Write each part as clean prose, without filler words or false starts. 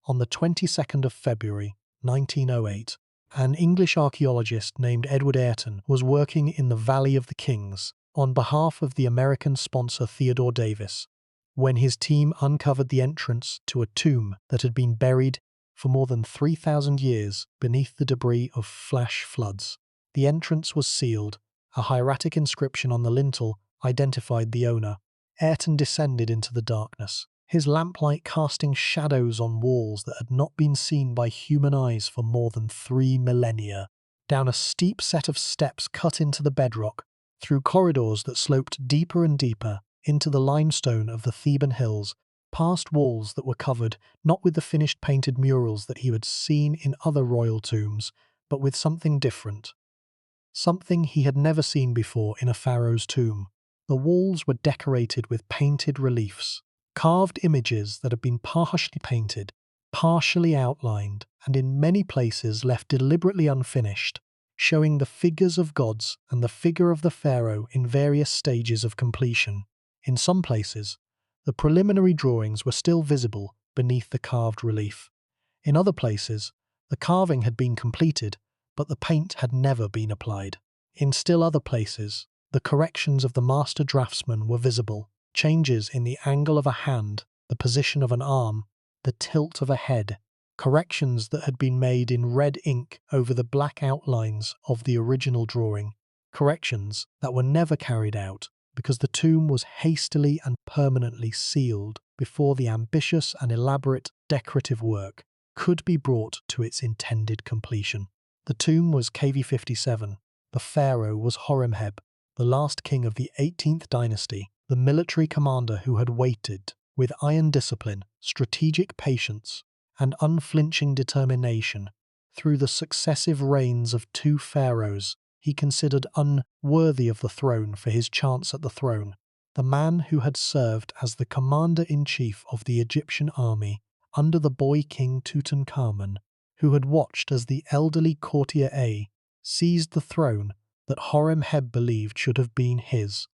On the 22nd of February, 1908, an English archaeologist named Edward Ayrton was working in the Valley of the Kings on behalf of the American sponsor Theodore Davis, when his team uncovered the entrance to a tomb that had been buried for more than 3,000 years beneath the debris of flash floods. The entrance was sealed. A hieratic inscription on the lintel identified the owner. Ayrton descended into the darkness, his lamplight casting shadows on walls that had not been seen by human eyes for more than 3 millennia. Down a steep set of steps cut into the bedrock, through corridors that sloped deeper and deeper into the limestone of the Theban hills, past walls that were covered not with the finished painted murals that he had seen in other royal tombs, but with something different. Something he had never seen before in a pharaoh's tomb. The walls were decorated with painted reliefs, carved images that had been partially painted, partially outlined, and in many places left deliberately unfinished, showing the figures of gods and the figure of the pharaoh in various stages of completion. In some places, the preliminary drawings were still visible beneath the carved relief. In other places, the carving had been completed, but the paint had never been applied. In still other places, the corrections of the master draftsman were visible, changes in the angle of a hand, the position of an arm, the tilt of a head, corrections that had been made in red ink over the black outlines of the original drawing, corrections that were never carried out because the tomb was hastily and permanently sealed before the ambitious and elaborate decorative work could be brought to its intended completion. The tomb was KV-57. The pharaoh was Horemheb, the last king of the 18th dynasty, the military commander who had waited with iron discipline, strategic patience, and unflinching determination through the successive reigns of 2 pharaohs he considered unworthy of the throne for his chance at the throne, the man who had served as the commander-in-chief of the Egyptian army under the boy king Tutankhamun, who had watched as the elderly courtier A seized the throne that Horemheb believed should have been his,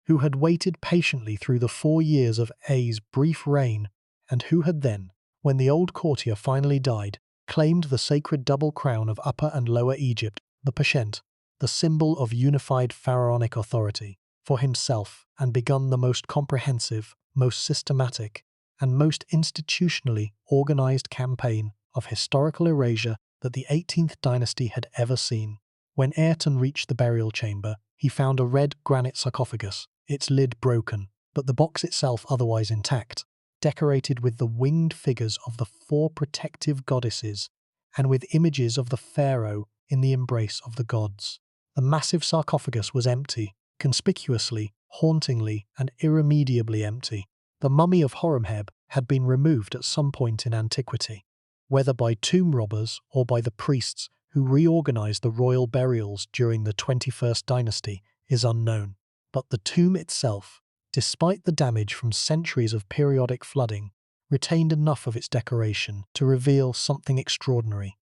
who had waited patiently through the 4 years of A's brief reign, and who had then, when the old courtier finally died, claimed the sacred double crown of Upper and Lower Egypt, the Pashent, the symbol of unified pharaonic authority, for himself, and begun the most comprehensive, most systematic, and most institutionally organized campaign of historical erasure that the 18th dynasty had ever seen. When Ayrton reached the burial chamber, he found a red granite sarcophagus, its lid broken, but the box itself otherwise intact, decorated with the winged figures of the 4 protective goddesses and with images of the pharaoh in the embrace of the gods. The massive sarcophagus was empty, conspicuously, hauntingly, and irremediably empty. The mummy of Horemheb had been removed at some point in antiquity, whether by tomb robbers or by the priests who reorganized the royal burials during the 21st dynasty is unknown. But the tomb itself, despite the damage from centuries of periodic flooding, retained enough of its decoration to reveal something extraordinary.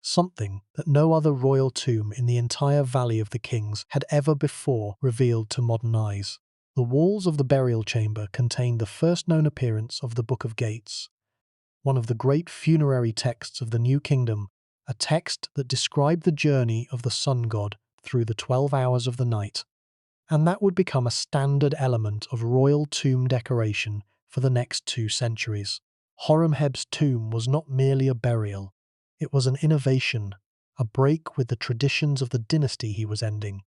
Something that no other royal tomb in the entire Valley of the Kings had ever before revealed to modern eyes. The walls of the burial chamber contained the first known appearance of the Book of Gates, one of the great funerary texts of the New Kingdom, a text that described the journey of the sun god through the 12 hours of the night, and that would become a standard element of royal tomb decoration for the next 2 centuries. Horemheb's tomb was not merely a burial. It was an innovation, a break with the traditions of the dynasty he was ending,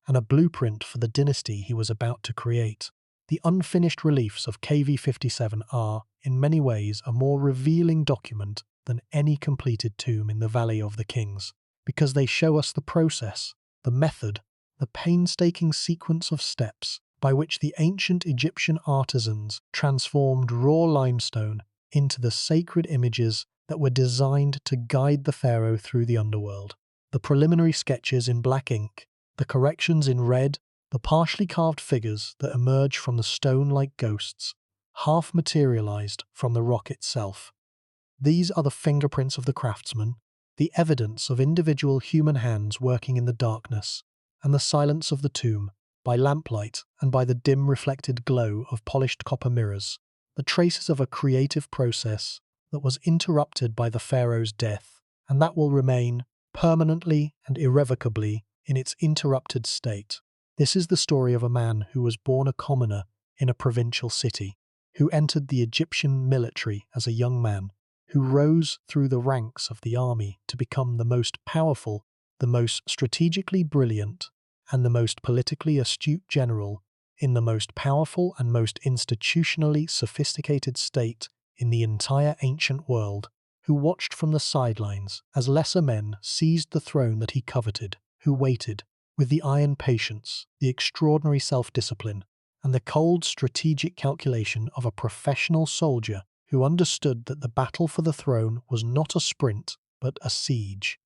and a blueprint for the dynasty he was about to create. The unfinished reliefs of KV-57 are, in many ways, a more revealing document than any completed tomb in the Valley of the Kings, because they show us the process, the method, the painstaking sequence of steps by which the ancient Egyptian artisans transformed raw limestone into the sacred images that were designed to guide the pharaoh through the underworld. The preliminary sketches in black ink, the corrections in red, the partially carved figures that emerge from the stone like ghosts, half materialized from the rock itself. These are the fingerprints of the craftsman, the evidence of individual human hands working in the darkness and the silence of the tomb, by lamplight and by the dim reflected glow of polished copper mirrors, the traces of a creative process, that was interrupted by the pharaoh's death, and that will remain permanently and irrevocably in its interrupted state. This is the story of a man who was born a commoner in a provincial city, who entered the Egyptian military as a young man, who rose through the ranks of the army to become the most powerful, the most strategically brilliant, and the most politically astute general in the most powerful and most institutionally sophisticated state in the entire ancient world, who watched from the sidelines as lesser men seized the throne that he coveted, who waited, with the iron patience, the extraordinary self-discipline, and the cold strategic calculation of a professional soldier who understood that the battle for the throne was not a sprint, but a siege.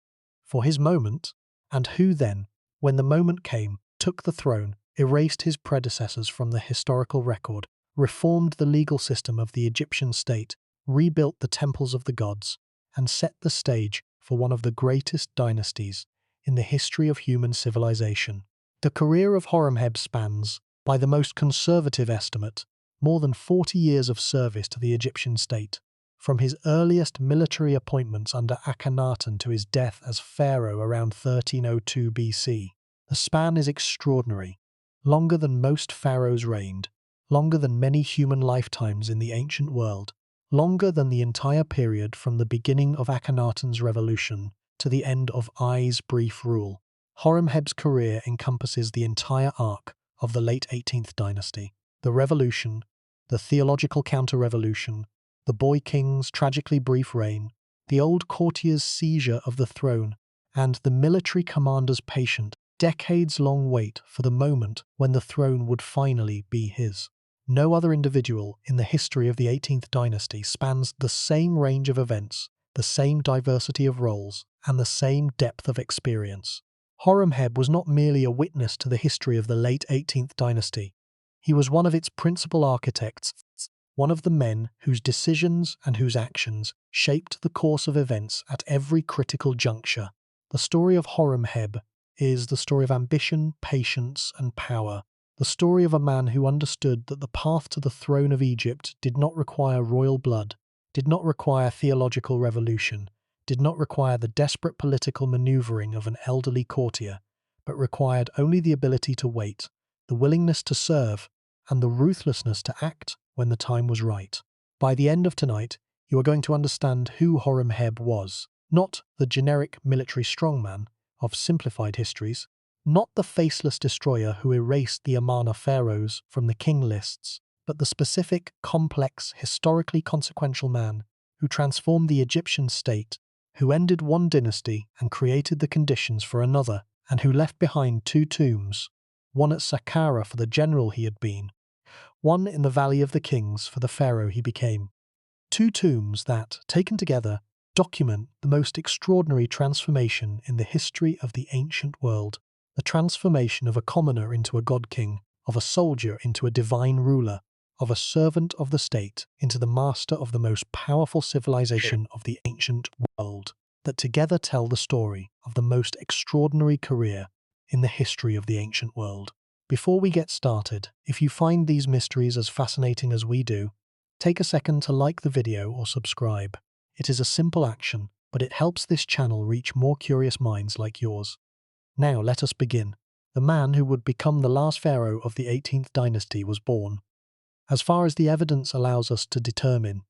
For his moment, and who then, when the moment came, took the throne, erased his predecessors from the historical record, reformed the legal system of the Egyptian state, rebuilt the temples of the gods, and set the stage for one of the greatest dynasties in the history of human civilization. The career of Horemheb spans, by the most conservative estimate, more than 40 years of service to the Egyptian state, from his earliest military appointments under Akhenaten to his death as pharaoh around 1302 BC. The span is extraordinary, longer than most pharaohs reigned, longer than many human lifetimes in the ancient world, longer than the entire period from the beginning of Akhenaten's revolution to the end of Ai's brief rule. Horemheb's career encompasses the entire arc of the late 18th dynasty, the revolution, the theological counter-revolution, the boy king's tragically brief reign, the old courtier's seizure of the throne, and the military commander's patient, decades-long wait for the moment when the throne would finally be his. No other individual in the history of the 18th dynasty spans the same range of events, the same diversity of roles, and the same depth of experience. Horemheb was not merely a witness to the history of the late 18th dynasty. He was one of its principal architects, one of the men whose decisions and whose actions shaped the course of events at every critical juncture. The story of Horemheb is the story of ambition, patience, and power. The story of a man who understood that the path to the throne of Egypt did not require royal blood, did not require theological revolution, did not require the desperate political maneuvering of an elderly courtier, but required only the ability to wait, the willingness to serve, and the ruthlessness to act when the time was right. By the end of tonight, you are going to understand who Horemheb was, not the generic military strongman of simplified histories, not the faceless destroyer who erased the Amarna pharaohs from the king lists, but the specific, complex, historically consequential man who transformed the Egyptian state, who ended one dynasty and created the conditions for another, and who left behind two tombs, one at Smenkhkare for the general he had been, one in the Valley of the Kings for the pharaoh he became. Two tombs that, taken together, document the most extraordinary transformation in the history of the ancient world, the transformation of a commoner into a god-king, of a soldier into a divine ruler, of a servant of the state into the master of the most powerful civilization of the ancient world, that together tell the story of the most extraordinary career in the history of the ancient world. Before we get started, if you find these mysteries as fascinating as we do, take a second to like the video or subscribe. It is a simple action, but it helps this channel reach more curious minds like yours. Now let us begin. The man who would become the last pharaoh of the 18th dynasty was born, as far as the evidence allows us to determine,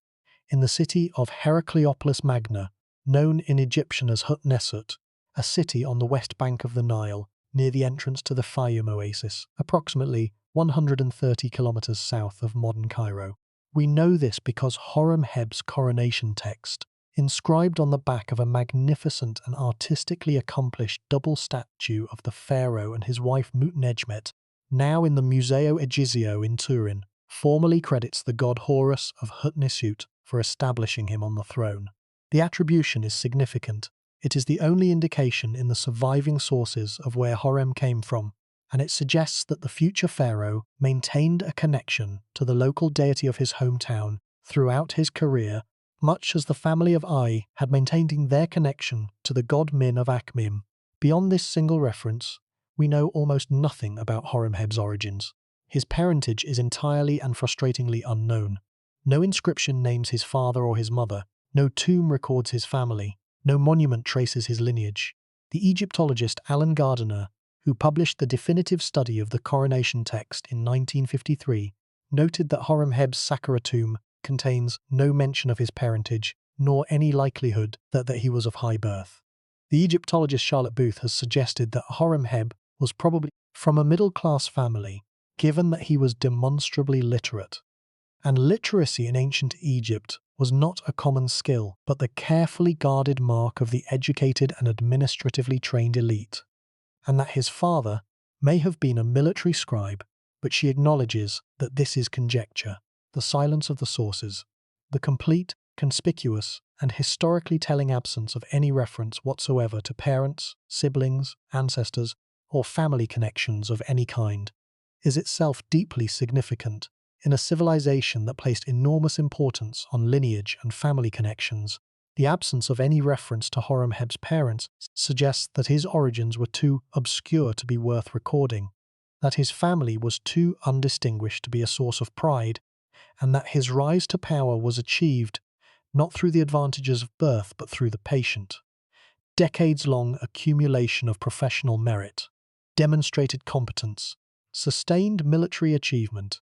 in the city of Heracleopolis Magna, known in Egyptian as Hnes, a city on the west bank of the Nile, near the entrance to the Faiyum oasis, approximately 130 kilometers south of modern Cairo. We know this because Horemheb's coronation text, inscribed on the back of a magnificent and artistically accomplished double statue of the pharaoh and his wife Mutnejmet, now in the Museo Egizio in Turin, formally credits the god Horus of Hattusut for establishing him on the throne. The attribution is significant. It is the only indication in the surviving sources of where Horem came from, and it suggests that the future pharaoh maintained a connection to the local deity of his hometown throughout his career, much as the family of Ai had maintained their connection to the god Min of Akhmim. Beyond this single reference, we know almost nothing about Horemheb's origins. His parentage is entirely and frustratingly unknown. No inscription names his father or his mother, No tomb records his family, no monument traces his lineage. The Egyptologist Alan Gardiner, who published the definitive study of the coronation text in 1953, noted that Horemheb's Saqqara tomb contains no mention of his parentage, nor any likelihood that he was of high birth. The Egyptologist Charlotte Booth has suggested that Horemheb was probably from a middle-class family, given that he was demonstrably literate. And literacy in ancient Egypt was not a common skill, but the carefully guarded mark of the educated and administratively trained elite, and that his father may have been a military scribe, but she acknowledges that this is conjecture. The silence of the sources, the complete, conspicuous, and historically telling absence of any reference whatsoever to parents, siblings, ancestors, or family connections of any kind, is itself deeply significant. In a civilization that placed enormous importance on lineage and family connections, the absence of any reference to Horemheb's parents suggests that his origins were too obscure to be worth recording, that his family was too undistinguished to be a source of pride, and that his rise to power was achieved not through the advantages of birth but through the patient, decades-long accumulation of professional merit, demonstrated competence, sustained military achievement,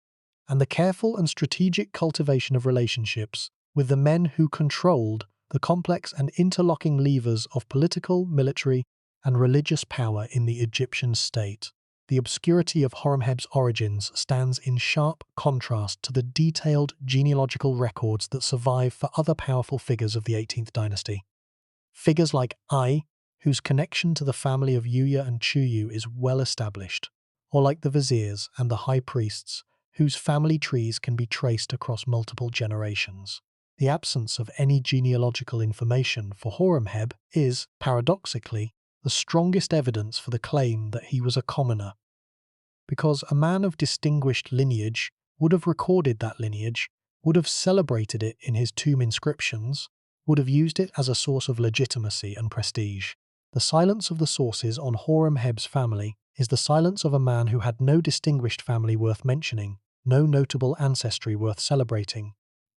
and the careful and strategic cultivation of relationships with the men who controlled the complex and interlocking levers of political, military, and religious power in the Egyptian state. The obscurity of Horemheb's origins stands in sharp contrast to the detailed genealogical records that survive for other powerful figures of the 18th dynasty. Figures like Ai, whose connection to the family of Yuya and Chuyu is well established, or like the viziers and the high priests, whose family trees can be traced across multiple generations. The absence of any genealogical information for Horemheb is, paradoxically, the strongest evidence for the claim that he was a commoner, because a man of distinguished lineage would have recorded that lineage, would have celebrated it in his tomb inscriptions, would have used it as a source of legitimacy and prestige. The silence of the sources on Horemheb's family is the silence of a man who had no distinguished family worth mentioning, no notable ancestry worth celebrating,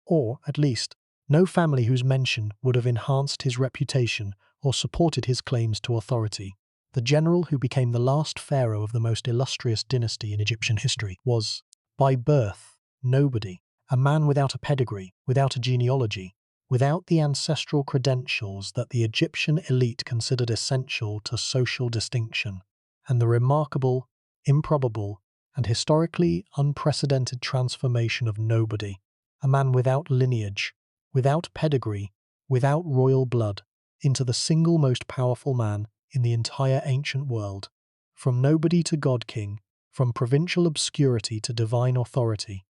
or, at least, no family whose mention would have enhanced his reputation or supported his claims to authority. The general who became the last pharaoh of the most illustrious dynasty in Egyptian history was, by birth, nobody, a man without a pedigree, without a genealogy, without the ancestral credentials that the Egyptian elite considered essential to social distinction, and the remarkable, improbable, and historically unprecedented transformation of nobody, a man without lineage, without pedigree, without royal blood, into the single most powerful man in the entire ancient world, from nobody to God-king, from provincial obscurity to divine authority,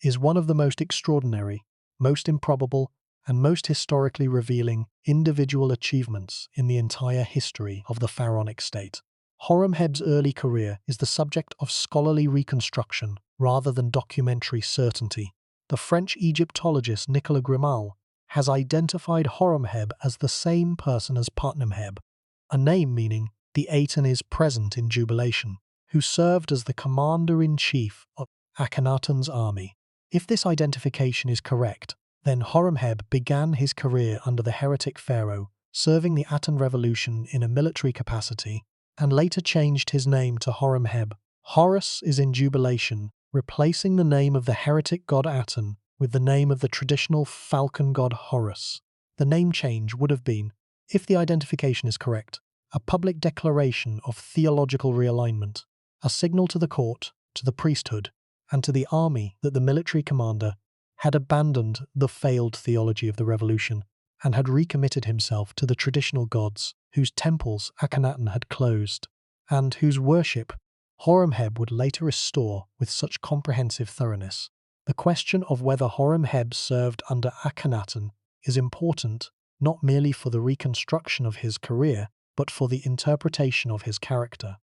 is one of the most extraordinary, most improbable, and most historically revealing individual achievements in the entire history of the pharaonic state. Horemheb's early career is the subject of scholarly reconstruction rather than documentary certainty. The French Egyptologist Nicolas Grimal has identified Horemheb as the same person as Putnamheb, a name meaning the Aten is present in jubilation, who served as the commander-in-chief of Akhenaten's army. If this identification is correct, then Horemheb began his career under the heretic pharaoh, serving the Aten revolution in a military capacity, and later changed his name to Horemheb. Horus is in jubilation, replacing the name of the heretic god Aten with the name of the traditional falcon god Horus. The name change would have been, if the identification is correct, a public declaration of theological realignment, a signal to the court, to the priesthood, and to the army that the military commander had abandoned the failed theology of the revolution and had recommitted himself to the traditional gods whose temples Akhenaten had closed, and whose worship Horemheb would later restore with such comprehensive thoroughness. The question of whether Horemheb served under Akhenaten is important not merely for the reconstruction of his career, but for the interpretation of his character.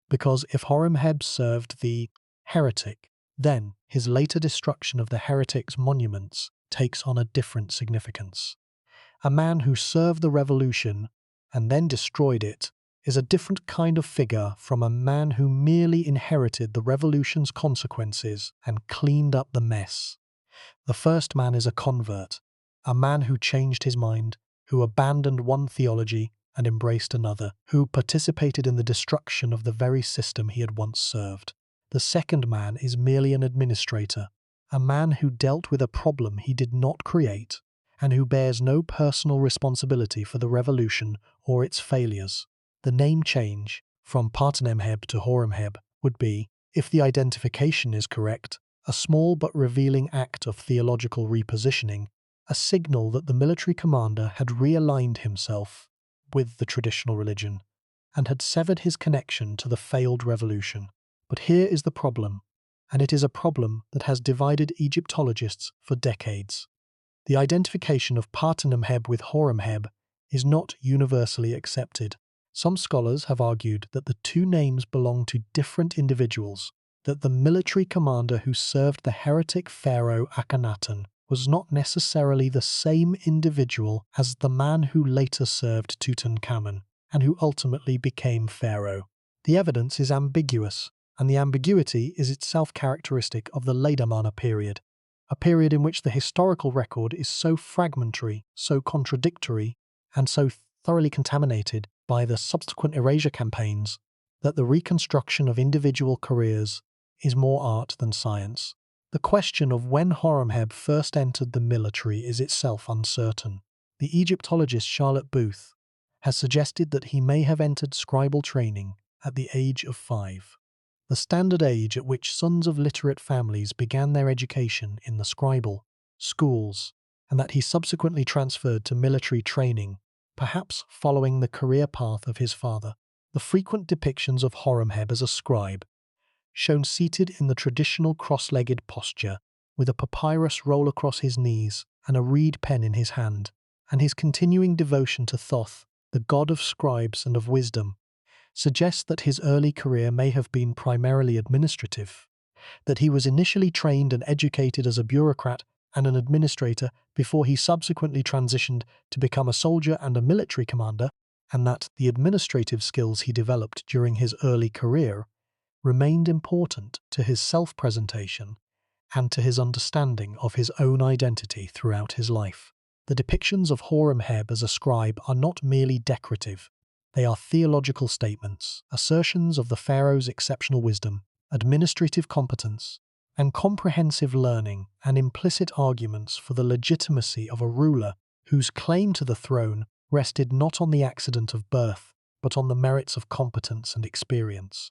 Because if Horemheb served the heretic, then his later destruction of the heretic's monuments takes on a different significance. A man who served the revolution and then destroyed it is a different kind of figure from a man who merely inherited the revolution's consequences and cleaned up the mess. The first man is a convert, a man who changed his mind, who abandoned one theology and embraced another, who participated in the destruction of the very system he had once served. The second man is merely an administrator, a man who dealt with a problem he did not create and who bears no personal responsibility for the revolution or its failures. The name change from Horemheb to Horemheb would be, if the identification is correct, a small but revealing act of theological repositioning, a signal that the military commander had realigned himself with the traditional religion and had severed his connection to the failed revolution. But here is the problem, and it is a problem that has divided Egyptologists for decades. The identification of Horemheb with Horemheb is not universally accepted. Some scholars have argued that the two names belong to different individuals, that the military commander who served the heretic pharaoh Akhenaten was not necessarily the same individual as the man who later served Tutankhamun and who ultimately became pharaoh. The evidence is ambiguous, and the ambiguity is itself characteristic of the late Amarna period, a period in which the historical record is so fragmentary, so contradictory, and so thoroughly contaminated by the subsequent erasure campaigns that the reconstruction of individual careers is more art than science. The question of when Horemheb first entered the military is itself uncertain. The Egyptologist Charlotte Booth has suggested that he may have entered scribal training at the age of 5, the standard age at which sons of literate families began their education in the scribal schools, and that he subsequently transferred to military training, perhaps following the career path of his father. The frequent depictions of Horemheb as a scribe, shown seated in the traditional cross-legged posture, with a papyrus roll across his knees and a reed pen in his hand, and his continuing devotion to Thoth, the god of scribes and of wisdom, suggests that his early career may have been primarily administrative, that he was initially trained and educated as a bureaucrat and an administrator before he subsequently transitioned to become a soldier and a military commander, and that the administrative skills he developed during his early career remained important to his self-presentation and to his understanding of his own identity throughout his life. The depictions of Horemheb as a scribe are not merely decorative. They are theological statements, assertions of the pharaoh's exceptional wisdom, administrative competence, and comprehensive learning, and implicit arguments for the legitimacy of a ruler whose claim to the throne rested not on the accident of birth, but on the merits of competence and experience.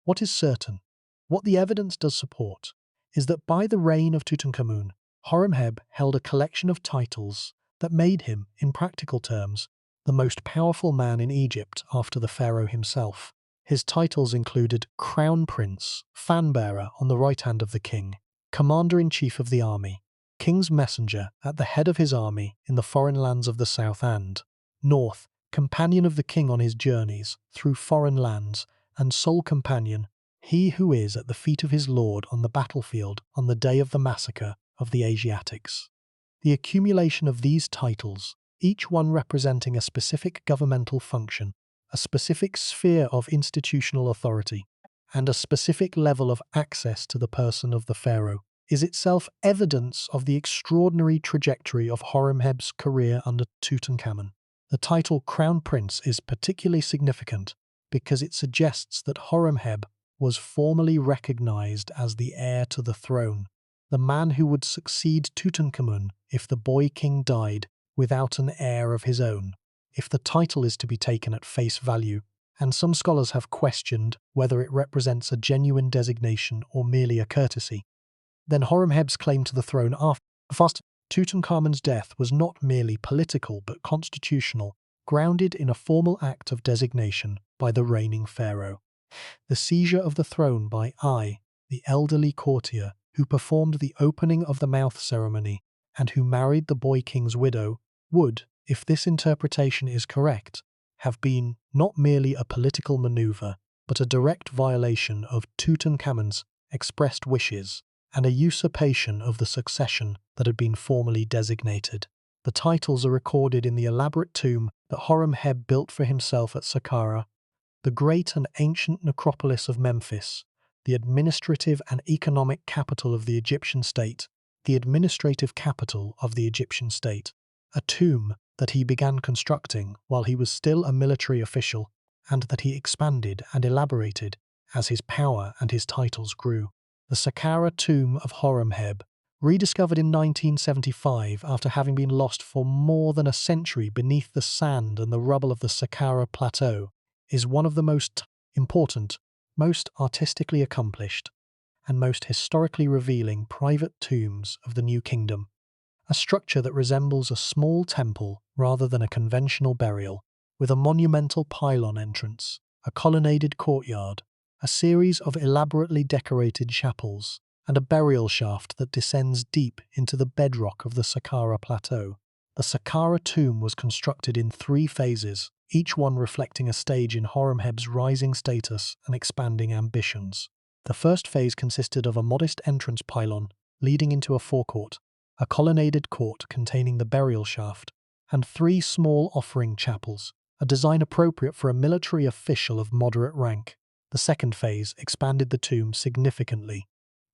What is certain, what the evidence does support, is that by the reign of Tutankhamun, Horemheb held a collection of titles that made him, in practical terms, the most powerful man in Egypt after the pharaoh himself. His titles included Crown Prince, Fan-bearer on the right hand of the king, Commander-in-Chief of the army, King's Messenger at the head of his army in the foreign lands of the south and north, Companion of the king on his journeys through foreign lands, and sole companion, he who is at the feet of his lord on the battlefield on the day of the massacre of the Asiatics. The accumulation of these titles, each one representing a specific governmental function, a specific sphere of institutional authority, and a specific level of access to the person of the pharaoh, is itself evidence of the extraordinary trajectory of Horemheb's career under Tutankhamun. The title Crown Prince is particularly significant because it suggests that Horemheb was formally recognized as the heir to the throne, the man who would succeed Tutankhamun if the boy king died without an heir of his own, if the title is to be taken at face value, and some scholars have questioned whether it represents a genuine designation or merely a courtesy. Then Horemheb's claim to the throne after Tutankhamun's death was not merely political but constitutional, grounded in a formal act of designation by the reigning pharaoh. The seizure of the throne by the elderly courtier who performed the opening of the mouth ceremony and who married the boy king's widow, would, if this interpretation is correct, have been not merely a political maneuver, but a direct violation of Tutankhamun's expressed wishes and a usurpation of the succession that had been formally designated. The titles are recorded in the elaborate tomb that Horemheb built for himself at Saqqara, the great and ancient necropolis of Memphis, the administrative and economic capital of the Egyptian state, the administrative capital of the Egyptian state, a tomb that he began constructing while he was still a military official and that he expanded and elaborated as his power and his titles grew. The Smenkhkare tomb of Horemheb, rediscovered in 1975 after having been lost for more than a century beneath the sand and the rubble of the Smenkhkare Plateau, is one of the most important, most artistically accomplished, and most historically revealing private tombs of the New Kingdom, a structure that resembles a small temple rather than a conventional burial, with a monumental pylon entrance, a colonnaded courtyard, a series of elaborately decorated chapels, and a burial shaft that descends deep into the bedrock of the Smenkhkare Plateau. The Smenkhkare tomb was constructed in 3 phases, each one reflecting a stage in Horemheb's rising status and expanding ambitions. The first phase consisted of a modest entrance pylon leading into a forecourt, a colonnaded court containing the burial shaft, and 3 small offering chapels, a design appropriate for a military official of moderate rank. The second phase expanded the tomb significantly.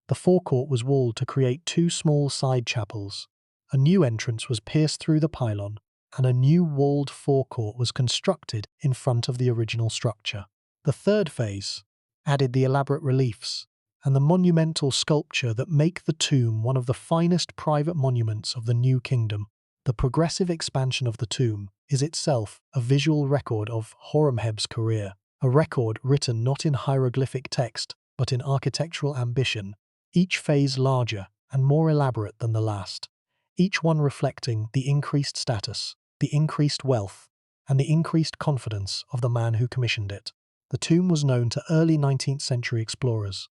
The forecourt was walled to create 2 small side chapels. A new entrance was pierced through the pylon, and a new walled forecourt was constructed in front of the original structure. The third phase added the elaborate reliefs and the monumental sculpture that make the tomb one of the finest private monuments of the New Kingdom. The progressive expansion of the tomb is itself a visual record of Horemheb's career, a record written not in hieroglyphic text but in architectural ambition, each phase larger and more elaborate than the last, each one reflecting the increased status, the increased wealth, and the increased confidence of the man who commissioned it. The tomb was known to early 19th century explorers,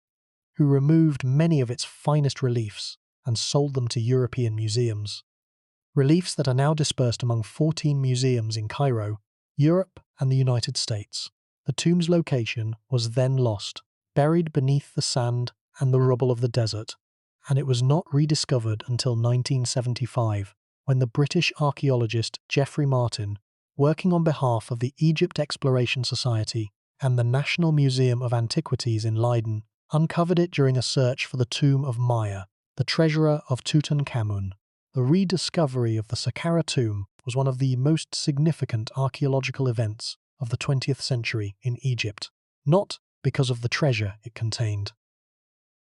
who removed many of its finest reliefs and sold them to European museums. Reliefs that are now dispersed among 14 museums in Cairo, Europe, and the United States. The tomb's location was then lost, buried beneath the sand and the rubble of the desert, and it was not rediscovered until 1975, when the British archaeologist Geoffrey Martin, working on behalf of the Egypt Exploration Society and the National Museum of Antiquities in Leiden, uncovered it during a search for the tomb of Maya, the treasurer of Tutankhamun. The rediscovery of the Smenkhkare tomb was one of the most significant archaeological events of the 20th century in Egypt, not because of the treasure it contained.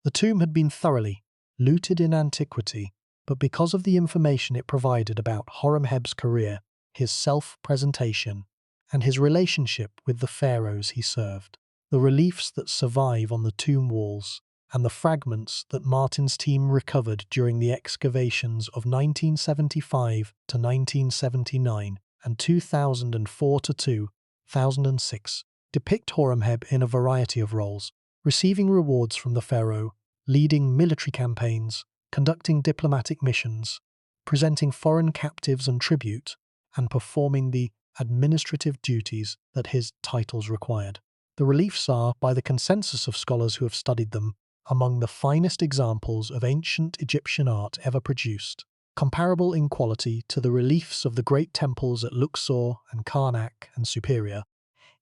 The tomb had been thoroughly looted in antiquity, but because of the information it provided about Horemheb's career, his self-presentation, and his relationship with the pharaohs he served. The reliefs that survive on the tomb walls and the fragments that Martin's team recovered during the excavations of 1975 to 1979 and 2004 to 2006 depict Horemheb in a variety of roles, receiving rewards from the pharaoh, leading military campaigns, conducting diplomatic missions, presenting foreign captives and tribute, and performing the administrative duties that his titles required. The reliefs are, by the consensus of scholars who have studied them, among the finest examples of ancient Egyptian art ever produced, comparable in quality to the reliefs of the great temples at Luxor and Karnak and Superior,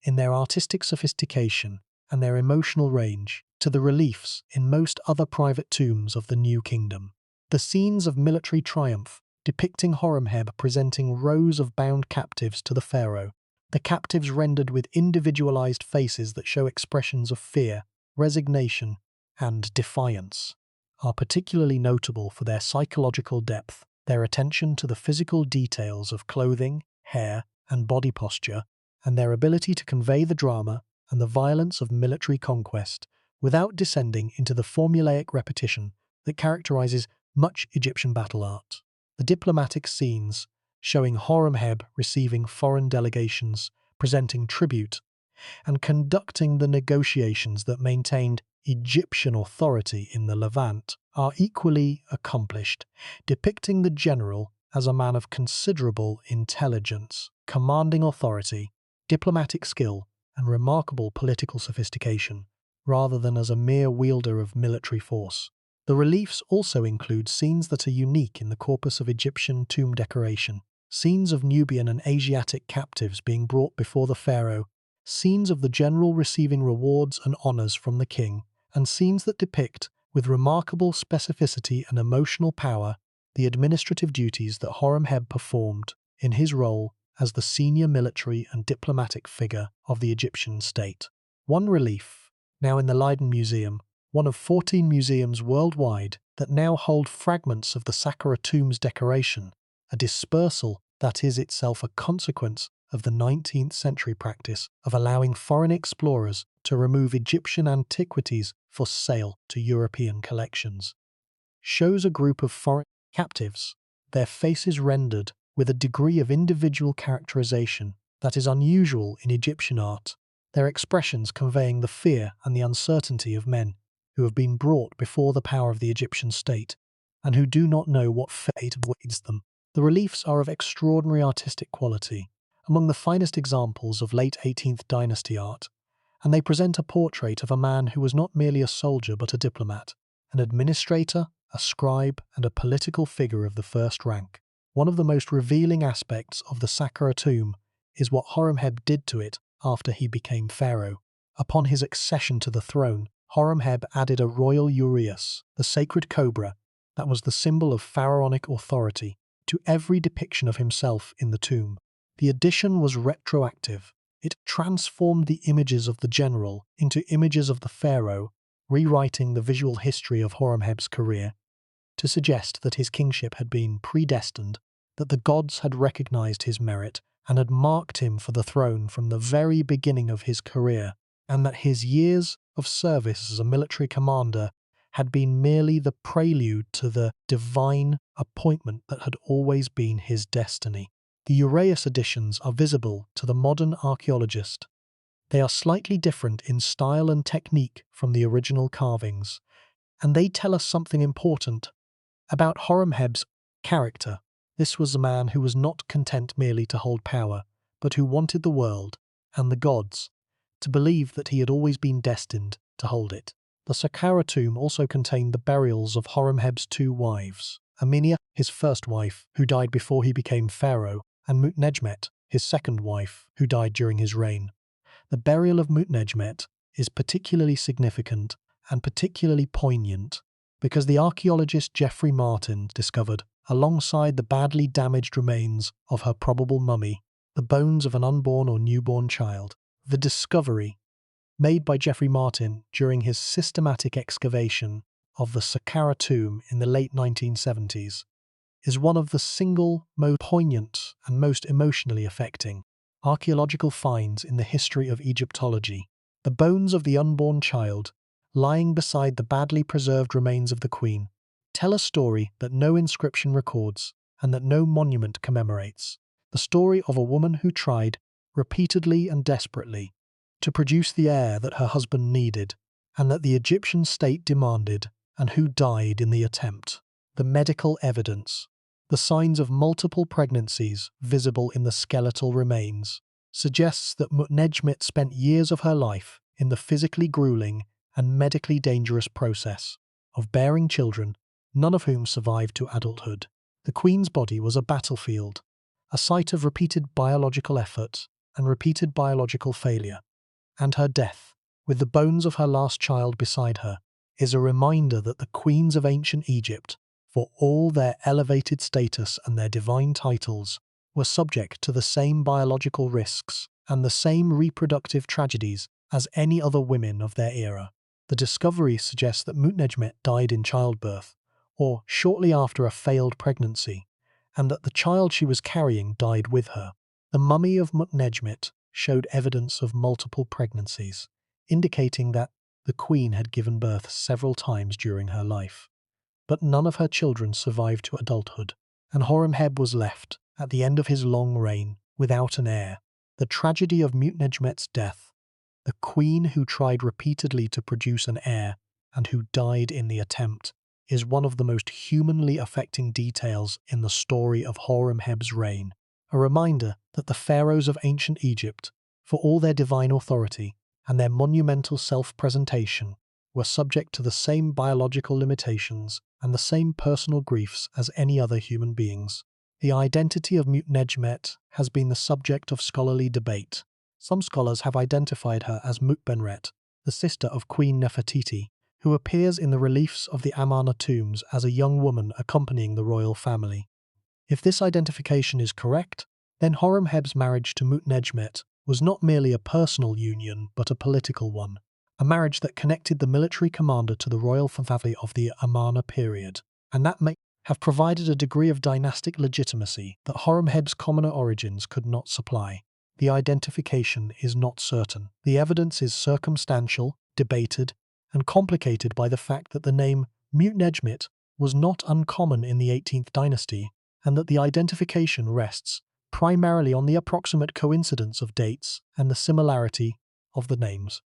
in their artistic sophistication and their emotional range, to the reliefs in most other private tombs of the New Kingdom. The scenes of military triumph, depicting Horemheb presenting rows of bound captives to the pharaoh, the captives rendered with individualized faces that show expressions of fear, resignation, and defiance, are particularly notable for their psychological depth, their attention to the physical details of clothing, hair, and body posture, and their ability to convey the drama and the violence of military conquest without descending into the formulaic repetition that characterizes much Egyptian battle art. The diplomatic scenes, showing Horemheb receiving foreign delegations, presenting tribute, and conducting the negotiations that maintained Egyptian authority in the Levant, are equally accomplished, depicting the general as a man of considerable intelligence, commanding authority, diplomatic skill, and remarkable political sophistication, rather than as a mere wielder of military force. The reliefs also include scenes that are unique in the corpus of Egyptian tomb decoration, scenes of Nubian and Asiatic captives being brought before the pharaoh, scenes of the general receiving rewards and honours from the king, and scenes that depict, with remarkable specificity and emotional power the administrative duties that Horemheb performed in his role as the senior military and diplomatic figure of the Egyptian state. One relief, now in the Leiden Museum, one of 14 museums worldwide that now hold fragments of the Smenkhkare tomb's decoration, a dispersal that is itself a consequence of the 19th century practice of allowing foreign explorers to remove Egyptian antiquities for sale to European collections, shows a group of foreign captives, their faces rendered with a degree of individual characterization that is unusual in Egyptian art, their expressions conveying the fear and the uncertainty of men who have been brought before the power of the Egyptian state and who do not know what fate awaits them. The reliefs are of extraordinary artistic quality, among the finest examples of late 18th dynasty art, and they present a portrait of a man who was not merely a soldier but a diplomat, an administrator, a scribe, and a political figure of the first rank. One of the most revealing aspects of the Smenkhkare tomb is what Horemheb did to it after he became pharaoh. Upon his accession to the throne, Horemheb added a royal uraeus, the sacred cobra, that was the symbol of pharaonic authority, to every depiction of himself in the tomb. The addition was retroactive. It transformed the images of the general into images of the pharaoh, rewriting the visual history of Horemheb's career, to suggest that his kingship had been predestined, that the gods had recognized his merit and had marked him for the throne from the very beginning of his career, and that his years of service as a military commander had been merely the prelude to the divine appointment that had always been his destiny. The uraeus additions are visible to the modern archaeologist. They are slightly different in style and technique from the original carvings, and they tell us something important about Horemheb's character. This was a man who was not content merely to hold power, but who wanted the world, and the gods, to believe that he had always been destined to hold it. The Smenkhkare tomb also contained the burials of Horemheb's two wives, Amarna, his first wife, who died before he became pharaoh, and Mutnejmet, his second wife, who died during his reign. The burial of Mutnejmet is particularly significant and particularly poignant because the archaeologist Geoffrey Martin discovered, alongside the badly damaged remains of her probable mummy, the bones of an unborn or newborn child. The discovery, made by Geoffrey Martin during his systematic excavation of the Smenkhkare tomb in the late 1970s, is one of the single most poignant and most emotionally affecting archaeological finds in the history of Egyptology. The bones of the unborn child, lying beside the badly preserved remains of the queen, tell a story that no inscription records and that no monument commemorates. The story of a woman who tried, repeatedly and desperately, to produce the heir that her husband needed and that the Egyptian state demanded, and who died in the attempt. The medical evidence, the signs of multiple pregnancies visible in the skeletal remains, suggests that Mutnejmet spent years of her life in the physically grueling and medically dangerous process of bearing children, none of whom survived to adulthood. The queen's body was a battlefield, a site of repeated biological effort and repeated biological failure, and her death, with the bones of her last child beside her, is a reminder that the queens of ancient Egypt, for all their elevated status and their divine titles, were subject to the same biological risks and the same reproductive tragedies as any other women of their era. The discovery suggests that Mutnejmet died in childbirth, or shortly after a failed pregnancy, and that the child she was carrying died with her. The mummy of Mutnejmet showed evidence of multiple pregnancies, indicating that the queen had given birth several times during her life. But none of her children survived to adulthood, and Horemheb was left, at the end of his long reign, without an heir. The tragedy of Mutnejmet's death, the queen who tried repeatedly to produce an heir and who died in the attempt, is one of the most humanly affecting details in the story of Horemheb's reign, a reminder that the pharaohs of ancient Egypt, for all their divine authority and their monumental self-presentation, were subject to the same biological limitations and the same personal griefs as any other human beings. The identity of Mutnejmet has been the subject of scholarly debate. Some scholars have identified her as Mutbenret, the sister of Queen Nefertiti, who appears in the reliefs of the Amarna tombs as a young woman accompanying the royal family. If this identification is correct, then Horemheb's marriage to Mutnejmet was not merely a personal union but a political one, a marriage that connected the military commander to the royal family of the Amarna period, and that may have provided a degree of dynastic legitimacy that Horemheb's commoner origins could not supply. The identification is not certain. The evidence is circumstantial, debated, and complicated by the fact that the name Mutnejmet was not uncommon in the 18th dynasty, and that the identification rests primarily on the approximate coincidence of dates and the similarity of the names.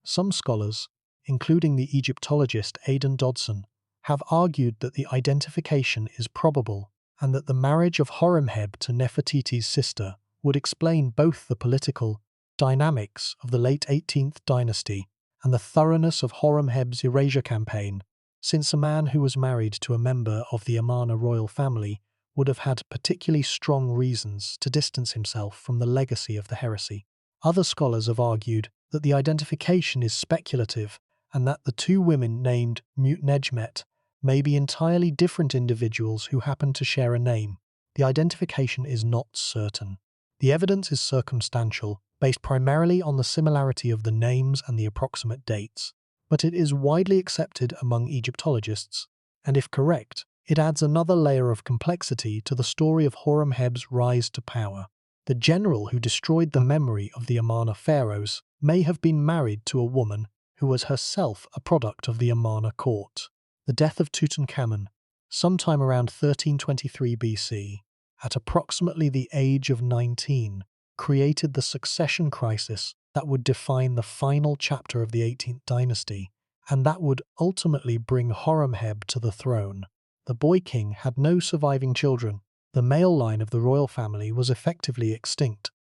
Some scholars, including the Egyptologist Aidan Dodson, have argued that the identification is probable and that the marriage of Horemheb to Nefertiti's sister would explain both the political dynamics of the late 18th dynasty and the thoroughness of Horemheb's erasure campaign, since a man who was married to a member of the Amarna royal family would have had particularly strong reasons to distance himself from the legacy of the heresy. Other scholars have argued that the identification is speculative and that the two women named Mutnejmet may be entirely different individuals who happen to share a name. The identification is not certain. The evidence is circumstantial, based primarily on the similarity of the names and the approximate dates, but it is widely accepted among Egyptologists, and if correct, it adds another layer of complexity to the story of Horemheb's rise to power. The general who destroyed the memory of the Amarna pharaohs may have been married to a woman who was herself a product of the Amarna court. The death of Tutankhamun, sometime around 1323 BC, at approximately the age of 19, created the succession crisis that would define the final chapter of the 18th dynasty, and that would ultimately bring Horemheb to the throne. The boy king had no surviving children. The male line of the royal family was effectively extinct,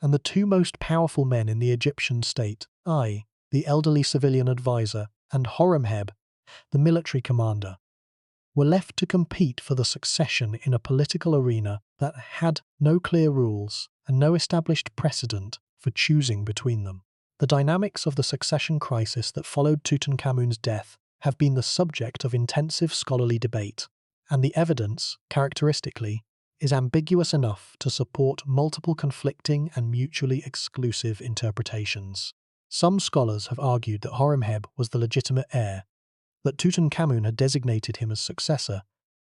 and the two most powerful men in the Egyptian state, the elderly civilian advisor, and Horemheb, the military commander, were left to compete for the succession in a political arena that had no clear rules and no established precedent for choosing between them. The dynamics of the succession crisis that followed Tutankhamun's death have been the subject of intensive scholarly debate, and the evidence, characteristically, is ambiguous enough to support multiple conflicting and mutually exclusive interpretations. Some scholars have argued that Horemheb was the legitimate heir, that Tutankhamun had designated him as successor,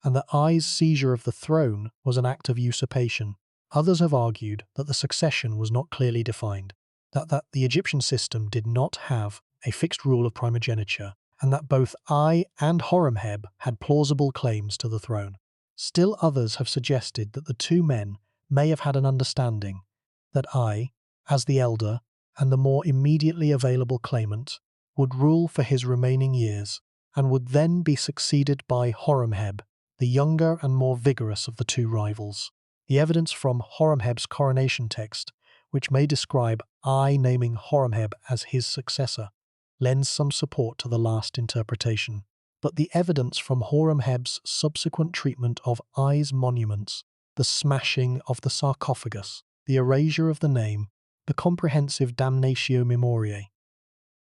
and that I's seizure of the throne was an act of usurpation. Others have argued that the succession was not clearly defined, that the Egyptian system did not have a fixed rule of primogeniture, and that both I and Horemheb had plausible claims to the throne. Still others have suggested that the two men may have had an understanding that I, as the elder and the more immediately available claimant, would rule for his remaining years, and would then be succeeded by Horemheb, the younger and more vigorous of the two rivals. The evidence from Horemheb's coronation text, which may describe I naming Horemheb as his successor, lends some support to the last interpretation. But the evidence from Horemheb's subsequent treatment of I's monuments, the smashing of the sarcophagus, the erasure of the name, the comprehensive damnatio memoriae,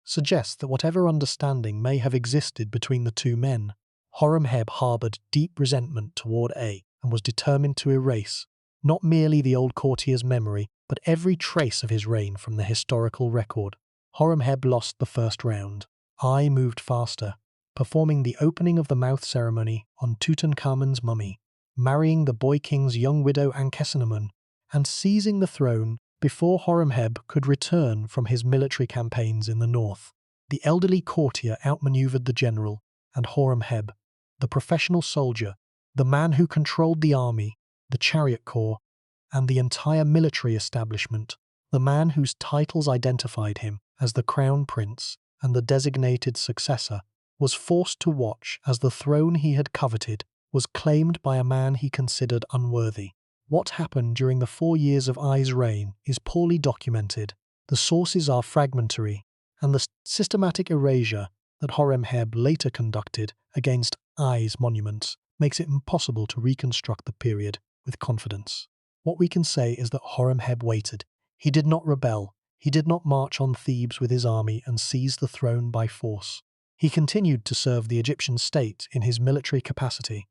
suggests that whatever understanding may have existed between the two men, Horemheb harboured deep resentment toward A and was determined to erase not merely the old courtier's memory, but every trace of his reign from the historical record. Horemheb lost the first round. I moved faster, performing the opening of the mouth ceremony on Tutankhamun's mummy, marrying the boy king's young widow Akhenaten, and seizing the throne before Horemheb could return from his military campaigns in the north. The elderly courtier outmaneuvered the general, and Horemheb, the professional soldier, the man who controlled the army, the chariot corps, and the entire military establishment, the man whose titles identified him as the crown prince and the designated successor, was forced to watch as the throne he had coveted was claimed by a man he considered unworthy. What happened during the 4 years of I's reign is poorly documented, the sources are fragmentary, and the systematic erasure that Horemheb later conducted against I's monuments makes it impossible to reconstruct the period with confidence. What we can say is that Horemheb waited. He did not rebel. He did not march on Thebes with his army and seize the throne by force. He continued to serve the Egyptian state in his military capacity,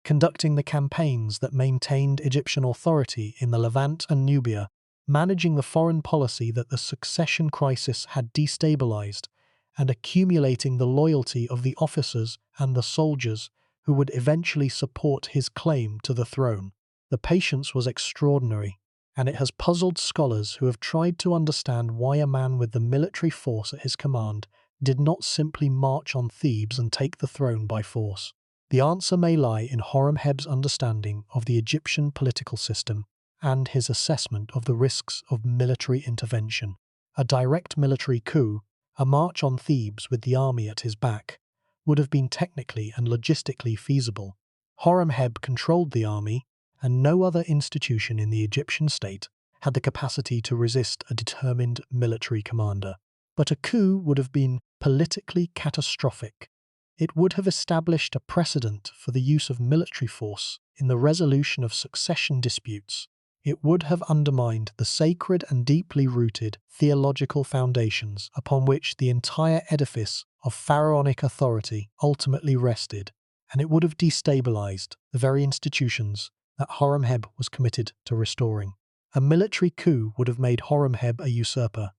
conducting the campaigns that maintained Egyptian authority in the Levant and Nubia, managing the foreign policy that the succession crisis had destabilized, and accumulating the loyalty of the officers and the soldiers who would eventually support his claim to the throne. The patience was extraordinary, and it has puzzled scholars who have tried to understand why a man with the military force at his command did not simply march on Thebes and take the throne by force. The answer may lie in Horemheb's understanding of the Egyptian political system and his assessment of the risks of military intervention. A direct military coup, a march on Thebes with the army at his back, would have been technically and logistically feasible. Horemheb controlled the army, and no other institution in the Egyptian state had the capacity to resist a determined military commander. But a coup would have been politically catastrophic. It would have established a precedent for the use of military force in the resolution of succession disputes. It would have undermined the sacred and deeply rooted theological foundations upon which the entire edifice of pharaonic authority ultimately rested, and it would have destabilized the very institutions that Horemheb was committed to restoring. A military coup would have made Horemheb a usurper,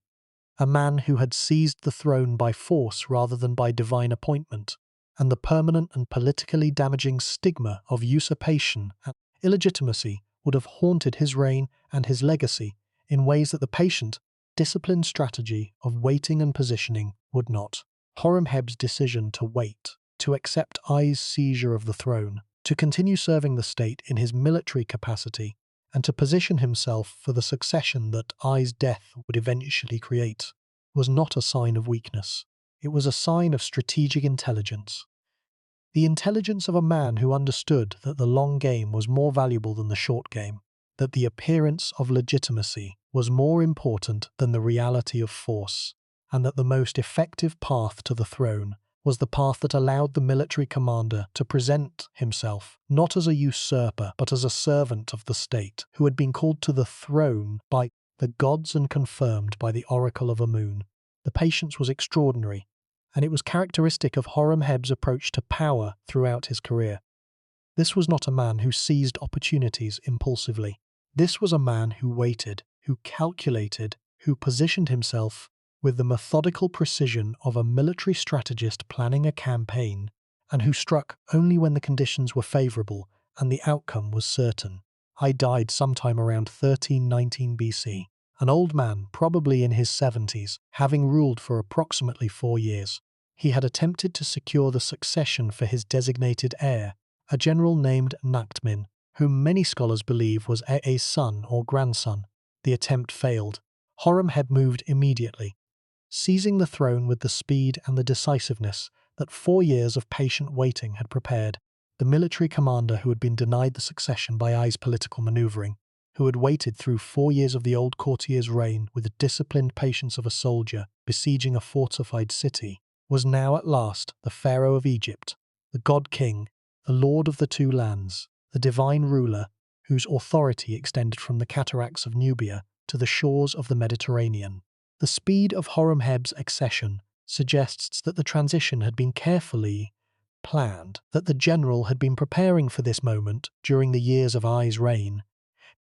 a man who had seized the throne by force rather than by divine appointment, and the permanent and politically damaging stigma of usurpation and illegitimacy would have haunted his reign and his legacy in ways that the patient, disciplined strategy of waiting and positioning would not. Horemheb's decision to wait, to accept Ai's seizure of the throne, to continue serving the state in his military capacity, and to position himself for the succession that Ai's death would eventually create, was not a sign of weakness. It was a sign of strategic intelligence. The intelligence of a man who understood that the long game was more valuable than the short game, that the appearance of legitimacy was more important than the reality of force, and that the most effective path to the throne was the path that allowed the military commander to present himself not as a usurper but as a servant of the state who had been called to the throne by the gods and confirmed by the oracle of Amun. The patience was extraordinary, and it was characteristic of Horemheb's approach to power throughout his career. This was not a man who seized opportunities impulsively. This was a man who waited, who calculated, who positioned himself with the methodical precision of a military strategist planning a campaign, and who struck only when the conditions were favorable and the outcome was certain. I died sometime around 1319 BC, an old man, probably in his 70s, having ruled for approximately 4 years. He had attempted to secure the succession for his designated heir, a general named Nakhtmin, whom many scholars believe was E's son or grandson. The attempt failed. Horemheb moved immediately, seizing the throne with the speed and the decisiveness that 4 years of patient waiting had prepared. The military commander who had been denied the succession by Ai's political maneuvering, who had waited through 4 years of the old courtier's reign with the disciplined patience of a soldier besieging a fortified city, was now at last the Pharaoh of Egypt, the god-king, the lord of the two lands, the divine ruler whose authority extended from the cataracts of Nubia to the shores of the Mediterranean. The speed of Horemheb's accession suggests that the transition had been carefully planned, that the general had been preparing for this moment during the years of Ai's reign,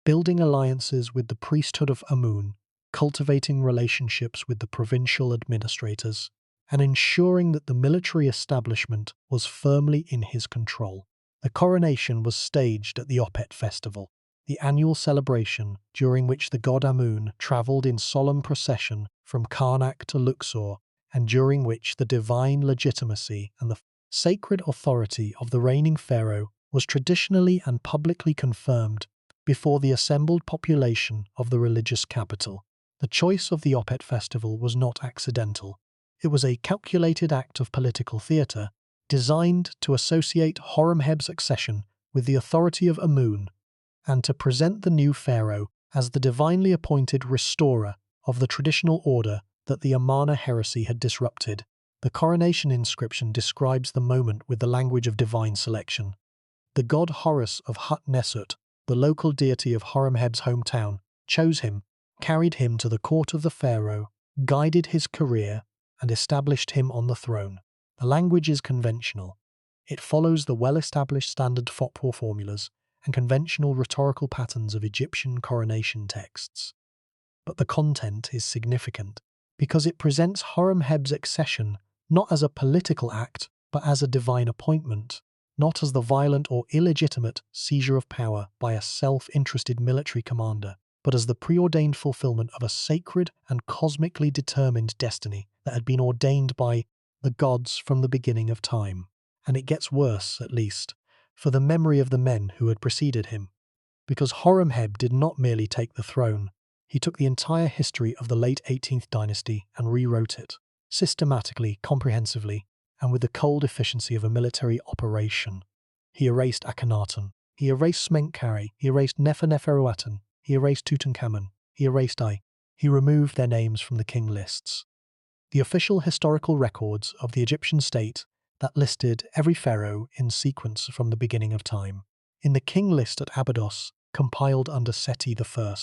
building alliances with the priesthood of Amun, cultivating relationships with the provincial administrators, and ensuring that the military establishment was firmly in his control. The coronation was staged at the Opet festival, the annual celebration during which the god Amun travelled in solemn procession from Karnak to Luxor, and during which the divine legitimacy and the sacred authority of the reigning pharaoh was traditionally and publicly confirmed before the assembled population of the religious capital. The choice of the Opet festival was not accidental. It was a calculated act of political theatre designed to associate Horemheb's accession with the authority of Amun and to present the new pharaoh as the divinely appointed restorer of the traditional order that the Amarna heresy had disrupted. The coronation inscription describes the moment with the language of divine selection. The god Horus of Hnes, the local deity of Horemheb's hometown, chose him, carried him to the court of the pharaoh, guided his career, and established him on the throne. The language is conventional. It follows the well-established standard fatwa formulas and conventional rhetorical patterns of Egyptian coronation texts. But the content is significant because it presents Horemheb's accession not as a political act, but as a divine appointment, not as the violent or illegitimate seizure of power by a self-interested military commander, but as the preordained fulfillment of a sacred and cosmically determined destiny that had been ordained by the gods from the beginning of time. And it gets worse, at least, for the memory of the men who had preceded him. Because Horemheb did not merely take the throne, he took the entire history of the late 18th dynasty and rewrote it, systematically, comprehensively, and with the cold efficiency of a military operation. He erased Akhenaten, he erased Smenkhkare, he erased Neferuaten, he erased Tutankhamun, he erased he removed their names from the king lists. The official historical records of the Egyptian state that listed every pharaoh in sequence from the beginning of time. In the king list at Abydos, compiled under Seti I,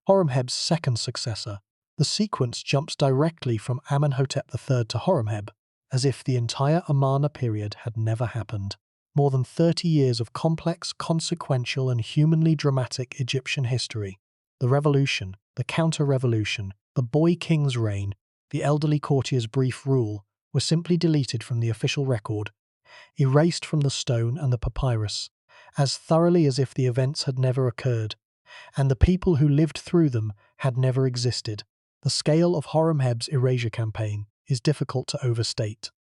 Horemheb's second successor, the sequence jumps directly from Amenhotep III to Horemheb, as if the entire Amarna period had never happened. More than 30 years of complex, consequential, and humanly dramatic Egyptian history. The revolution, the counter-revolution, the boy king's reign, the elderly courtier's brief rule were simply deleted from the official record, erased from the stone and the papyrus, as thoroughly as if the events had never occurred, and the people who lived through them had never existed. The scale of Horemheb's erasure campaign is difficult to overstate,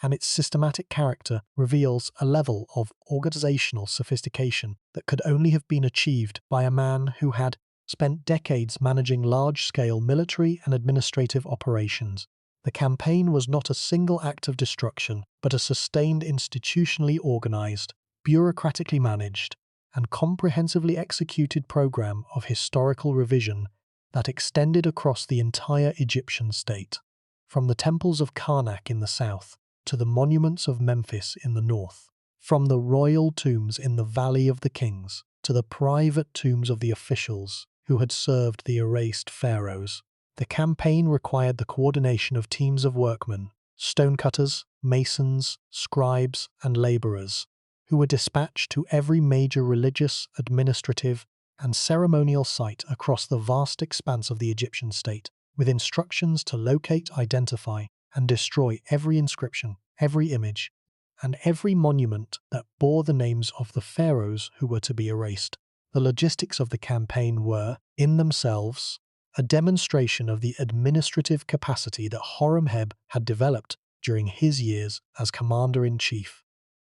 and its systematic character reveals a level of organizational sophistication that could only have been achieved by a man who had spent decades managing large-scale military and administrative operations. The campaign was not a single act of destruction, but a sustained, institutionally organized, bureaucratically managed, and comprehensively executed program of historical revision that extended across the entire Egyptian state, from the temples of Karnak in the south to the monuments of Memphis in the north, from the royal tombs in the Valley of the Kings to the private tombs of the officials who had served the erased pharaohs. The campaign required the coordination of teams of workmen, stonecutters, masons, scribes, and laborers, who were dispatched to every major religious, administrative, and ceremonial site across the vast expanse of the Egyptian state, with instructions to locate, identify, and destroy every inscription, every image, and every monument that bore the names of the pharaohs who were to be erased. The logistics of the campaign were, in themselves, a demonstration of the administrative capacity that Horemheb had developed during his years as commander-in-chief.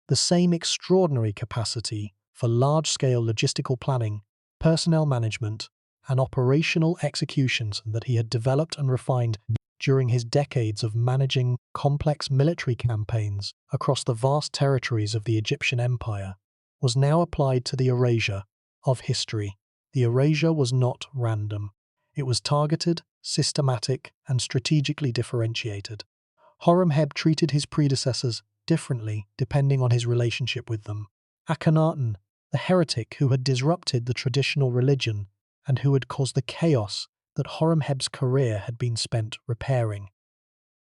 The same extraordinary capacity for large-scale logistical planning, personnel management, and operational executions that he had developed and refined during his decades of managing complex military campaigns across the vast territories of the Egyptian Empire, was now applied to the erasure of history. The erasure was not random. It was targeted, systematic, and strategically differentiated. Horemheb treated his predecessors differently depending on his relationship with them. Akhenaten, the heretic who had disrupted the traditional religion and who had caused the chaos that Horemheb's career had been spent repairing,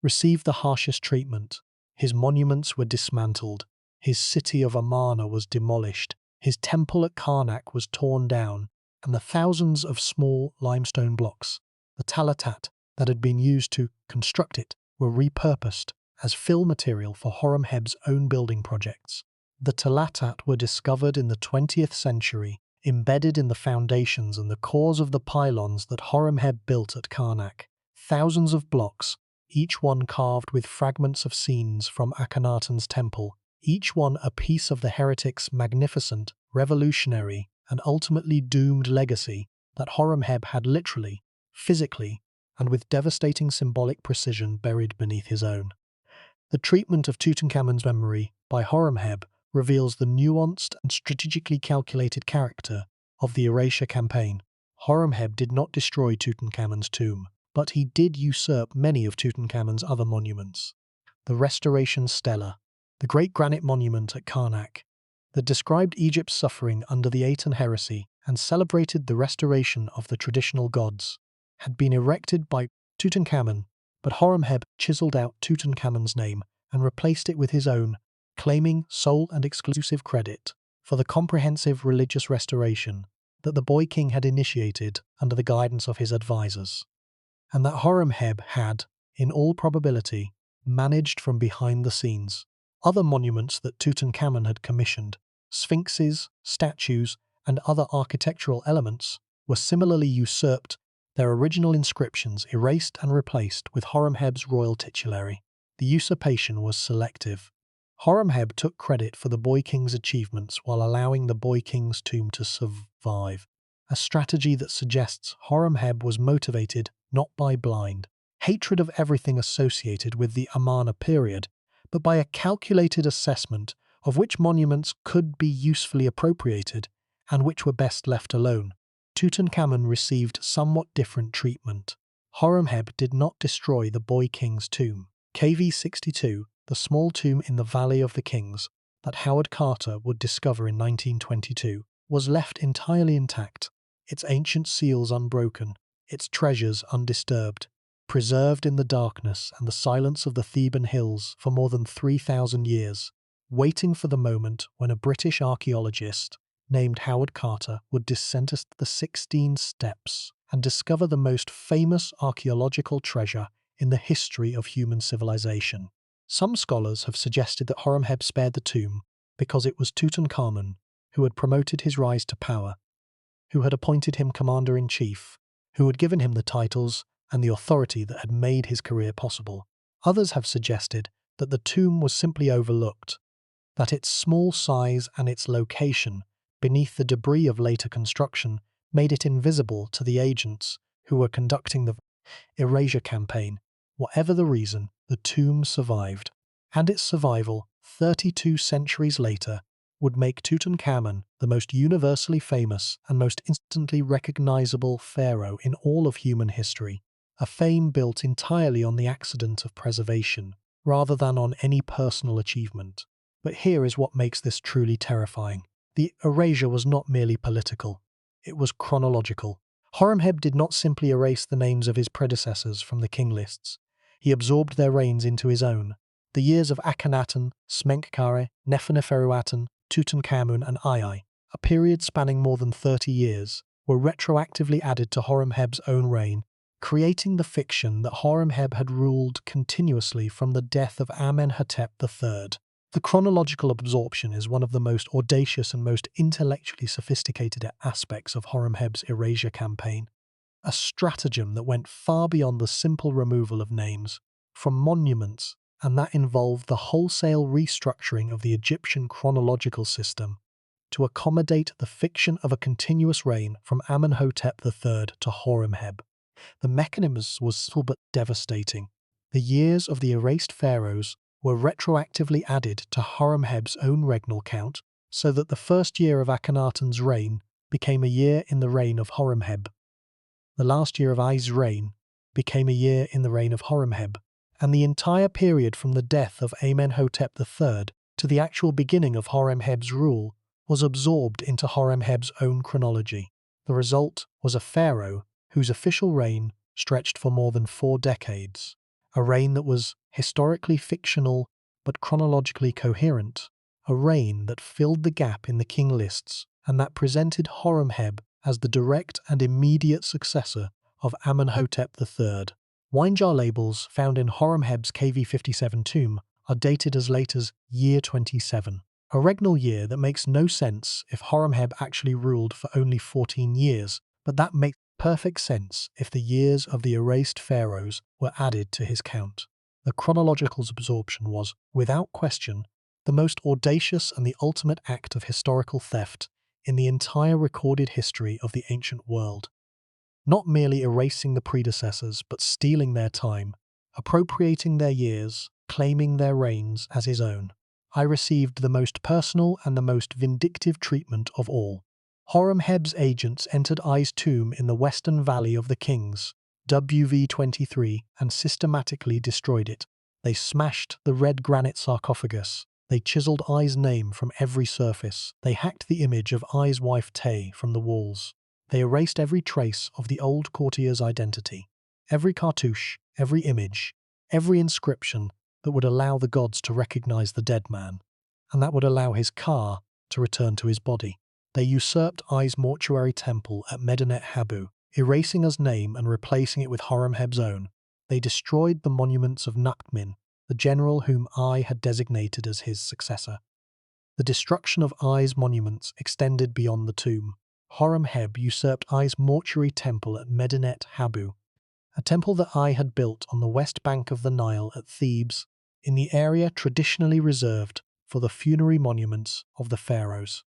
received the harshest treatment. His monuments were dismantled, his city of Amarna was demolished, his temple at Karnak was torn down, and the thousands of small limestone blocks, the talatat, that had been used to construct it, were repurposed as fill material for Horemheb's own building projects. The talatat were discovered in the 20th century, embedded in the foundations and the cores of the pylons that Horemheb built at Karnak. Thousands of blocks, each one carved with fragments of scenes from Akhenaten's temple, each one a piece of the heretic's magnificent, revolutionary, and ultimately doomed legacy that Horemheb had literally, physically, and with devastating symbolic precision buried beneath his own. The treatment of Tutankhamun's memory by Horemheb reveals the nuanced and strategically calculated character of the erasure campaign. Horemheb did not destroy Tutankhamun's tomb, but he did usurp many of Tutankhamun's other monuments. The Restoration Stela, the great granite monument at Karnak, that described Egypt's suffering under the Aten heresy and celebrated the restoration of the traditional gods, had been erected by Tutankhamun, but Horemheb chiseled out Tutankhamun's name and replaced it with his own, claiming sole and exclusive credit for the comprehensive religious restoration that the boy king had initiated under the guidance of his advisors, and that Horemheb had, in all probability, managed from behind the scenes. Other monuments that Tutankhamun had commissioned, sphinxes, statues, and other architectural elements, were similarly usurped, their original inscriptions erased and replaced with Horemheb's royal titulary. The usurpation was selective. Horemheb took credit for the boy king's achievements while allowing the boy king's tomb to survive, a strategy that suggests Horemheb was motivated not by blind hatred of everything associated with the Amarna period, but by a calculated assessment of which monuments could be usefully appropriated and which were best left alone. Tutankhamun received somewhat different treatment. Horemheb did not destroy the boy king's tomb. KV-62, the small tomb in the Valley of the Kings that Howard Carter would discover in 1922, was left entirely intact, its ancient seals unbroken, its treasures undisturbed, preserved in the darkness and the silence of the Theban hills for more than 3,000 years, waiting for the moment when a British archaeologist named Howard Carter would descend the 16 steps and discover the most famous archaeological treasure in the history of human civilization. Some scholars have suggested that Horemheb spared the tomb because it was Tutankhamun who had promoted his rise to power, who had appointed him commander-in-chief, who had given him the titles and the authority that had made his career possible. Others have suggested that the tomb was simply overlooked, that its small size and its location beneath the debris of later construction made it invisible to the agents who were conducting the erasure campaign. Whatever the reason, the tomb survived, and its survival, 32 centuries later, would make Tutankhamun the most universally famous and most instantly recognizable pharaoh in all of human history, a fame built entirely on the accident of preservation, rather than on any personal achievement. But here is what makes this truly terrifying. The erasure was not merely political, it was chronological. Horemheb did not simply erase the names of his predecessors from the king lists. He absorbed their reigns into his own. The years of Akhenaten, Smenkhkare, Neferuaten, Tutankhamun and Ai, a period spanning more than 30 years, were retroactively added to Horemheb's own reign, creating the fiction that Horemheb had ruled continuously from the death of Amenhotep III. The chronological absorption is one of the most audacious and most intellectually sophisticated aspects of Horemheb's erasure campaign, a stratagem that went far beyond the simple removal of names from monuments, and that involved the wholesale restructuring of the Egyptian chronological system to accommodate the fiction of a continuous reign from Amenhotep III to Horemheb. The mechanism was simple but devastating. The years of the erased pharaohs were retroactively added to Horemheb's own regnal count, so that the first year of Akhenaten's reign became a year in the reign of Horemheb. The last year of Ai's reign became a year in the reign of Horemheb, and the entire period from the death of Amenhotep III to the actual beginning of Horemheb's rule was absorbed into Horemheb's own chronology. The result was a pharaoh whose official reign stretched for more than 4 decades, a reign that was historically fictional but chronologically coherent, a reign that filled the gap in the king lists and that presented Horemheb as the direct and immediate successor of Amenhotep III. Wine jar labels found in Horemheb's KV-57 tomb are dated as late as year 27, a regnal year that makes no sense if Horemheb actually ruled for only 14 years, but that makes perfect sense if the years of the erased pharaohs were added to his count. The chronological absorption was, without question, the most audacious and the ultimate act of historical theft in the entire recorded history of the ancient world. Not merely erasing the predecessors, but stealing their time, appropriating their years, claiming their reigns as his own. I received the most personal and the most vindictive treatment of all. Horemheb's agents entered Ai's tomb in the Western Valley of the Kings, WV-23, and systematically destroyed it. They smashed the red granite sarcophagus. They chiseled Ai's name from every surface. They hacked the image of Ai's wife Tay from the walls. They erased every trace of the old courtier's identity. Every cartouche, every image, every inscription that would allow the gods to recognize the dead man, and that would allow his ka to return to his body. They usurped I's mortuary temple at Medinet Habu, erasing his name and replacing it with Horemheb's own. They destroyed the monuments of Nakhtmin, the general whom I had designated as his successor. The destruction of I's monuments extended beyond the tomb. Horemheb usurped I's mortuary temple at Medinet Habu, a temple that I had built on the west bank of the Nile at Thebes, in the area traditionally reserved for the funerary monuments of the pharaohs.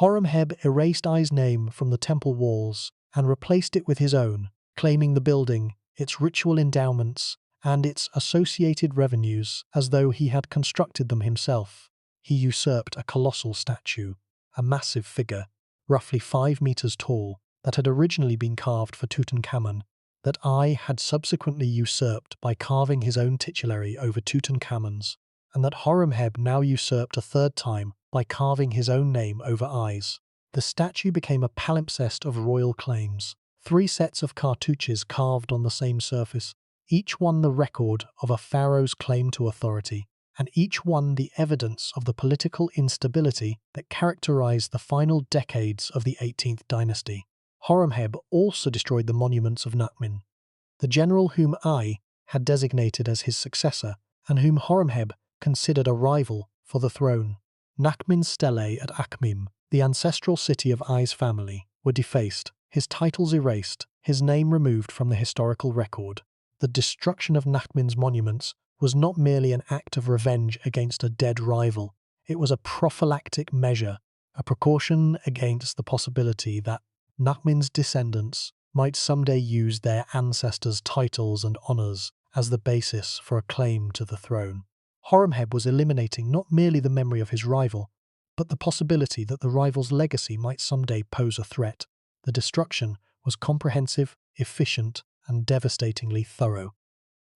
Horemheb erased I's name from the temple walls and replaced it with his own, claiming the building, its ritual endowments, and its associated revenues as though he had constructed them himself. He usurped a colossal statue, a massive figure, roughly 5 meters tall, that had originally been carved for Tutankhamun, that I had subsequently usurped by carving his own titulary over Tutankhamun's, and that Horemheb now usurped a third time by carving his own name over I's. The statue became a palimpsest of royal claims, 3 sets of cartouches carved on the same surface, each one the record of a pharaoh's claim to authority, and each one the evidence of the political instability that characterized the final decades of the 18th dynasty. Horemheb also destroyed the monuments of Nakhtmin, the general whom I had designated as his successor, and whom Horemheb considered a rival for the throne. Nakhtmin's stelae at Akhmim, the ancestral city of I's family, were defaced, his titles erased, his name removed from the historical record. The destruction of Nakhtmin's monuments was not merely an act of revenge against a dead rival, it was a prophylactic measure, a precaution against the possibility that Nakhtmin's descendants might someday use their ancestors' titles and honours as the basis for a claim to the throne. Horemheb was eliminating not merely the memory of his rival, but the possibility that the rival's legacy might someday pose a threat. The destruction was comprehensive, efficient, and devastatingly thorough.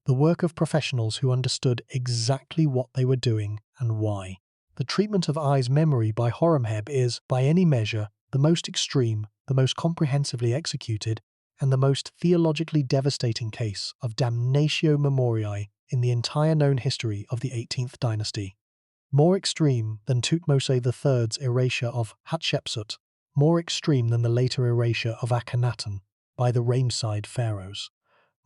The work of professionals who understood exactly what they were doing and why. The treatment of I's memory by Horemheb is, by any measure, the most extreme, the most comprehensively executed, and the most theologically devastating case of damnatio memoriae in the entire known history of the 18th dynasty. More extreme than Thutmose III's erasure of Hatshepsut, more extreme than the later erasure of Akhenaten by the Ramesside pharaohs,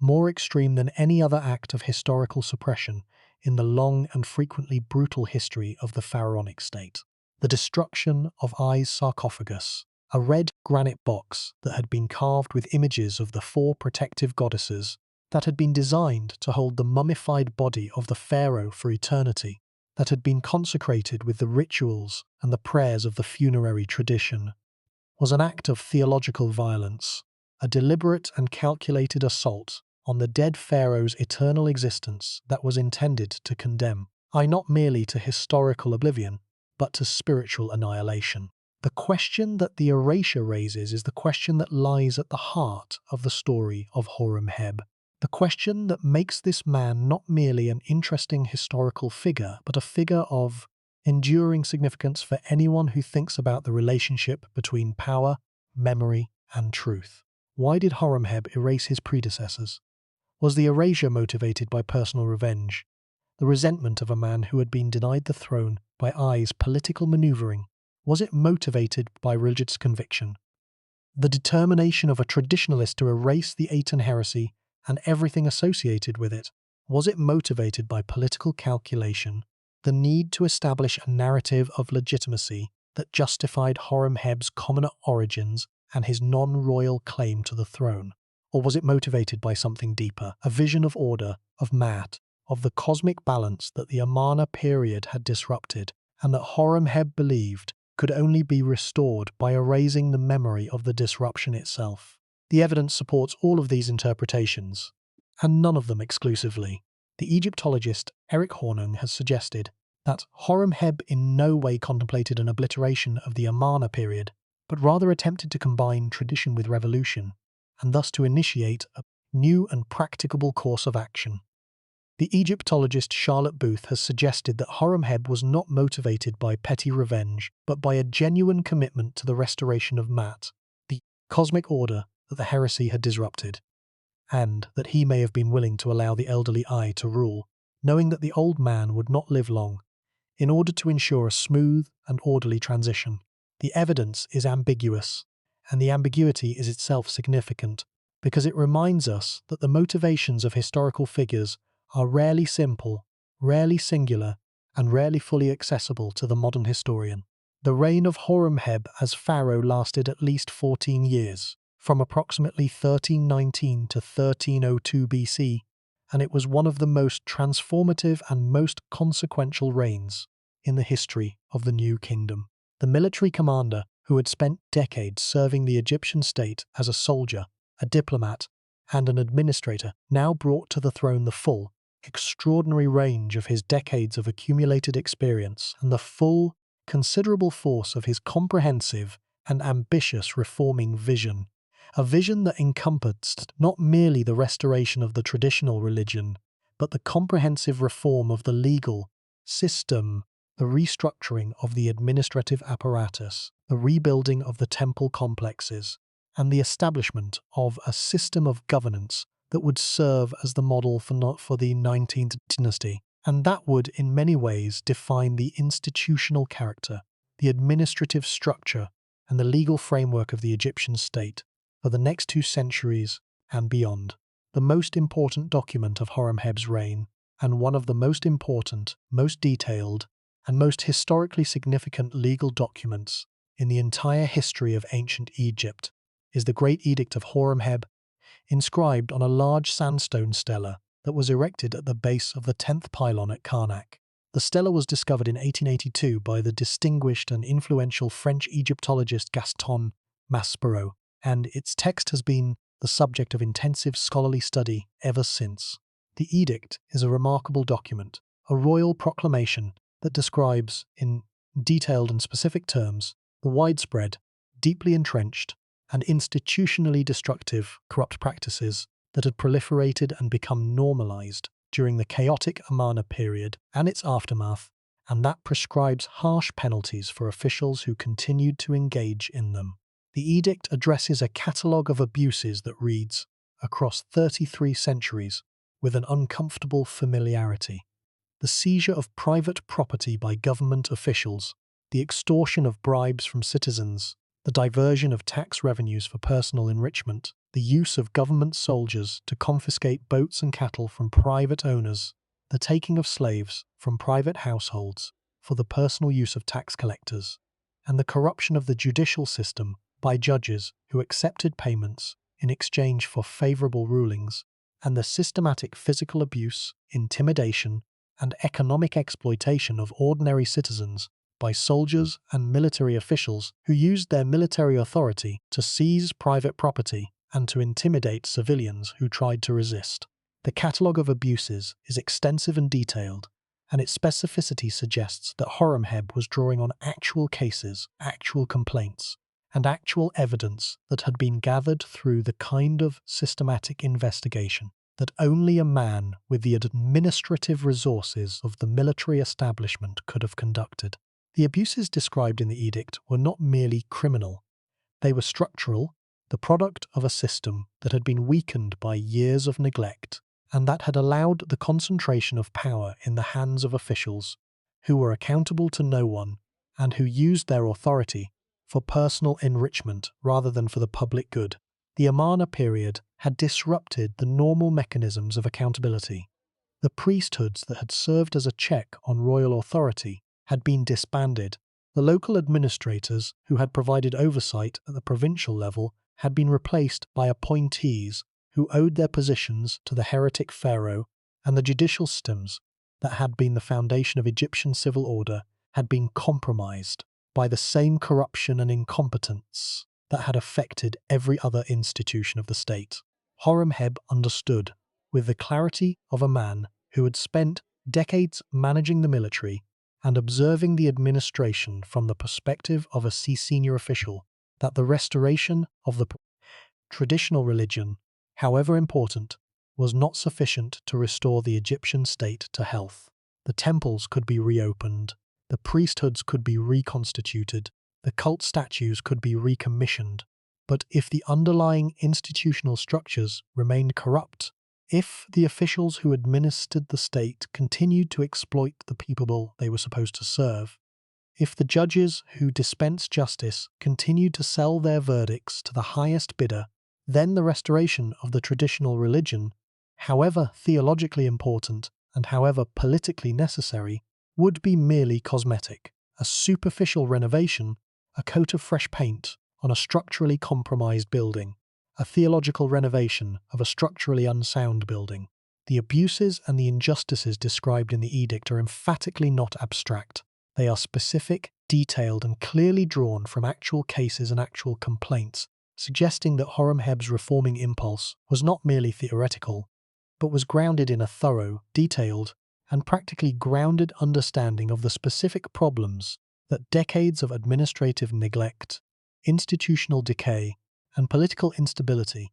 more extreme than any other act of historical suppression in the long and frequently brutal history of the pharaonic state. The destruction of I's sarcophagus, a red granite box that had been carved with images of the 4 protective goddesses, that had been designed to hold the mummified body of the pharaoh for eternity, that had been consecrated with the rituals and the prayers of the funerary tradition, was an act of theological violence, a deliberate and calculated assault on the dead pharaoh's eternal existence that was intended to condemn I not merely to historical oblivion, but to spiritual annihilation. The question that the erasure raises is the question that lies at the heart of the story of Horemheb. The question that makes this man not merely an interesting historical figure, but a figure of enduring significance for anyone who thinks about the relationship between power, memory, and truth. Why did Horemheb erase his predecessors? Was the erasure motivated by personal revenge, the resentment of a man who had been denied the throne by I's political manoeuvring? Was it motivated by religious conviction? The determination of a traditionalist to erase the Aten heresy and everything associated with it? Was it motivated by political calculation, the need to establish a narrative of legitimacy that justified Horemheb's common origins and his non-royal claim to the throne? Or was it motivated by something deeper, a vision of order, of Maat, of the cosmic balance that the Amarna period had disrupted, and that Horemheb believed could only be restored by erasing the memory of the disruption itself? The evidence supports all of these interpretations, and none of them exclusively. The Egyptologist Eric Hornung has suggested that Horemheb in no way contemplated an obliteration of the Amarna period, but rather attempted to combine tradition with revolution, and thus to initiate a new and practicable course of action. The Egyptologist Charlotte Booth has suggested that Horemheb was not motivated by petty revenge, but by a genuine commitment to the restoration of Maat, the cosmic order that the heresy had disrupted, and that he may have been willing to allow the elderly I to rule. knowing that the old man would not live long, in order to ensure a smooth and orderly transition. The evidence is ambiguous, and the ambiguity is itself significant, because it reminds us that the motivations of historical figures are rarely simple, rarely singular, and rarely fully accessible to the modern historian. The reign of Horemheb as pharaoh lasted at least 14 years, from approximately 1319 to 1302 BC, and it was one of the most transformative and most consequential reigns in the history of the New Kingdom. The military commander, who had spent decades serving the Egyptian state as a soldier, a diplomat, and an administrator, now brought to the throne the full, extraordinary range of his decades of accumulated experience and the full, considerable force of his comprehensive and ambitious reforming vision. A vision that encompassed not merely the restoration of the traditional religion, but the comprehensive reform of the legal system, the restructuring of the administrative apparatus, the rebuilding of the temple complexes, and the establishment of a system of governance that would serve as the model for the 19th dynasty, and that would in many ways define the institutional character, the administrative structure, and the legal framework of the Egyptian state for the next 2 centuries and beyond. The most important document of Horemheb's reign, and one of the most important, most detailed, and most historically significant legal documents in the entire history of ancient Egypt, is the Great Edict of Horemheb, inscribed on a large sandstone stela that was erected at the base of the 10th pylon at Karnak. The stela was discovered in 1882 by the distinguished and influential French Egyptologist Gaston Maspero, and its text has been the subject of intensive scholarly study ever since. The edict is a remarkable document, a royal proclamation that describes, in detailed and specific terms, the widespread, deeply entrenched, and institutionally destructive corrupt practices that had proliferated and become normalized during the chaotic Amarna period and its aftermath, and that prescribes harsh penalties for officials who continued to engage in them. The edict addresses a catalogue of abuses that reads, across 33 centuries, with an uncomfortable familiarity. The seizure of private property by government officials, the extortion of bribes from citizens, the diversion of tax revenues for personal enrichment, the use of government soldiers to confiscate boats and cattle from private owners, the taking of slaves from private households for the personal use of tax collectors, and the corruption of the judicial system by judges who accepted payments in exchange for favorable rulings, and the systematic physical abuse, intimidation, and economic exploitation of ordinary citizens by soldiers and military officials who used their military authority to seize private property and to intimidate civilians who tried to resist. The catalogue of abuses is extensive and detailed, and its specificity suggests that Horemheb was drawing on actual cases, actual complaints, and actual evidence that had been gathered through the kind of systematic investigation that only a man with the administrative resources of the military establishment could have conducted. The abuses described in the edict were not merely criminal. They were structural, the product of a system that had been weakened by years of neglect, and that had allowed the concentration of power in the hands of officials who were accountable to no one and who used their authority for personal enrichment rather than for the public good. The Amarna period had disrupted the normal mechanisms of accountability. The priesthoods that had served as a check on royal authority had been disbanded. The local administrators who had provided oversight at the provincial level had been replaced by appointees who owed their positions to the heretic pharaoh, and the judicial systems that had been the foundation of Egyptian civil order had been compromised by the same corruption and incompetence that had affected every other institution of the state. Horemheb understood, with the clarity of a man who had spent decades managing the military and observing the administration from the perspective of a senior official, that the restoration of the traditional religion, however important, was not sufficient to restore the Egyptian state to health. The temples could be reopened, the priesthoods could be reconstituted, the cult statues could be recommissioned, but if the underlying institutional structures remained corrupt, If the officials who administered the state continued to exploit the people they were supposed to serve, if the judges who dispensed justice continued to sell their verdicts to the highest bidder, then the restoration of the traditional religion, however theologically important and however politically necessary, would be merely cosmetic, a superficial renovation, a coat of fresh paint on a structurally compromised building, a theological renovation of a structurally unsound building. The abuses and the injustices described in the edict are emphatically not abstract. They are specific, detailed, and clearly drawn from actual cases and actual complaints, suggesting that Horemheb's reforming impulse was not merely theoretical, but was grounded in a thorough, detailed, and practically grounded understanding of the specific problems that decades of administrative neglect, institutional decay, and political instability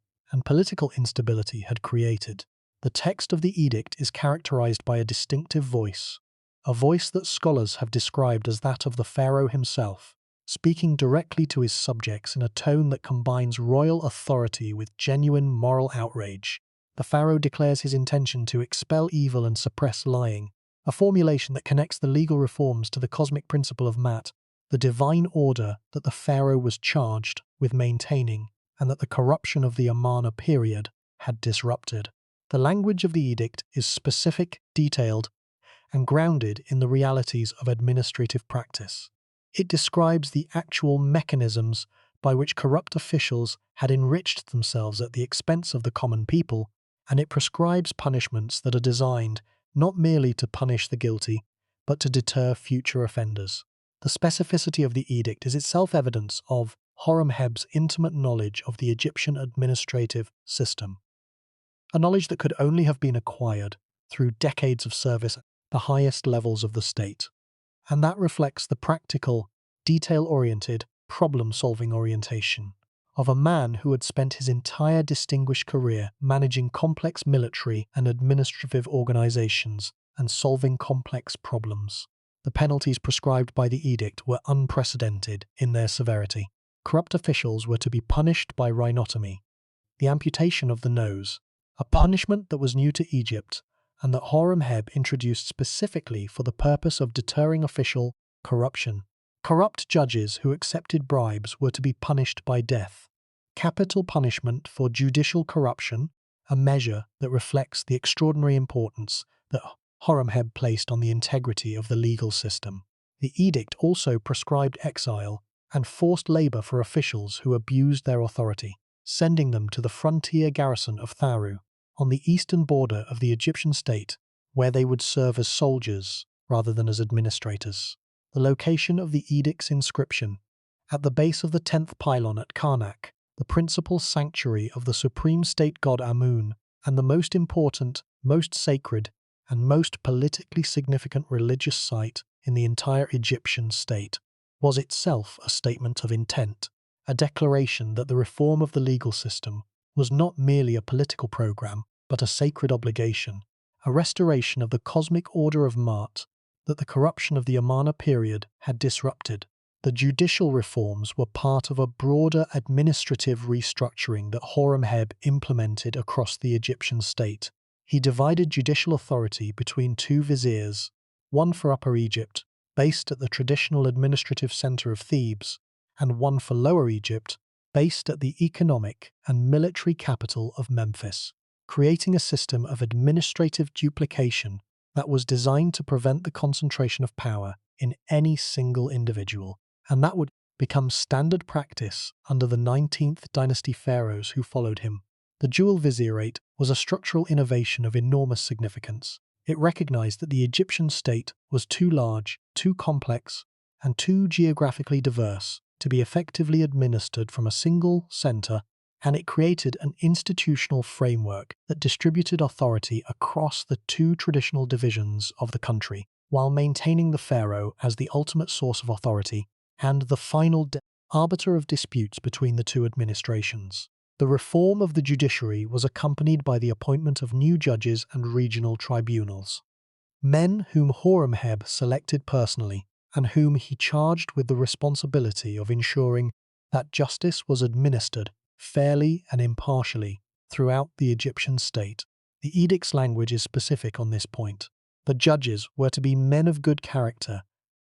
had created. The text of the edict is characterized by a distinctive voice, a voice that scholars have described as that of the pharaoh himself, speaking directly to his subjects in a tone that combines royal authority with genuine moral outrage. The pharaoh declares his intention to expel evil and suppress lying, a formulation that connects the legal reforms to the cosmic principle of Mat, the divine order that the pharaoh was charged with maintaining and that the corruption of the Amarna period had disrupted. The language of the edict is specific, detailed, and grounded in the realities of administrative practice. It describes the actual mechanisms by which corrupt officials had enriched themselves at the expense of the common people, and it prescribes punishments that are designed not merely to punish the guilty, but to deter future offenders. The specificity of the edict is itself evidence of Horemheb's intimate knowledge of the Egyptian administrative system, a knowledge that could only have been acquired through decades of service at the highest levels of the state. And that reflects the practical, detail-oriented, problem-solving orientation of a man who had spent his entire distinguished career managing complex military and administrative organizations and solving complex problems. The penalties prescribed by the edict were unprecedented in their severity. Corrupt officials were to be punished by rhinotomy, the amputation of the nose, a punishment that was new to Egypt and that Horemheb introduced specifically for the purpose of deterring official corruption. Corrupt judges who accepted bribes were to be punished by death. Capital punishment for judicial corruption, a measure that reflects the extraordinary importance that Horemheb placed on the integrity of the legal system. The edict also prescribed exile and forced labor for officials who abused their authority, sending them to the frontier garrison of Pharaoh, on the eastern border of the Egyptian state, where they would serve as soldiers rather than as administrators. The location of the edict's inscription, at the base of the 10th pylon at Karnak, the principal sanctuary of the supreme state god Amun, and the most important, most sacred, and most politically significant religious site in the entire Egyptian state, was itself a statement of intent, a declaration that the reform of the legal system was not merely a political program, but a sacred obligation, a restoration of the cosmic order of Ma'at that the corruption of the Amarna period had disrupted. The judicial reforms were part of a broader administrative restructuring that Horemheb implemented across the Egyptian state. He divided judicial authority between two viziers, one for Upper Egypt, based at the traditional administrative center of Thebes, and one for Lower Egypt, based at the economic and military capital of Memphis, creating a system of administrative duplication that was designed to prevent the concentration of power in any single individual, and that would become standard practice under the 19th dynasty pharaohs who followed him. The dual vizierate was a structural innovation of enormous significance. It recognized that the Egyptian state was too large, too complex, and too geographically diverse to be effectively administered from a single center, and it created an institutional framework that distributed authority across the two traditional divisions of the country, while maintaining the pharaoh as the ultimate source of authority and the final arbiter of disputes between the two administrations. The reform of the judiciary was accompanied by the appointment of new judges and regional tribunals, men whom Horemheb selected personally and whom he charged with the responsibility of ensuring that justice was administered fairly and impartially throughout the Egyptian state. The edict's language is specific on this point. The judges were to be men of good character,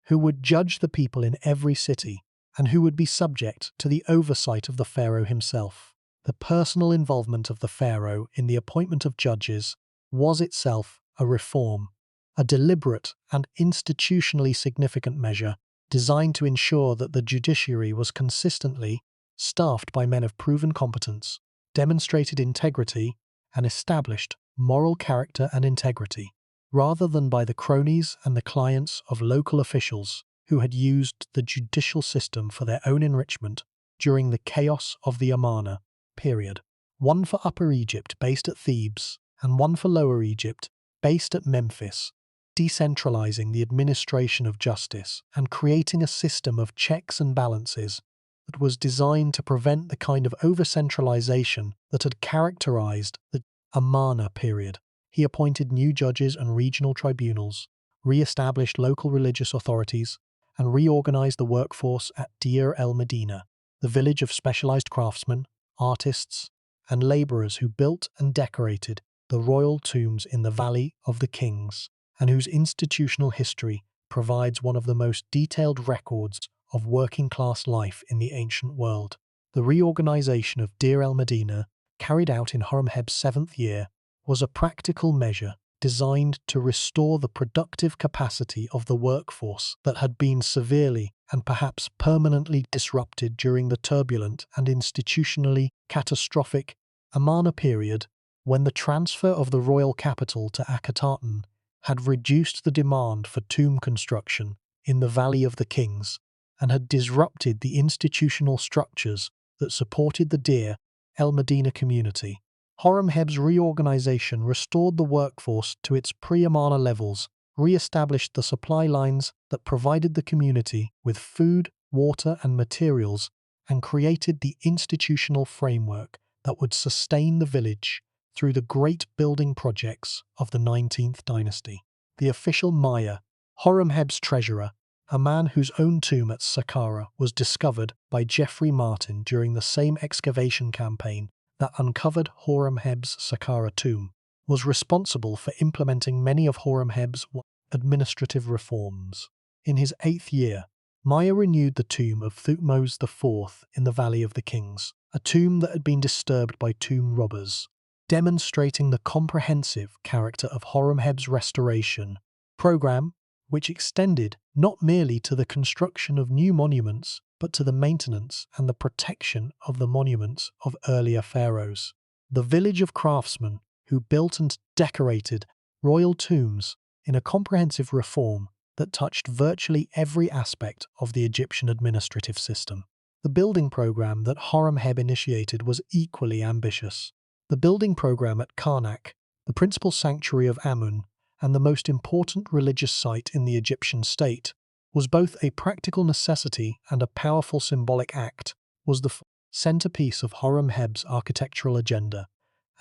who would judge the people in every city, and who would be subject to the oversight of the pharaoh himself. The personal involvement of the pharaoh in the appointment of judges was itself a reform, a deliberate and institutionally significant measure designed to ensure that the judiciary was consistently staffed by men of proven competence, demonstrated integrity, and established moral character and integrity, rather than by the cronies and the clients of local officials who had used the judicial system for their own enrichment during the chaos of the Amarna period. One for Upper Egypt based at Thebes, and one for Lower Egypt based at Memphis, decentralizing the administration of justice and creating a system of checks and balances that was designed to prevent the kind of over-centralization that had characterized the Amarna period. He appointed new judges and regional tribunals, re-established local religious authorities, and reorganized the workforce at Deir el-Medina, the village of specialized craftsmen, artists, and laborers who built and decorated the royal tombs in the Valley of the Kings, and whose institutional history provides one of the most detailed records of working-class life in the ancient world. The reorganization of Deir el-Medina, carried out in Horemheb's 7th year, was a practical measure designed to restore the productive capacity of the workforce that had been severely and perhaps permanently disrupted during the turbulent and institutionally catastrophic Amarna period, when the transfer of the royal capital to Akhenaten had reduced the demand for tomb construction in the Valley of the Kings and had disrupted the institutional structures that supported the Deir el-Medina community. Horemheb's reorganization restored the workforce to its pre-Amarna levels, re-established the supply lines that provided the community with food, water, and materials, and created the institutional framework that would sustain the village through the great building projects of the 19th dynasty. The official Maya, Horemheb's treasurer, a man whose own tomb at Smenkhkare was discovered by Geoffrey Martin during the same excavation campaign that uncovered Horemheb's Smenkhkare tomb, was responsible for implementing many of Horemheb's administrative reforms. In his 8th year, Maya renewed the tomb of Thutmose IV in the Valley of the Kings, a tomb that had been disturbed by tomb robbers, demonstrating the comprehensive character of Horemheb's restoration program, which extended not merely to the construction of new monuments, but to the maintenance and the protection of the monuments of earlier pharaohs. The village of craftsmen who built and decorated royal tombs in a comprehensive reform that touched virtually every aspect of the Egyptian administrative system. The building program that Horemheb initiated was equally ambitious. The building program at Karnak, the principal sanctuary of Amun, and the most important religious site in the Egyptian state, was both a practical necessity and a powerful symbolic act, was the centerpiece of Horemheb's architectural agenda,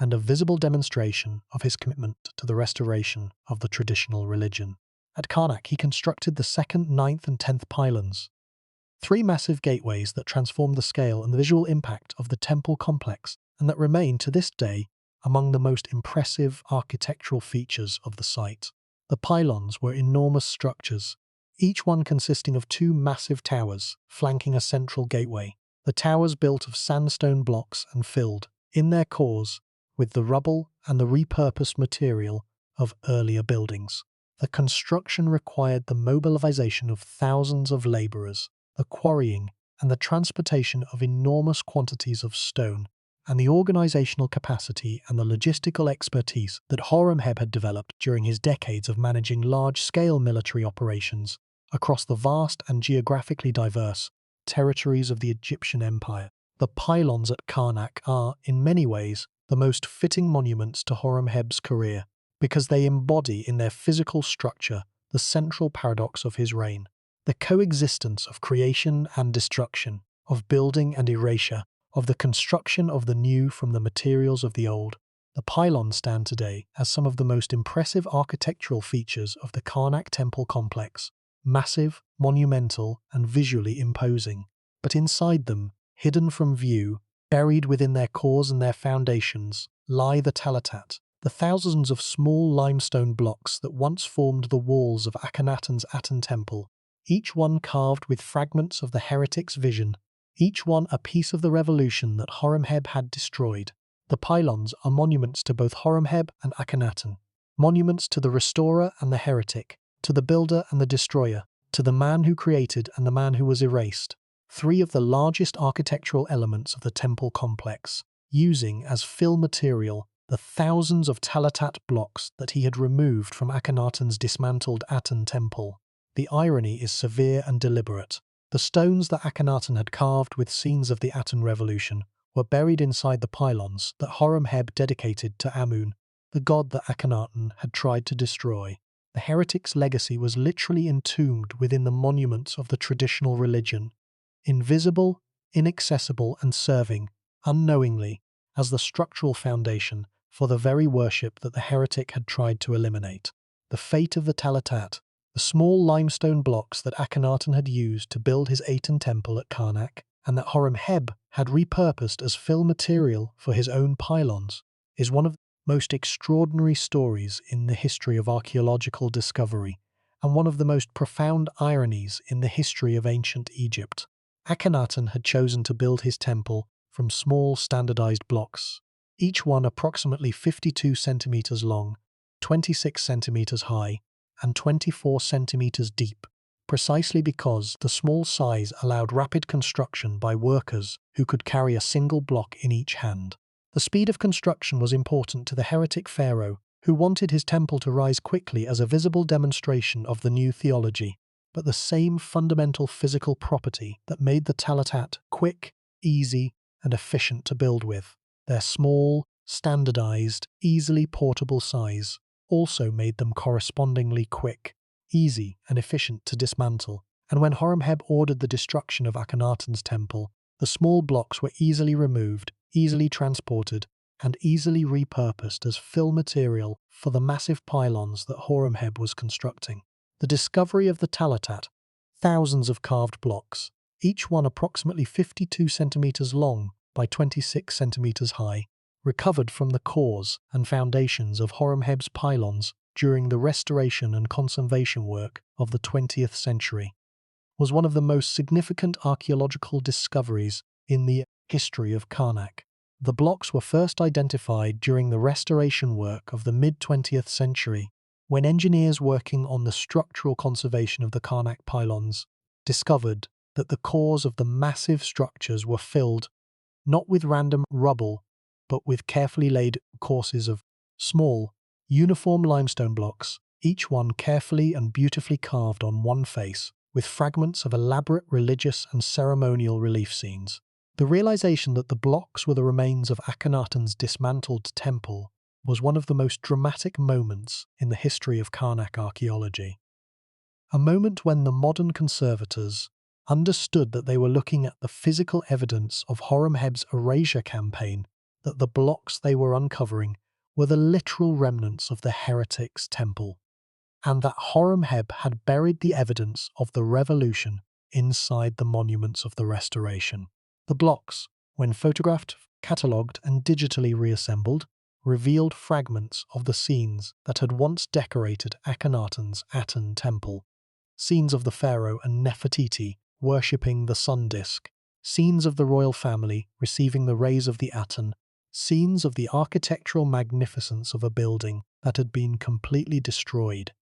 and a visible demonstration of his commitment to the restoration of the traditional religion. At Karnak, he constructed the 2nd, 9th, and 10th pylons, 3 massive gateways that transformed the scale and the visual impact of the temple complex, and that remain to this day among the most impressive architectural features of the site. The pylons were enormous structures, each one consisting of 2 massive towers flanking a central gateway. The towers built of sandstone blocks and filled, in their cores, with the rubble and the repurposed material of earlier buildings. The construction required the mobilization of thousands of laborers, the quarrying and the transportation of enormous quantities of stone, and the organizational capacity and the logistical expertise that Horemheb had developed during his decades of managing large-scale military operations across the vast and geographically diverse territories of the Egyptian Empire. The pylons at Karnak are, in many ways, the most fitting monuments to Horemheb's career, because they embody in their physical structure the central paradox of his reign, the coexistence of creation and destruction, of building and erasure, of the construction of the new from the materials of the old. The pylons stand today as some of the most impressive architectural features of the Karnak temple complex, massive, monumental, and visually imposing. But inside them, hidden from view, buried within their cores and their foundations, lie the talatat, The thousands of small limestone blocks that once formed the walls of Akhenaten's Aten temple, each one carved with fragments of the heretic's vision, each one a piece of the revolution that Horemheb had destroyed. The pylons are monuments to both Horemheb and Akhenaten, monuments to the restorer and the heretic, to the builder and the destroyer, to the man who created and the man who was erased. Three of the largest architectural elements of the temple complex, using as fill material the thousands of talatat blocks that he had removed from Akhenaten's dismantled Aten temple. The irony is severe and deliberate. The stones that Akhenaten had carved with scenes of the Aten revolution were buried inside the pylons that Horemheb dedicated to Amun, the god that Akhenaten had tried to destroy. The heretic's legacy was literally entombed within the monuments of the traditional religion, invisible, inaccessible, and serving, unknowingly, as the structural foundation for the very worship that the heretic had tried to eliminate. The fate of the talatat, the small limestone blocks that Akhenaten had used to build his Aten temple at Karnak, and that Horemheb had repurposed as fill material for his own pylons, is one of the most extraordinary stories in the history of archaeological discovery, and one of the most profound ironies in the history of ancient Egypt. Akhenaten had chosen to build his temple from small standardized blocks, each one approximately 52 centimeters long, 26 centimeters high, and 24 centimeters deep, precisely because the small size allowed rapid construction by workers who could carry a single block in each hand. The speed of construction was important to the heretic pharaoh, who wanted his temple to rise quickly as a visible demonstration of the new theology, but the same fundamental physical property that made the talatat quick, easy, and efficient to build with, their small, standardized, easily portable size, also made them correspondingly quick, easy, and efficient to dismantle. And when Horemheb ordered the destruction of Akhenaten's temple, the small blocks were easily removed, easily transported, and easily repurposed as fill material for the massive pylons that Horemheb was constructing. The discovery of the talatat, thousands of carved blocks, each one approximately 52 centimeters long by 26 centimeters high, recovered from the cores and foundations of Horemheb's pylons during the restoration and conservation work of the 20th century, was one of the most significant archaeological discoveries in the history of Karnak. The blocks were first identified during the restoration work of the mid-20th century, when engineers working on the structural conservation of the Karnak pylons discovered that the cores of the massive structures were filled not with random rubble, but with carefully laid courses of small, uniform limestone blocks, each one carefully and beautifully carved on one face, with fragments of elaborate religious and ceremonial relief scenes. The realization that the blocks were the remains of Akhenaten's dismantled temple was one of the most dramatic moments in the history of Karnak archaeology. A moment when the modern conservators understood that they were looking at the physical evidence of Horemheb's erasure campaign, that the blocks they were uncovering were the literal remnants of the heretic's temple, and that Horemheb had buried the evidence of the revolution inside the monuments of the restoration. The blocks, when photographed, catalogued, and digitally reassembled, revealed fragments of the scenes that had once decorated Akhenaten's Aten temple. Scenes of the pharaoh and Nefertiti worshipping the sun disk, scenes of the royal family receiving the rays of the Aten, scenes of the architectural magnificence of a building that had been completely destroyed,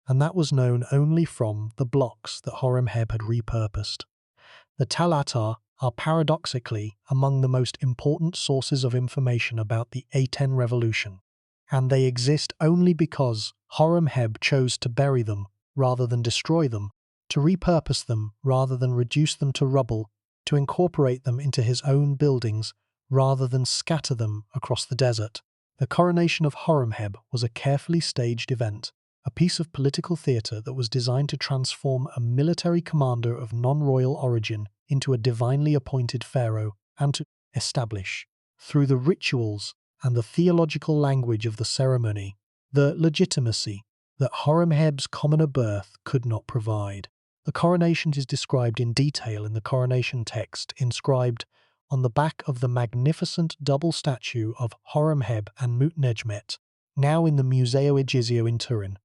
and that was known only from the blocks that Horemheb had repurposed. The talatat are paradoxically among the most important sources of information about the Aten revolution, and they exist only because Horemheb chose to bury them rather than destroy them, to repurpose them rather than reduce them to rubble, to incorporate them into his own buildings rather than scatter them across the desert. The coronation of Horemheb was a carefully staged event, a piece of political theatre that was designed to transform a military commander of non-royal origin into a divinely appointed pharaoh and to establish, through the rituals and the theological language of the ceremony, the legitimacy that Horemheb's commoner birth could not provide. The coronation is described in detail in the coronation text inscribed on the back of the magnificent double statue of Horemheb and Mutnejmet, now in the Museo Egizio in Turin,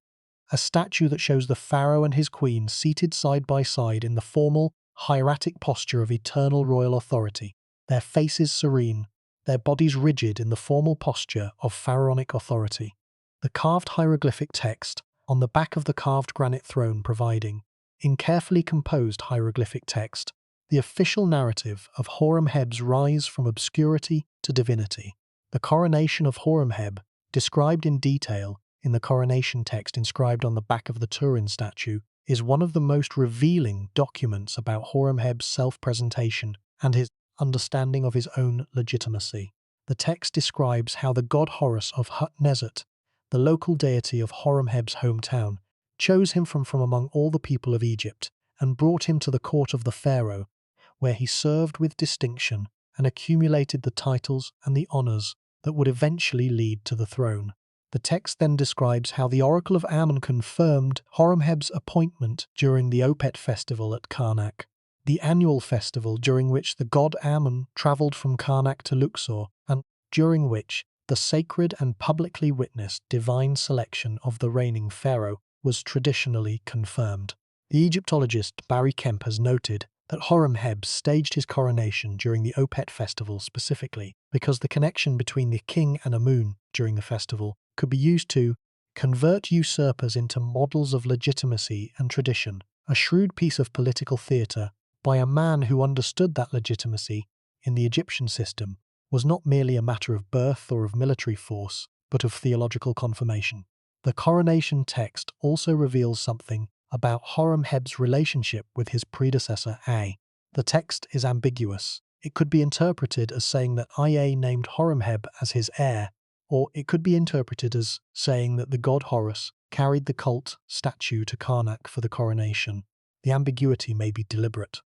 a statue that shows the pharaoh and his queen seated side by side in the formal, hieratic posture of eternal royal authority, their faces serene, their bodies rigid in the formal posture of pharaonic authority. The carved hieroglyphic text on the back of the carved granite throne providing, in carefully composed hieroglyphic text, the official narrative of Horemheb's rise from obscurity to divinity. The coronation of Horemheb, described in detail in the coronation text inscribed on the back of the Turin statue, is one of the most revealing documents about Horemheb's self-presentation and his understanding of his own legitimacy. The text describes how the god Horus of Hnes, the local deity of Horemheb's hometown, chose him from among all the people of Egypt and brought him to the court of the pharaoh, where he served with distinction and accumulated the titles and the honours that would eventually lead to the throne. The text then describes how the oracle of Ammon confirmed Horemheb's appointment during the Opet festival at Karnak, the annual festival during which the god Ammon travelled from Karnak to Luxor, and during which the sacred and publicly witnessed divine selection of the reigning pharaoh was traditionally confirmed. The Egyptologist Barry Kemp has noted that Horemheb staged his coronation during the Opet festival specifically because the connection between the king and Amun during the festival could be used to convert usurpers into models of legitimacy and tradition, a shrewd piece of political theatre by a man who understood that legitimacy in the Egyptian system was not merely a matter of birth or of military force, but of theological confirmation. The coronation text also reveals something about Horemheb's relationship with his predecessor Aa. The text is ambiguous. It could be interpreted as saying that Aa named Horemheb as his heir, or it could be interpreted as saying that the god Horus carried the cult statue to Karnak for the coronation. The ambiguity may be deliberate.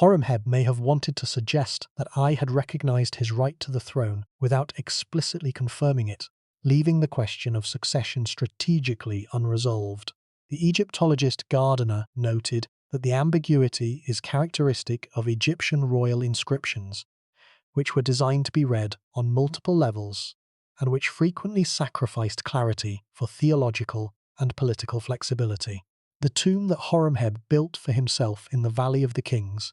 Horemheb may have wanted to suggest that Aa had recognized his right to the throne without explicitly confirming it, leaving the question of succession strategically unresolved. The Egyptologist Gardiner noted that the ambiguity is characteristic of Egyptian royal inscriptions, which were designed to be read on multiple levels and which frequently sacrificed clarity for theological and political flexibility. The tomb that Horemheb built for himself in the Valley of the Kings,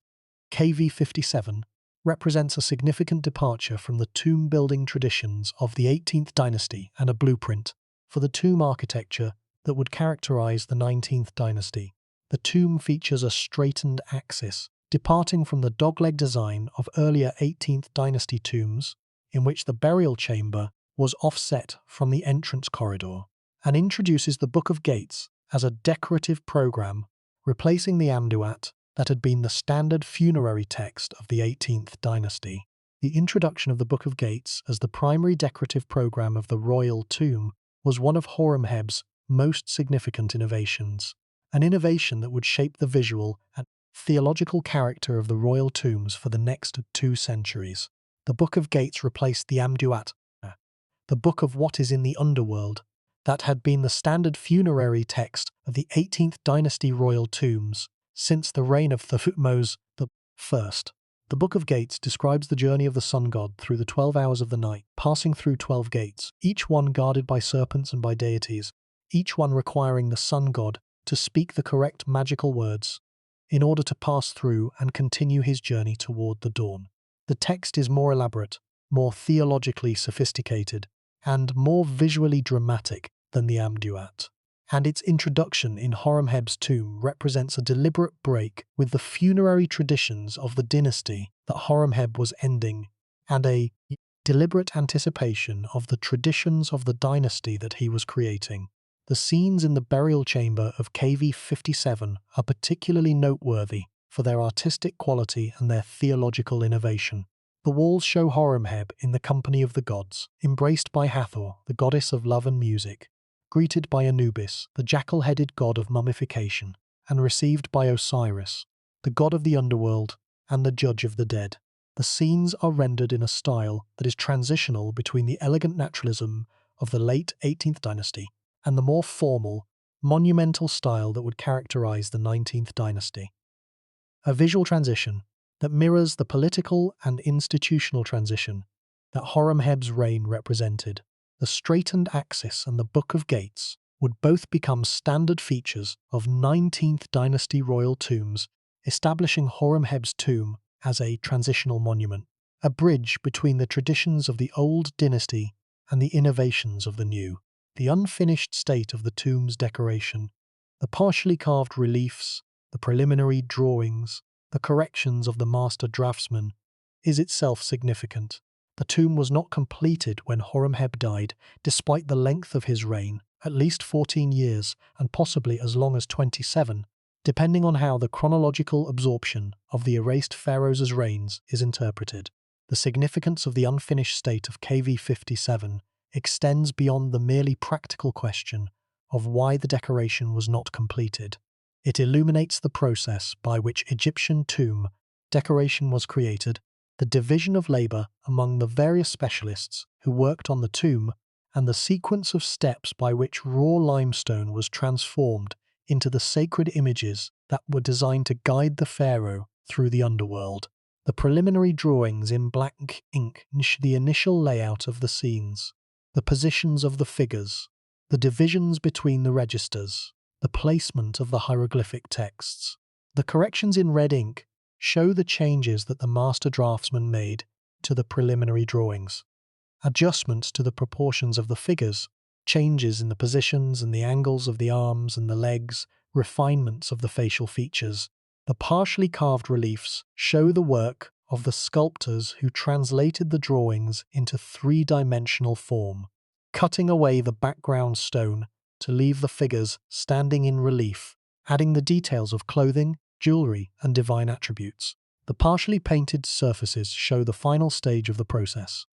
KV 57, represents a significant departure from the tomb-building traditions of the 18th dynasty and a blueprint for the tomb architecture that would characterize the 19th dynasty. The tomb features a straightened axis, departing from the dogleg design of earlier 18th dynasty tombs, in which the burial chamber was offset from the entrance corridor, and introduces the Book of Gates as a decorative program, replacing the Amduat that had been the standard funerary text of the 18th dynasty. The introduction of the Book of Gates as the primary decorative program of the royal tomb was one of Horemheb's most significant innovations, an innovation that would shape the visual and theological character of the royal tombs for the next 2 centuries. The Book of Gates replaced the Amduat, the Book of What is in the Underworld, that had been the standard funerary text of the 18th dynasty royal tombs since the reign of Thutmose I. The Book of Gates describes the journey of the sun god through the 12 hours of the night, passing through 12 gates, each one guarded by serpents and by deities, each one requiring the sun god to speak the correct magical words in order to pass through and continue his journey toward the dawn. The text is more elaborate, more theologically sophisticated, and more visually dramatic than the Amduat, and its introduction in Horemheb's tomb represents a deliberate break with the funerary traditions of the dynasty that Horemheb was ending, and a deliberate anticipation of the traditions of the dynasty that he was creating. The scenes in the burial chamber of KV 57 are particularly noteworthy for their artistic quality and their theological innovation. The walls show Horemheb in the company of the gods, embraced by Hathor, the goddess of love and music, greeted by Anubis, the jackal-headed god of mummification, and received by Osiris, the god of the underworld and the judge of the dead. The scenes are rendered in a style that is transitional between the elegant naturalism of the late 18th dynasty and the more formal, monumental style that would characterize the 19th dynasty. A visual transition that mirrors the political and institutional transition that Horemheb's reign represented. the straightened axis and the Book of Gates would both become standard features of 19th dynasty royal tombs, establishing Horemheb's tomb as a transitional monument, a bridge between the traditions of the old dynasty and the innovations of the new. The unfinished state of the tomb's decoration, the partially carved reliefs, the preliminary drawings, the corrections of the master draftsman, is itself significant. The tomb was not completed when Horemheb died, despite the length of his reign, at least 14 years and possibly as long as 27, depending on how the chronological absorption of the erased pharaohs' reigns is interpreted. The significance of the unfinished state of KV 57 extends beyond the merely practical question of why the decoration was not completed. It illuminates the process by which Egyptian tomb decoration was created, the division of labor among the various specialists who worked on the tomb, and the sequence of steps by which raw limestone was transformed into the sacred images that were designed to guide the pharaoh through the underworld. The preliminary drawings in black ink the initial layout of the scenes, the positions of the figures, the divisions between the registers, the placement of the hieroglyphic texts. The corrections in red ink show the changes that the master draftsman made to the preliminary drawings. Adjustments to the proportions of the figures, changes in the positions and the angles of the arms and the legs, refinements of the facial features. The partially carved reliefs show the work of the sculptors who translated the drawings into three-dimensional form, cutting away the background stone to leave the figures standing in relief, adding the details of clothing, jewelry, and divine attributes. The partially painted surfaces show the final stage of the process.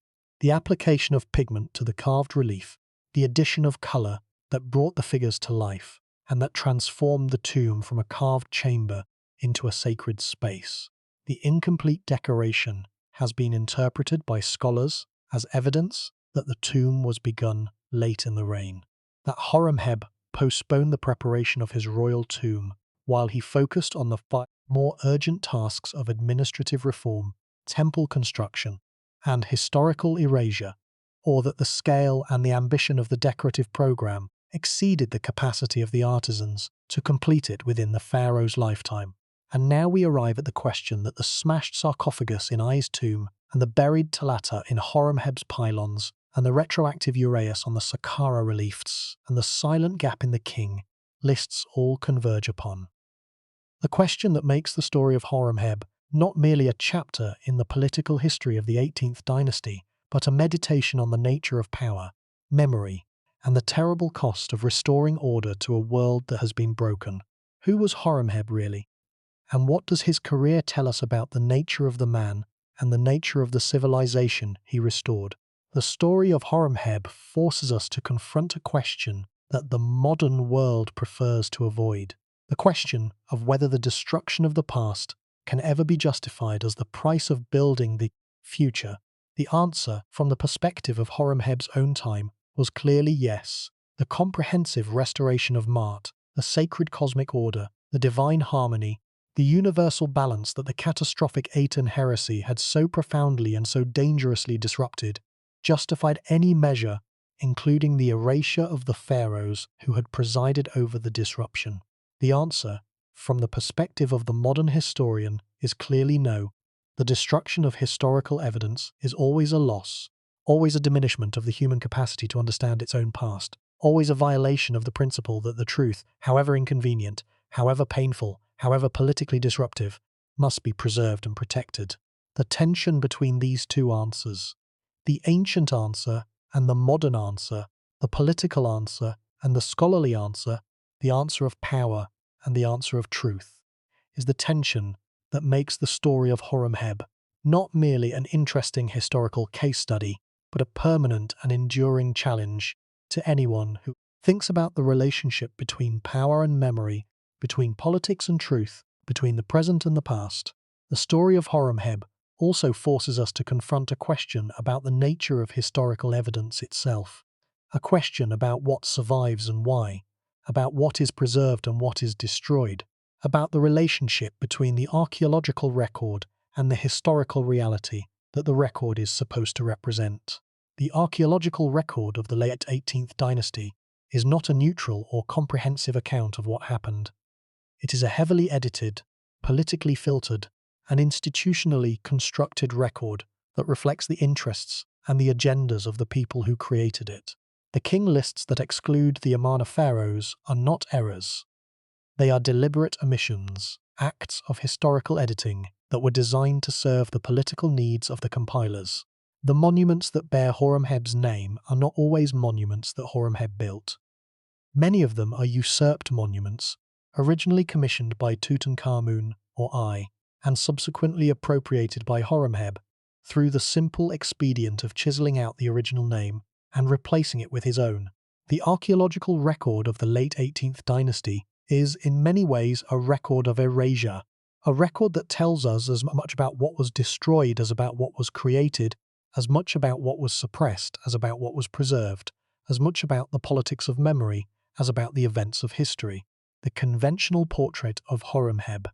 The application of pigment to the carved relief, the addition of color that brought the figures to life, and that transformed the tomb from a carved chamber into a sacred space. The incomplete decoration has been interpreted by scholars as evidence that the tomb was begun late in the reign, that Horemheb postponed the preparation of his royal tomb while he focused on the more urgent tasks of administrative reform, temple construction, and historical erasure, or that the scale and the ambition of the decorative program exceeded the capacity of the artisans to complete it within the pharaoh's lifetime. And now we arrive at the question that the smashed sarcophagus in Ai's tomb and the buried Talata in Horemheb's pylons and the retroactive uraeus on the Saqqara reliefs and the silent gap in the king lists all converge upon. The question that makes the story of Horemheb not merely a chapter in the political history of the 18th dynasty, but a meditation on the nature of power, memory, and the terrible cost of restoring order to a world that has been broken. Who was Horemheb really? And what does his career tell us about the nature of the man and the nature of the civilization he restored? The story of Horemheb forces us to confront a question that the modern world prefers to avoid. The question of whether the destruction of the past can ever be justified as the price of building the future. The answer, from the perspective of Horemheb's own time, was clearly yes. The comprehensive restoration of Ma'at, the sacred cosmic order, the divine harmony, the universal balance that the catastrophic Aten heresy had so profoundly and so dangerously disrupted, justified any measure, including the erasure of the pharaohs who had presided over the disruption. The answer, from the perspective of the modern historian, is clearly no. The destruction of historical evidence is always a loss, always a diminishment of the human capacity to understand its own past, always a violation of the principle that the truth, however inconvenient, however painful, however politically disruptive, must be preserved and protected. The tension between these two answers, the ancient answer and the modern answer, the political answer and the scholarly answer, the answer of power and the answer of truth, is the tension that makes the story of Horemheb not merely an interesting historical case study, but a permanent and enduring challenge to anyone who thinks about the relationship between power and memory, between politics and truth, between the present and the past. The story of Horemheb also forces us to confront a question about the nature of historical evidence itself, a question about what survives and why, about what is preserved and what is destroyed, about the relationship between the archaeological record and the historical reality that the record is supposed to represent. The archaeological record of the late 18th dynasty is not a neutral or comprehensive account of what happened. It is a heavily edited, politically filtered, and institutionally constructed record that reflects the interests and the agendas of the people who created it. The king lists that exclude the Amarna pharaohs are not errors. They are deliberate omissions, acts of historical editing that were designed to serve the political needs of the compilers. The monuments that bear Horemheb's name are not always monuments that Horemheb built. Many of them are usurped monuments, originally commissioned by Tutankhamun or I, and subsequently appropriated by Horemheb through the simple expedient of chiseling out the original name and replacing it with his own. The archaeological record of the late 18th dynasty is, in many ways, a record of erasure, a record that tells us as much about what was destroyed as about what was created, as much about what was suppressed as about what was preserved, as much about the politics of memory as about the events of history. The conventional portrait of Horemheb,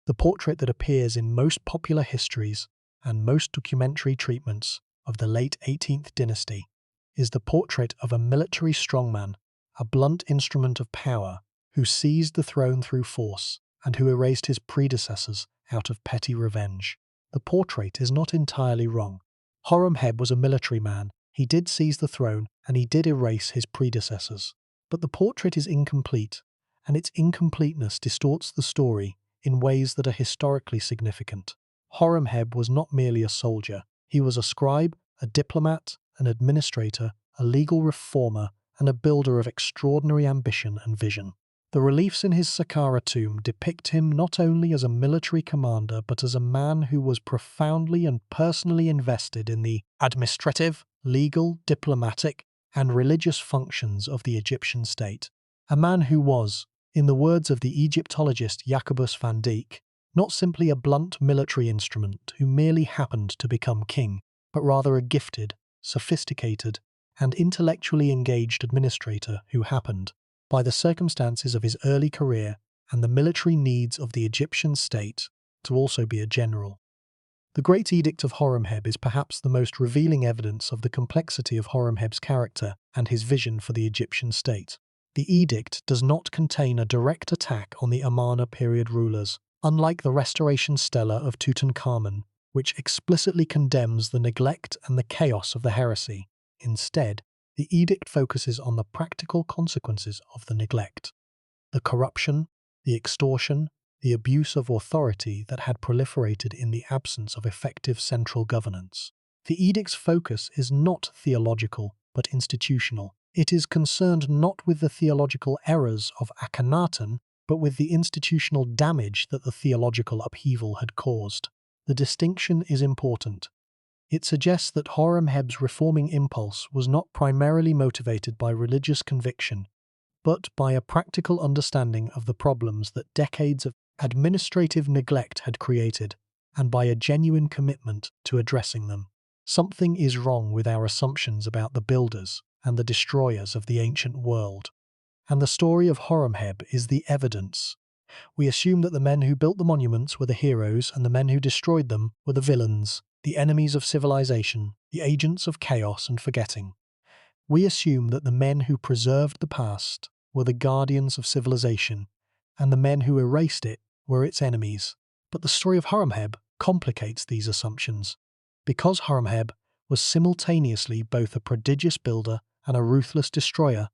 the portrait that appears in most popular histories and most documentary treatments of the late 18th dynasty, is the portrait of a military strongman, a blunt instrument of power, who seized the throne through force and who erased his predecessors out of petty revenge. The portrait is not entirely wrong. Horemheb was a military man, he did seize the throne and he did erase his predecessors. But the portrait is incomplete, and its incompleteness distorts the story in ways that are historically significant. Horemheb was not merely a soldier, he was a scribe, a diplomat, an administrator, a legal reformer, and a builder of extraordinary ambition and vision. The reliefs in his Smenkhkare tomb depict him not only as a military commander but as a man who was profoundly and personally invested in the administrative, legal, diplomatic, and religious functions of the Egyptian state. A man who was, in the words of the Egyptologist Jacobus van Dijk, not simply a blunt military instrument who merely happened to become king, but rather a gifted, sophisticated, and intellectually engaged administrator who happened, by the circumstances of his early career and the military needs of the Egyptian state, to also be a general. The Great Edict of Horemheb is perhaps the most revealing evidence of the complexity of Horemheb's character and his vision for the Egyptian state. The edict does not contain a direct attack on the Amarna period rulers, unlike the Restoration Stela of Tutankhamun, which explicitly condemns the neglect and the chaos of the heresy. Instead, the edict focuses on the practical consequences of the neglect, the corruption, the extortion, the abuse of authority that had proliferated in the absence of effective central governance. The edict's focus is not theological, but institutional. It is concerned not with the theological errors of Akhenaten, but with the institutional damage that the theological upheaval had caused. The distinction is important. It suggests that Horemheb's reforming impulse was not primarily motivated by religious conviction, but by a practical understanding of the problems that decades of administrative neglect had created, and by a genuine commitment to addressing them. Something is wrong with our assumptions about the builders and the destroyers of the ancient world, and the story of Horemheb is the evidence. We assume that the men who built the monuments were the heroes and the men who destroyed them were the villains, the enemies of civilization, the agents of chaos and forgetting. We assume that the men who preserved the past were the guardians of civilization, and the men who erased it were its enemies. But the story of Horemheb complicates these assumptions. Because Horemheb was simultaneously both a prodigious builder and a ruthless destroyer,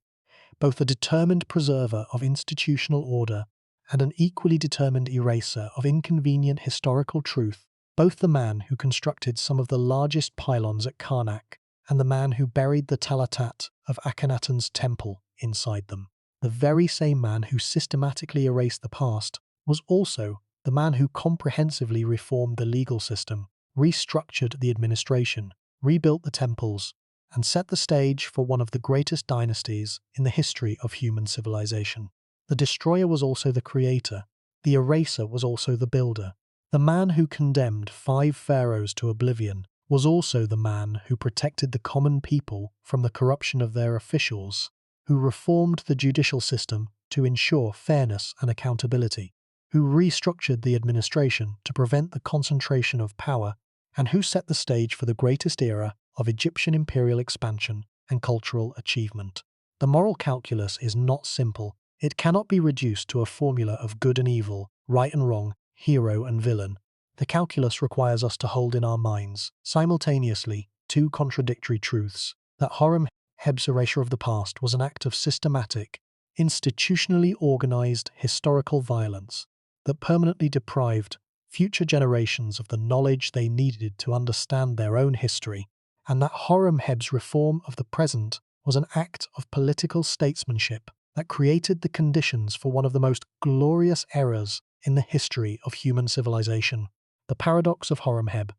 both a determined preserver of institutional order and an equally determined eraser of inconvenient historical truth, both the man who constructed some of the largest pylons at Karnak and the man who buried the Talatat of Akhenaten's temple inside them, the very same man who systematically erased the past, was also the man who comprehensively reformed the legal system, restructured the administration, rebuilt the temples, and set the stage for one of the greatest dynasties in the history of human civilization. The destroyer was also the creator. The eraser was also the builder. The man who condemned 5 pharaohs to oblivion was also the man who protected the common people from the corruption of their officials, who reformed the judicial system to ensure fairness and accountability, who restructured the administration to prevent the concentration of power, and who set the stage for the greatest era of Egyptian imperial expansion and cultural achievement. The moral calculus is not simple. It cannot be reduced to a formula of good and evil, right and wrong, hero and villain. The calculus requires us to hold in our minds, simultaneously, two contradictory truths: that Horemheb's erasure of the past was an act of systematic, institutionally organized historical violence that permanently deprived future generations of the knowledge they needed to understand their own history, and that Horemheb's reform of the present was an act of political statesmanship that created the conditions for one of the most glorious eras in the history of human civilization. The paradox of Horemheb,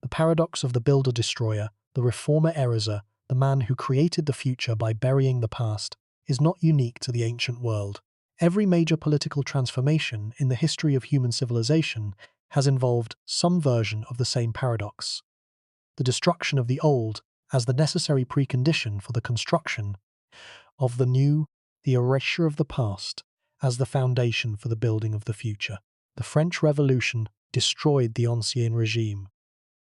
the paradox of the builder-destroyer, the reformer-eraser, the man who created the future by burying the past, is not unique to the ancient world. Every major political transformation in the history of human civilization has involved some version of the same paradox: the destruction of the old as the necessary precondition for the construction of the new, the erasure of the past as the foundation for the building of the future. The French Revolution destroyed the Ancien regime.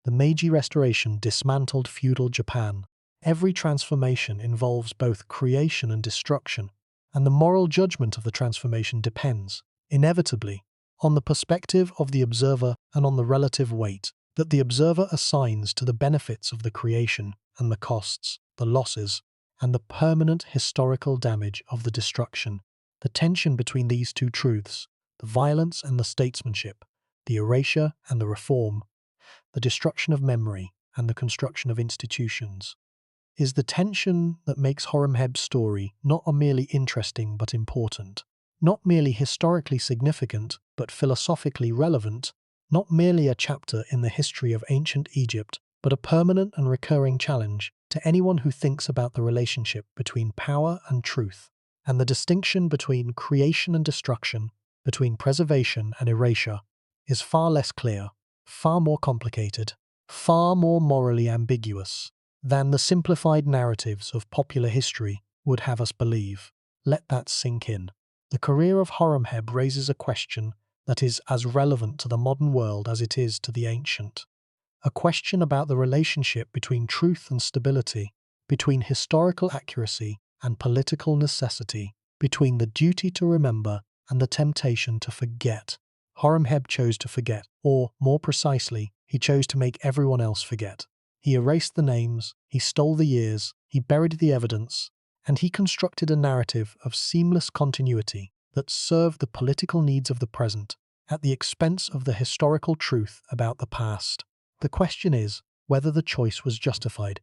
The Meiji Restoration dismantled feudal Japan. Every transformation involves both creation and destruction, and the moral judgment of the transformation depends, inevitably, on the perspective of the observer and on the relative weight that the observer assigns to the benefits of the creation and the costs, the losses, and the permanent historical damage of the destruction. The tension between these two truths, the violence and the statesmanship, the erasure and the reform, the destruction of memory and the construction of institutions, is the tension that makes Horemheb's story not a merely interesting but important, not merely historically significant but philosophically relevant, not merely a chapter in the history of ancient Egypt, but a permanent and recurring challenge to anyone who thinks about the relationship between power and truth, and the distinction between creation and destruction, between preservation and erasure, is far less clear, far more complicated, far more morally ambiguous than the simplified narratives of popular history would have us believe. Let that sink in. The career of Horemheb raises a question that is as relevant to the modern world as it is to the ancient. A question about the relationship between truth and stability, between historical accuracy and political necessity, between the duty to remember and the temptation to forget. Horemheb chose to forget, or, more precisely, he chose to make everyone else forget. He erased the names, he stole the years, he buried the evidence, and he constructed a narrative of seamless continuity that served the political needs of the present at the expense of the historical truth about the past. The question is whether the choice was justified,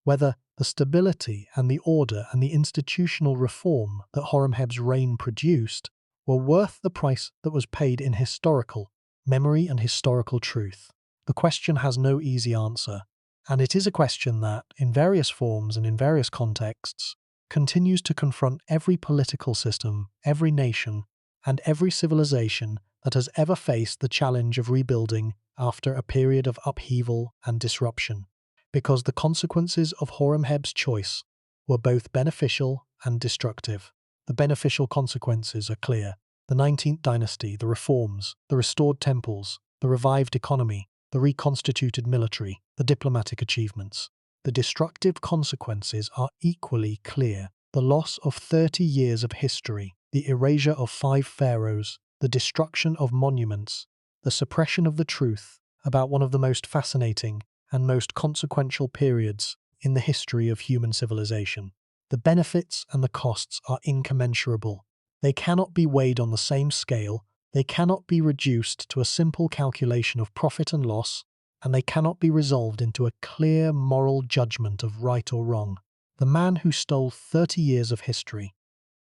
whether the stability and the order and the institutional reform that Horemheb's reign produced were worth the price that was paid in historical memory and historical truth. The question has no easy answer, and it is a question that, in various forms and in various contexts, continues to confront every political system, every nation, and every civilization that has ever faced the challenge of rebuilding after a period of upheaval and disruption, because the consequences of Horemheb's choice were both beneficial and destructive. The beneficial consequences are clear: the 19th dynasty, the reforms, the restored temples, the revived economy, the reconstituted military, the diplomatic achievements. The destructive consequences are equally clear: the loss of 30 years of history, the erasure of 5 pharaohs, the destruction of monuments, the suppression of the truth about one of the most fascinating and most consequential periods in the history of human civilization. The benefits and the costs are incommensurable. They cannot be weighed on the same scale, they cannot be reduced to a simple calculation of profit and loss, and they cannot be resolved into a clear moral judgment of right or wrong. The man who stole 30 years of history,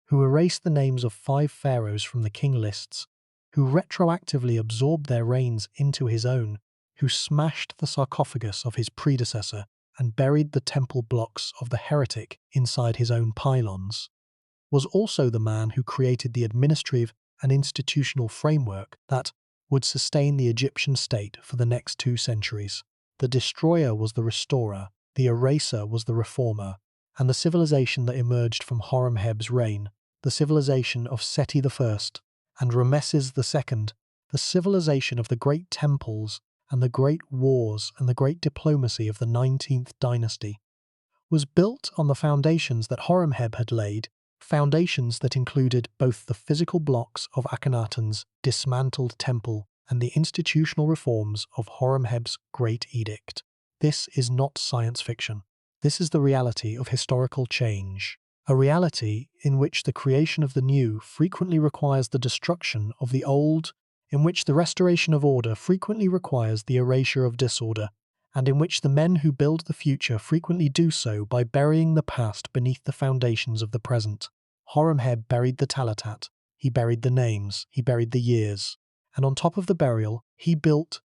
who erased the names of 5 pharaohs from the king lists, who retroactively absorbed their reigns into his own, who smashed the sarcophagus of his predecessor and buried the temple blocks of the heretic inside his own pylons, was also the man who created the administrative and institutional framework that would sustain the Egyptian state for the next 2 centuries. The destroyer was the restorer, the eraser was the reformer, and the civilization that emerged from Horemheb's reign, the civilization of Seti I and Rameses II, the civilization of the great temples and the great wars and the great diplomacy of the 19th dynasty was built on the foundations that Horemheb had laid, foundations that included both the physical blocks of Akhenaten's dismantled temple and the institutional reforms of Horemheb's Great Edict. This is not science fiction. This is the reality of historical change, a reality in which the creation of the new frequently requires the destruction of the old, in which the restoration of order frequently requires the erasure of disorder, and in which the men who build the future frequently do so by burying the past beneath the foundations of the present. Horemheb buried the Talatat, he buried the names, he buried the years, and on top of the burial, he built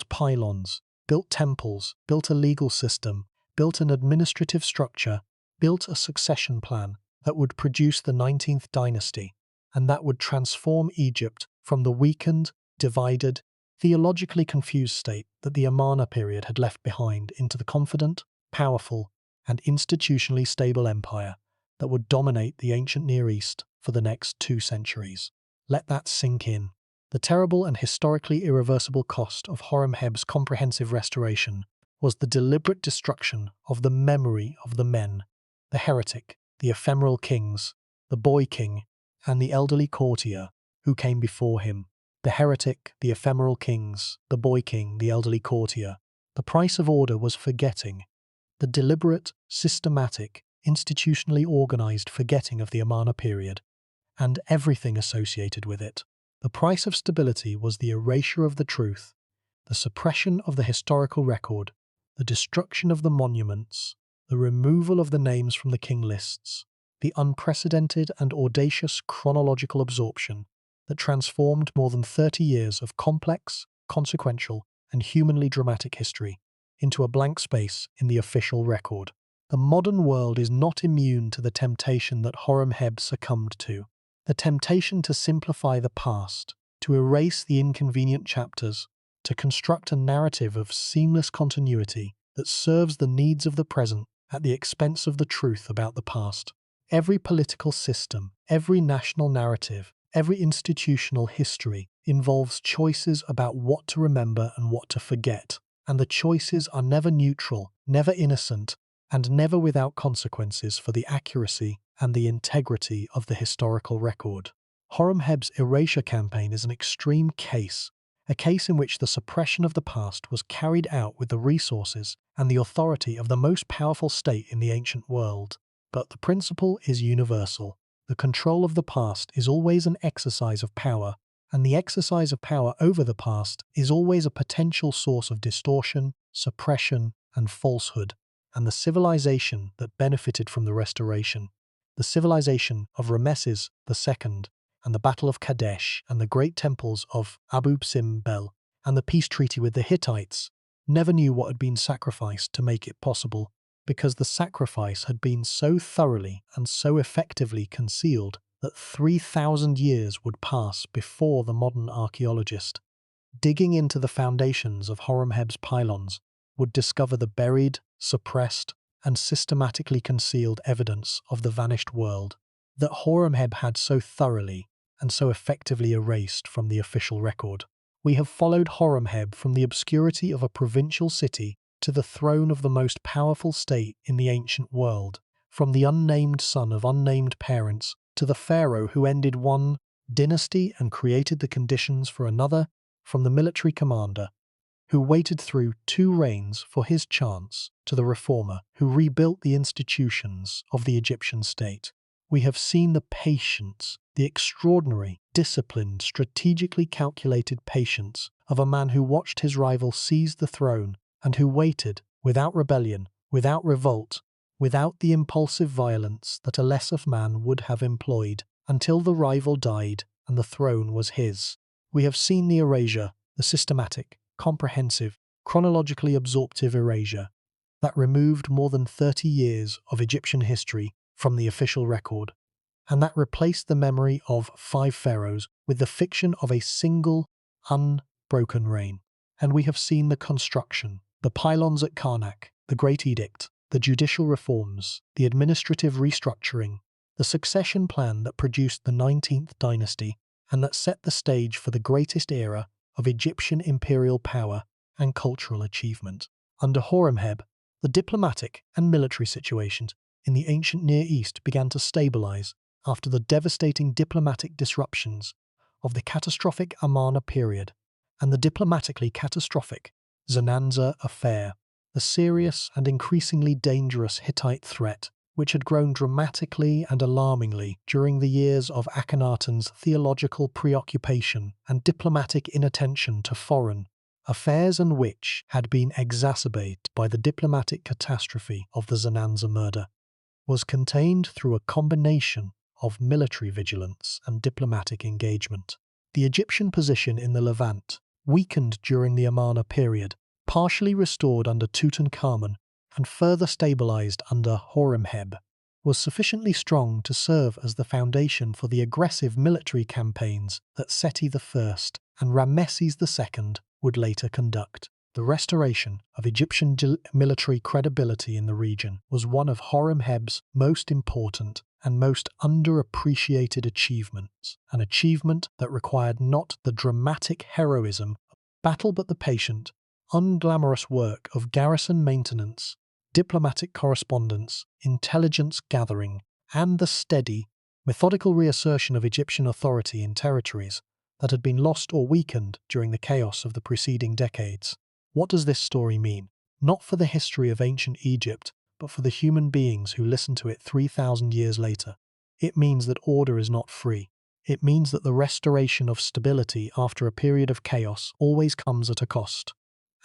pylons, built temples, built a legal system, built an administrative structure, built a succession plan that would produce the 19th dynasty, and that would transform Egypt from the weakened, divided, theologically confused state that the Amarna period had left behind into the confident, powerful, and institutionally stable empire that would dominate the ancient Near East for the next 2 centuries. Let that sink in. The terrible and historically irreversible cost of Horemheb's comprehensive restoration was the deliberate destruction of the memory of the men, the heretic, the ephemeral kings, the boy king, and the elderly courtier who came before him. The heretic, the ephemeral kings, the boy king, the elderly courtier. The price of order was forgetting, the deliberate, systematic, institutionally organized forgetting of the Amarna period, and everything associated with it. The price of stability was the erasure of the truth, the suppression of the historical record, the destruction of the monuments, the removal of the names from the king lists, the unprecedented and audacious chronological absorption that transformed more than 30 years of complex, consequential, and humanly dramatic history into a blank space in the official record. The modern world is not immune to the temptation that Horemheb succumbed to, the temptation to simplify the past, to erase the inconvenient chapters, to construct a narrative of seamless continuity that serves the needs of the present at the expense of the truth about the past. Every political system, every national narrative, every institutional history involves choices about what to remember and what to forget, and the choices are never neutral, never innocent, and never without consequences for the accuracy and the integrity of the historical record. Horemheb's erasure campaign is an extreme case, a case in which the suppression of the past was carried out with the resources and the authority of the most powerful state in the ancient world. But the principle is universal. The control of the past is always an exercise of power, and the exercise of power over the past is always a potential source of distortion, suppression, and falsehood. And the civilization that benefited from the restoration, the civilization of Rameses II, and the Battle of Kadesh, and the great temples of Abu Simbel, and the peace treaty with the Hittites, never knew what had been sacrificed to make it possible, because the sacrifice had been so thoroughly and so effectively concealed that 3,000 years would pass before the modern archaeologist, digging into the foundations of Horemheb's pylons, would discover the buried, suppressed, and systematically concealed evidence of the vanished world that Horemheb had so thoroughly and so effectively erased from the official record. We have followed Horemheb from the obscurity of a provincial city to the throne of the most powerful state in the ancient world, from the unnamed son of unnamed parents to the pharaoh who ended one dynasty and created the conditions for another, from the military commander who waited through 2 reigns for his chance to the reformer who rebuilt the institutions of the Egyptian state. We have seen the patience, the extraordinary, disciplined, strategically calculated patience of a man who watched his rival seize the throne and who waited, without rebellion, without revolt, without the impulsive violence that a lesser man would have employed, until the rival died and the throne was his. We have seen the erasure, the systematic, comprehensive, chronologically absorptive erasure that removed more than 30 years of Egyptian history from the official record, and that replaced the memory of 5 pharaohs with the fiction of a single, unbroken reign. And we have seen the construction, the pylons at Karnak, the Great Edict, the judicial reforms, the administrative restructuring, the succession plan that produced the 19th dynasty and that set the stage for the greatest era of Egyptian imperial power and cultural achievement. Under Horemheb, the diplomatic and military situations in the ancient Near East began to stabilize after the devastating diplomatic disruptions of the catastrophic Amarna period and the diplomatically catastrophic Zananza affair, the serious and increasingly dangerous Hittite threat, which had grown dramatically and alarmingly during the years of Akhenaten's theological preoccupation and diplomatic inattention to foreign affairs, and which had been exacerbated by the diplomatic catastrophe of the Zananza murder, was contained through a combination of military vigilance and diplomatic engagement. The Egyptian position in the Levant, weakened during the Amarna period, partially restored under Tutankhamun, and further stabilized under Horemheb, was sufficiently strong to serve as the foundation for the aggressive military campaigns that Seti I and Ramesses II would later conduct. The restoration of Egyptian military credibility in the region was one of Horemheb's most important and most underappreciated achievements, an achievement that required not the dramatic heroism of battle but the patient, unglamorous work of garrison maintenance, diplomatic correspondence, intelligence gathering, and the steady, methodical reassertion of Egyptian authority in territories that had been lost or weakened during the chaos of the preceding decades. What does this story mean? Not for the history of ancient Egypt, but for the human beings who listen to it 3,000 years later. It means that order is not free. It means that the restoration of stability after a period of chaos always comes at a cost,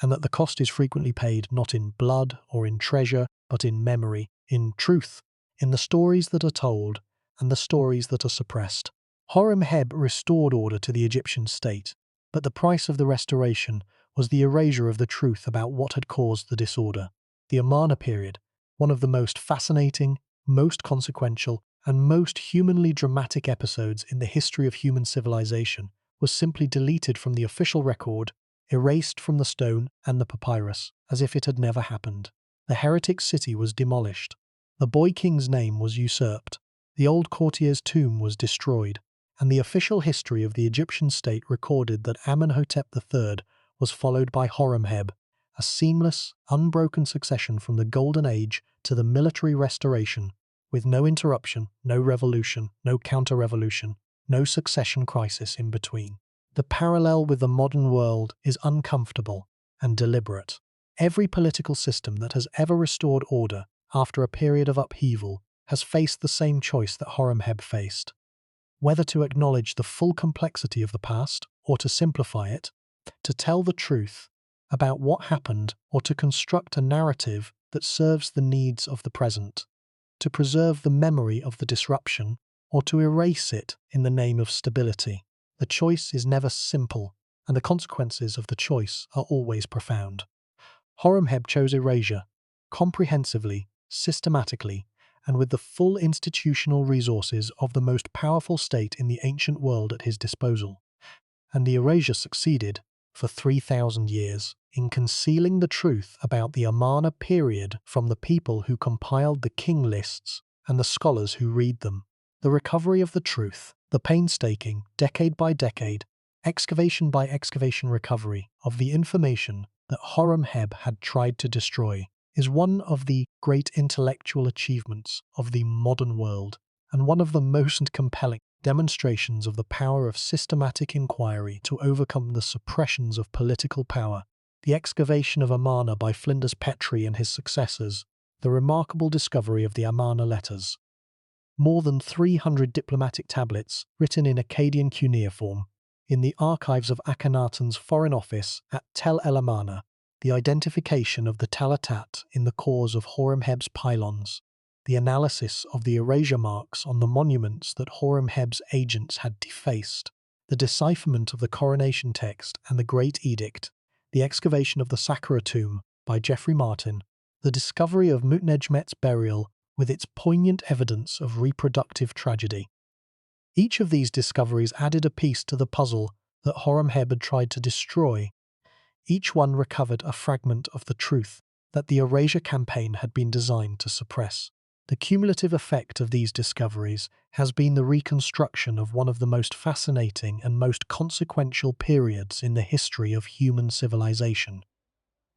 and that the cost is frequently paid not in blood or in treasure, but in memory, in truth, in the stories that are told and the stories that are suppressed. Horemheb restored order to the Egyptian state, but the price of the restoration was the erasure of the truth about what had caused the disorder. The Amarna period, one of the most fascinating, most consequential, and most humanly dramatic episodes in the history of human civilization, was simply deleted from the official record, erased from the stone and the papyrus, as if it had never happened. The heretic city was demolished. The boy king's name was usurped. The old courtier's tomb was destroyed, and the official history of the Egyptian state recorded that Amenhotep III was followed by Horemheb, a seamless, unbroken succession from the Golden Age to the military restoration, with no interruption, no revolution, no counter-revolution, no succession crisis in between. The parallel with the modern world is uncomfortable and deliberate. Every political system that has ever restored order after a period of upheaval has faced the same choice that Horemheb faced: whether to acknowledge the full complexity of the past or to simplify it, to tell the truth about what happened or to construct a narrative that serves the needs of the present, to preserve the memory of the disruption or to erase it in the name of stability. The choice is never simple, and the consequences of the choice are always profound. Horemheb chose erasure, comprehensively, systematically, and with the full institutional resources of the most powerful state in the ancient world at his disposal. And the erasure succeeded, for 3,000 years, in concealing the truth about the Amarna period from the people who compiled the king lists and the scholars who read them. The recovery of the truth, the painstaking, decade by decade, excavation by excavation recovery of the information that Horemheb had tried to destroy, is one of the great intellectual achievements of the modern world, and one of the most compelling demonstrations of the power of systematic inquiry to overcome the suppressions of political power. The excavation of Amarna by Flinders Petrie and his successors, the remarkable discovery of the Amarna letters. More than 300 diplomatic tablets, written in Akkadian cuneiform, in the archives of Akhenaten's foreign office at Tel El Amarna, the identification of the Talatat in the cores of Horemheb's pylons, the analysis of the erasure marks on the monuments that Horemheb's agents had defaced, the decipherment of the coronation text and the Great Edict, the excavation of the Saqqara tomb by Geoffrey Martin, the discovery of Mutnejmet's burial with its poignant evidence of reproductive tragedy. Each of these discoveries added a piece to the puzzle that Horemheb had tried to destroy. Each one recovered a fragment of the truth that the erasure campaign had been designed to suppress. The cumulative effect of these discoveries has been the reconstruction of one of the most fascinating and most consequential periods in the history of human civilization.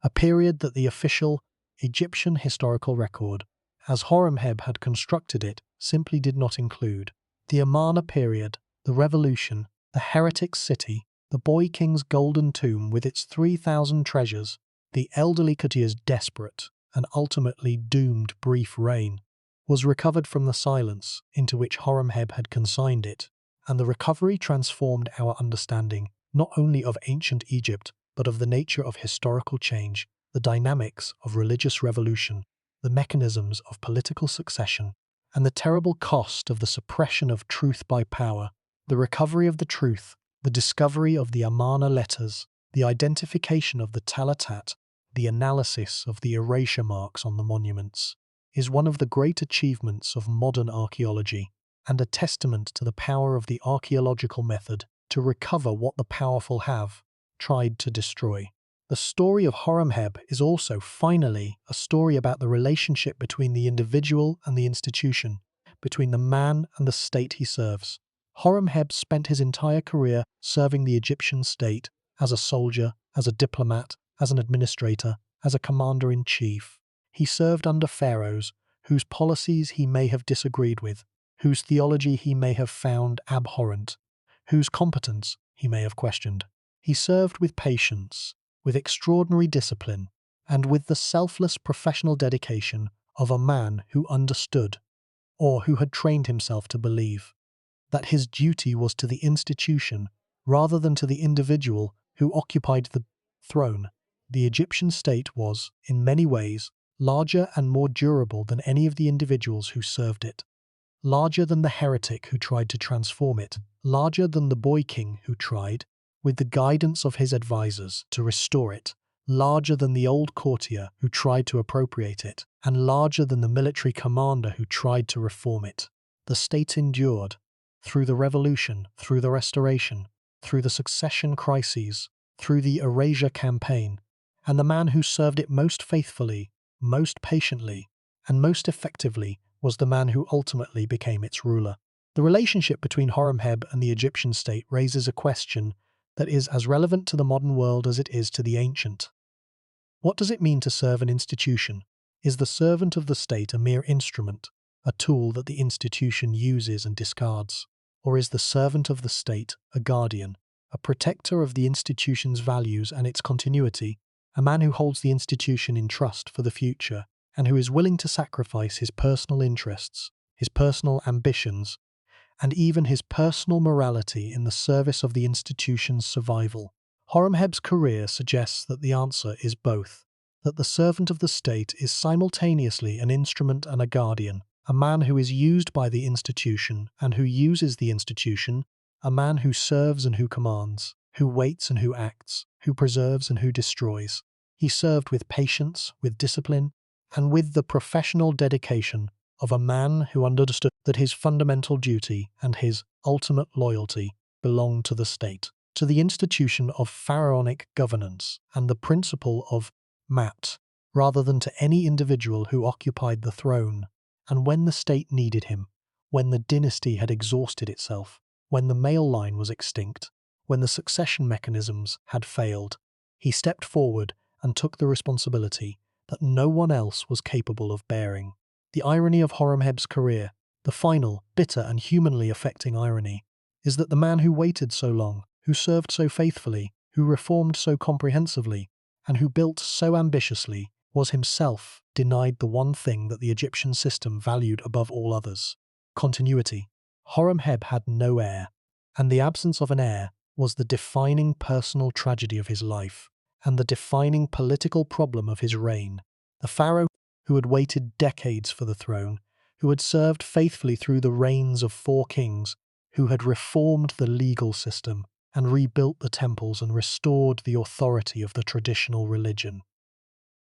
a period that the official Egyptian historical record, as Horemheb had constructed it, simply did not include. The Amarna period, the revolution, the heretic city, the boy king's golden tomb with its 3,000 treasures, the elderly courtier's desperate and ultimately doomed brief reign, was recovered from the silence into which Horemheb had consigned it, and the recovery transformed our understanding not only of ancient Egypt, but of the nature of historical change, the dynamics of religious revolution, the mechanisms of political succession, and the terrible cost of the suppression of truth by power, the recovery of the truth, the discovery of the Amarna letters, the identification of the Talatat, the analysis of the erasure marks on the monuments, is one of the great achievements of modern archaeology, and a testament to the power of the archaeological method to recover what the powerful have tried to destroy. The story of Horemheb is also, finally, a story about the relationship between the individual and the institution, between the man and the state he serves. Horemheb spent his entire career serving the Egyptian state as a soldier, as a diplomat, as an administrator, as a commander-in-chief. He served under pharaohs whose policies he may have disagreed with, whose theology he may have found abhorrent, whose competence he may have questioned. He served with patience, with extraordinary discipline, and with the selfless professional dedication of a man who understood, or who had trained himself to believe, that his duty was to the institution rather than to the individual who occupied the throne. The Egyptian state was, in many ways, larger and more durable than any of the individuals who served it, larger than the heretic who tried to transform it, larger than the boy king who tried, with the guidance of his advisors, to restore it, larger than the old courtier who tried to appropriate it, and larger than the military commander who tried to reform it. The state endured, through the revolution, through the restoration, through the succession crises, through the erasure campaign, and the man who served it most faithfully, most patiently, and most effectively was the man who ultimately became its ruler. The relationship between Horemheb and the Egyptian state raises a question that is as relevant to the modern world as it is to the ancient. What does it mean to serve an institution? Is the servant of the state a mere instrument, a tool that the institution uses and discards? Or is the servant of the state a guardian, a protector of the institution's values and its continuity, a man who holds the institution in trust for the future, and who is willing to sacrifice his personal interests, his personal ambitions, and even his personal morality in the service of the institution's survival? Horemheb's career suggests that the answer is both, that the servant of the state is simultaneously an instrument and a guardian, a man who is used by the institution and who uses the institution, a man who serves and who commands, who waits and who acts, who preserves and who destroys. He served with patience, with discipline, and with the professional dedication of a man who understood that his fundamental duty and his ultimate loyalty belonged to the state, to the institution of pharaonic governance and the principle of mat, rather than to any individual who occupied the throne. And when the state needed him, when the dynasty had exhausted itself, when the male line was extinct, when the succession mechanisms had failed, he stepped forward and took the responsibility that no one else was capable of bearing. The irony of Horemheb's career, the final, bitter and humanly affecting irony, is that the man who waited so long, who served so faithfully, who reformed so comprehensively, and who built so ambitiously, was himself denied the one thing that the Egyptian system valued above all others: continuity. Horemheb had no heir, and the absence of an heir was the defining personal tragedy of his life, and the defining political problem of his reign. The pharaoh who had waited decades for the throne, who had served faithfully through the reigns of 4 kings, who had reformed the legal system and rebuilt the temples and restored the authority of the traditional religion.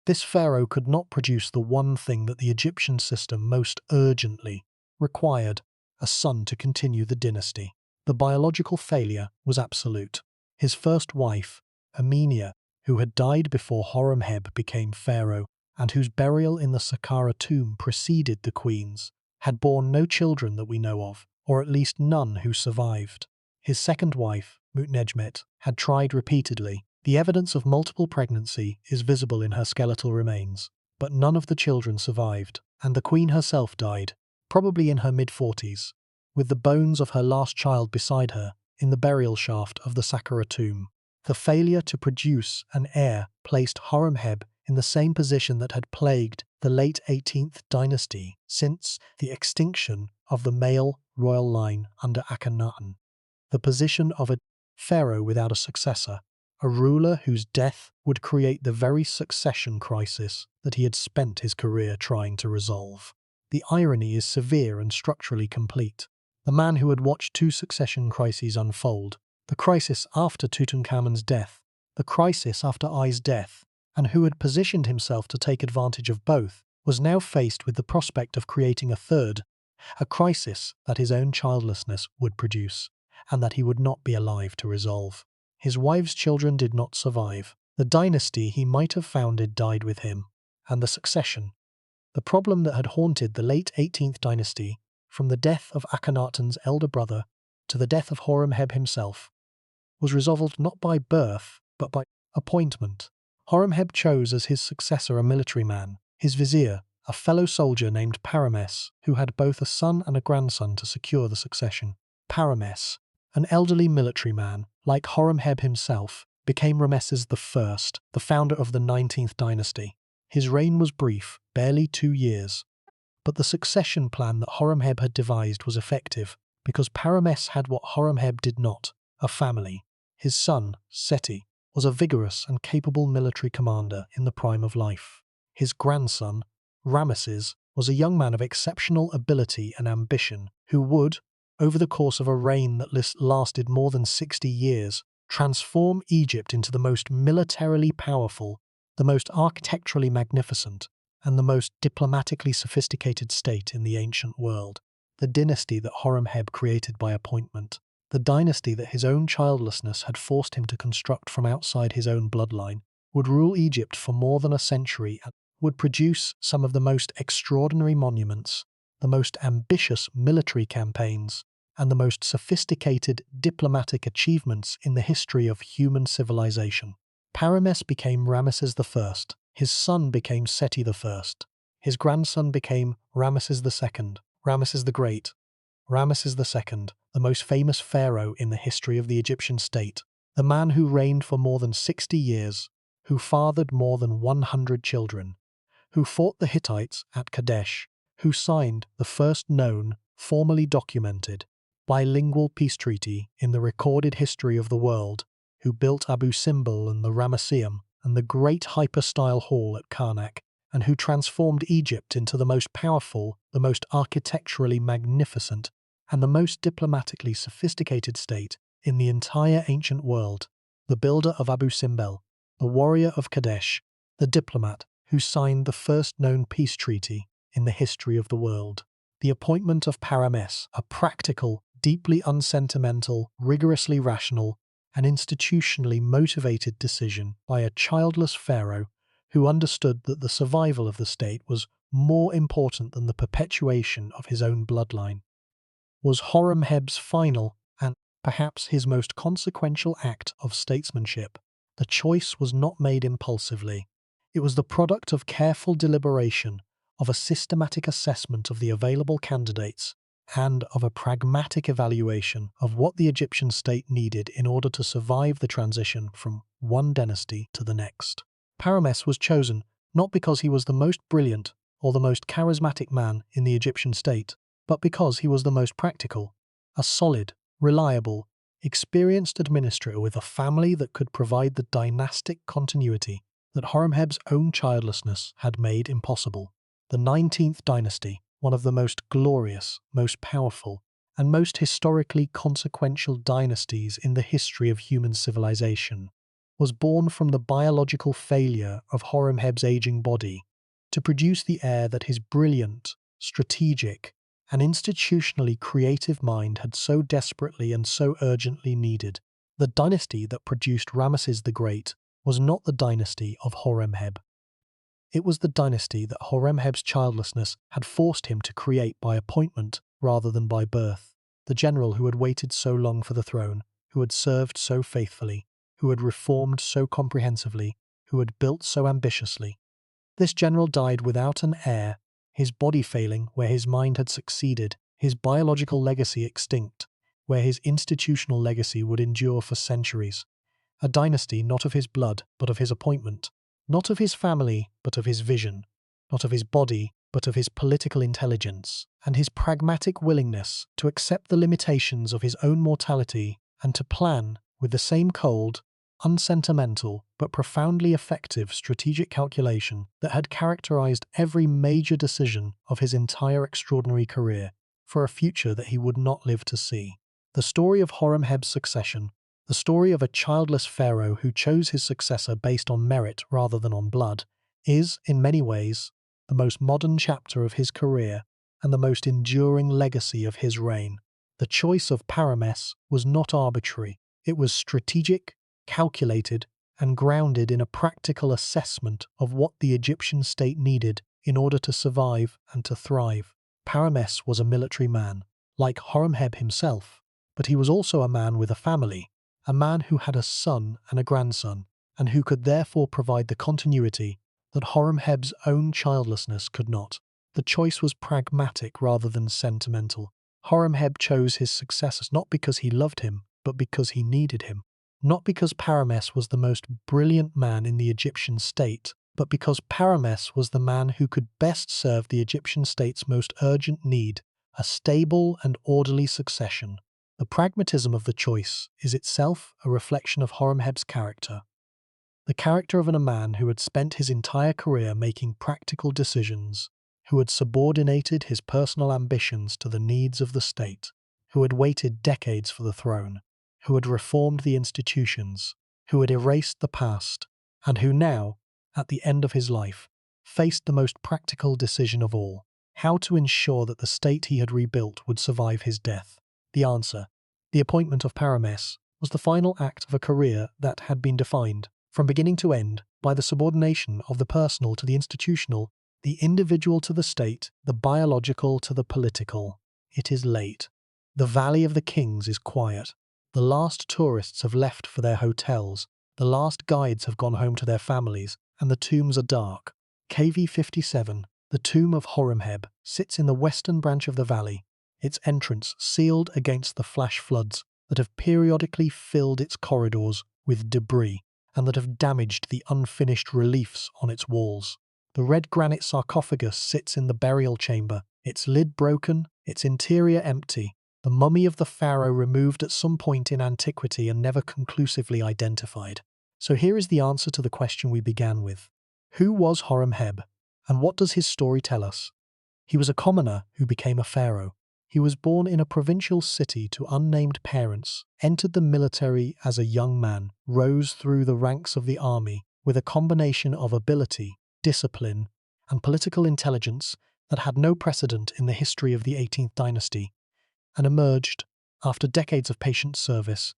This pharaoh could not produce the one thing that the Egyptian system most urgently required: a son to continue the dynasty. The biological failure was absolute. His first wife, Amarna, who had died before Horemheb became pharaoh, and whose burial in the Smenkhkare tomb preceded the queen's, had borne no children that we know of, or at least none who survived. His second wife, Mutnejmet, had tried repeatedly. The evidence of multiple pregnancy is visible in her skeletal remains, but none of the children survived, and the queen herself died, probably in her mid-40s, with the bones of her last child beside her in the burial shaft of the Saqqara tomb. The failure to produce an heir placed Horemheb in the same position that had plagued the late 18th dynasty since the extinction of the male royal line under Akhenaten. The position of a pharaoh without a successor, a ruler whose death would create the very succession crisis that he had spent his career trying to resolve. The irony is severe and structurally complete. The man who had watched two succession crises unfold, the crisis after Tutankhamun's death, the crisis after Ai's death, and who had positioned himself to take advantage of both, was now faced with the prospect of creating a third, a crisis that his own childlessness would produce, and that he would not be alive to resolve. His wife's children did not survive. The dynasty he might have founded died with him, and the succession, the problem that had haunted the late 18th dynasty, from the death of Akhenaten's elder brother to the death of Horemheb himself, was resolved not by birth, but by appointment. Horemheb chose as his successor a military man, his vizier, a fellow soldier named Pharaoh, who had both a son and a grandson to secure the succession. Pharaoh, an elderly military man, like Horemheb himself, became Ramesses I, the founder of the 19th dynasty. His reign was brief, barely 2 years. But the succession plan that Horemheb had devised was effective, because Pharaoh had what Horemheb did not, a family. His son, Seti, was a vigorous and capable military commander in the prime of life. His grandson, Ramesses, was a young man of exceptional ability and ambition who would, over the course of a reign that lasted more than 60 years, transform Egypt into the most militarily powerful, the most architecturally magnificent, and the most diplomatically sophisticated state in the ancient world. The dynasty that Horemheb created by appointment, the dynasty that his own childlessness had forced him to construct from outside his own bloodline, would rule Egypt for more than a century and would produce some of the most extraordinary monuments, the most ambitious military campaigns, and the most sophisticated diplomatic achievements in the history of human civilization. Pharaoh became Ramesses I, his son became Seti I, his grandson became Ramesses II, Ramesses the Great, Ramesses II, the most famous pharaoh in the history of the Egyptian state, the man who reigned for more than 60 years, who fathered more than 100 children, who fought the Hittites at Kadesh, who signed the first known, formally documented, bilingual peace treaty in the recorded history of the world, who built Abu Simbel and the Ramesseum and the great hyper-style hall at Karnak, and who transformed Egypt into the most powerful, the most architecturally magnificent, and the most diplomatically sophisticated state in the entire ancient world, the builder of Abu Simbel, the warrior of Kadesh, the diplomat who signed the first known peace treaty in the history of the world. The appointment of Pharaoh, a practical, deeply unsentimental, rigorously rational, and institutionally motivated decision by a childless pharaoh who understood that the survival of the state was more important than the perpetuation of his own bloodline, was Horemheb's final and perhaps his most consequential act of statesmanship. The choice was not made impulsively. It was the product of careful deliberation, of a systematic assessment of the available candidates, and of a pragmatic evaluation of what the Egyptian state needed in order to survive the transition from one dynasty to the next. Pharaoh was chosen not because he was the most brilliant or the most charismatic man in the Egyptian state, but because he was the most practical, a solid, reliable, experienced administrator with a family that could provide the dynastic continuity that Horemheb's own childlessness had made impossible. The 19th dynasty, one of the most glorious, most powerful, and most historically consequential dynasties in the history of human civilization, was born from the biological failure of Horemheb's aging body to produce the heir that his brilliant, strategic, and institutionally creative mind had so desperately and so urgently needed. The dynasty that produced Ramesses the Great was not the dynasty of Horemheb. It was the dynasty that Horemheb's childlessness had forced him to create by appointment rather than by birth. The general who had waited so long for the throne, who had served so faithfully, who had reformed so comprehensively, who had built so ambitiously. This general died without an heir, his body failing where his mind had succeeded, his biological legacy extinct, where his institutional legacy would endure for centuries. A dynasty not of his blood, but of his appointment, not of his family, but of his vision, not of his body, but of his political intelligence, and his pragmatic willingness to accept the limitations of his own mortality and to plan, with the same cold, unsentimental, but profoundly effective strategic calculation that had characterized every major decision of his entire extraordinary career, for a future that he would not live to see. The story of Horemheb's succession, the story of a childless pharaoh who chose his successor based on merit rather than on blood, is, in many ways, the most modern chapter of his career and the most enduring legacy of his reign. The choice of Paramès was not arbitrary. It was strategic, calculated, and grounded in a practical assessment of what the Egyptian state needed in order to survive and to thrive. Paramès was a military man, like Horemheb himself, but he was also a man with a family, a man who had a son and a grandson, and who could therefore provide the continuity that Horemheb's own childlessness could not. The choice was pragmatic rather than sentimental. Horemheb chose his successors not because he loved him, but because he needed him. Not because Paramès was the most brilliant man in the Egyptian state, but because Paramès was the man who could best serve the Egyptian state's most urgent need, a stable and orderly succession. The pragmatism of the choice is itself a reflection of Horemheb's character. The character of a man who had spent his entire career making practical decisions, who had subordinated his personal ambitions to the needs of the state, who had waited decades for the throne, who had reformed the institutions, who had erased the past, and who now, at the end of his life, faced the most practical decision of all: how to ensure that the state he had rebuilt would survive his death. The answer, the appointment of Paramès, was the final act of a career that had been defined, from beginning to end, by the subordination of the personal to the institutional, the individual to the state, the biological to the political. It is late. The Valley of the Kings is quiet. The last tourists have left for their hotels, the last guides have gone home to their families, and the tombs are dark. KV 57, the tomb of Horemheb, sits in the western branch of the valley, its entrance sealed against the flash floods that have periodically filled its corridors with debris and that have damaged the unfinished reliefs on its walls. The red granite sarcophagus sits in the burial chamber, its lid broken, its interior empty, the mummy of the pharaoh removed at some point in antiquity and never conclusively identified. So here is the answer to the question we began with. Who was Horemheb, and what does his story tell us? He was a commoner who became a pharaoh. He was born in a provincial city to unnamed parents, entered the military as a young man, rose through the ranks of the army with a combination of ability, discipline, and political intelligence that had no precedent in the history of the 18th dynasty, and emerged, after decades of patient service,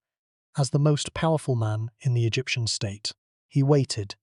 as the most powerful man in the Egyptian state. He waited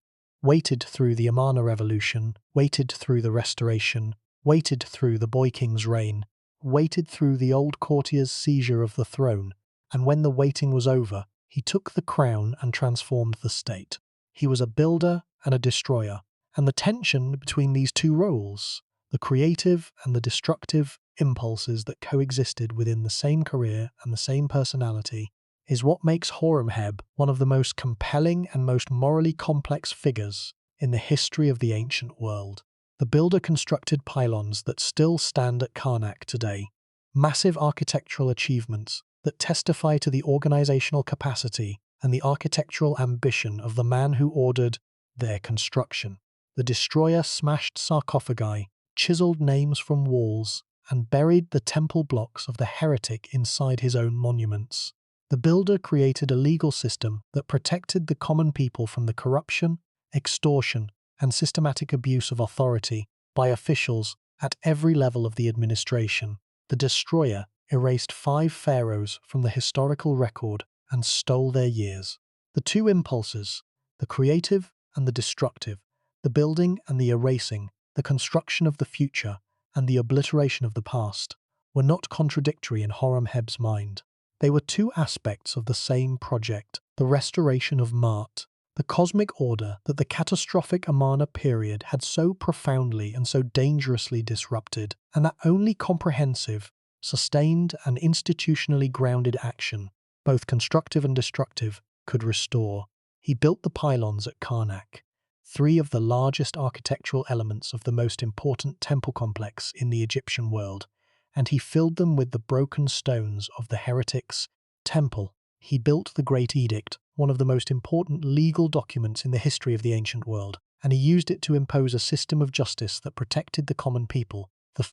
through the Amarna revolution, waited through the restoration, waited through the boy king's reign, waited through the old courtier's seizure of the throne, and when the waiting was over, he took the crown and transformed the state. He was a builder and a destroyer, and the tension between these two roles, the creative and the destructive impulses that coexisted within the same career and the same personality, is what makes Horemheb one of the most compelling and most morally complex figures in the history of the ancient world. The builder constructed pylons that still stand at Karnak today, massive architectural achievements that testify to the organizational capacity and the architectural ambition of the man who ordered their construction. The destroyer smashed sarcophagi, chiseled names from walls, and buried the temple blocks of the heretic inside his own monuments. The builder created a legal system that protected the common people from the corruption, extortion, and systematic abuse of authority by officials at every level of the administration. The destroyer erased 5 pharaohs from the historical record and stole their years. The two impulses, the creative and the destructive, the building and the erasing, the construction of the future and the obliteration of the past, were not contradictory in Horemheb's mind. They were two aspects of the same project, the restoration of Ma'at, the cosmic order that the catastrophic Amarna period had so profoundly and so dangerously disrupted, and that only comprehensive, sustained and institutionally grounded action, both constructive and destructive, could restore. He built the pylons at Karnak, three of the largest architectural elements of the most important temple complex in the Egyptian world, and he filled them with the broken stones of the heretics' temple. He built the Great Edict, one of the most important legal documents in the history of the ancient world, and he used it to impose a system of justice that protected the common people, the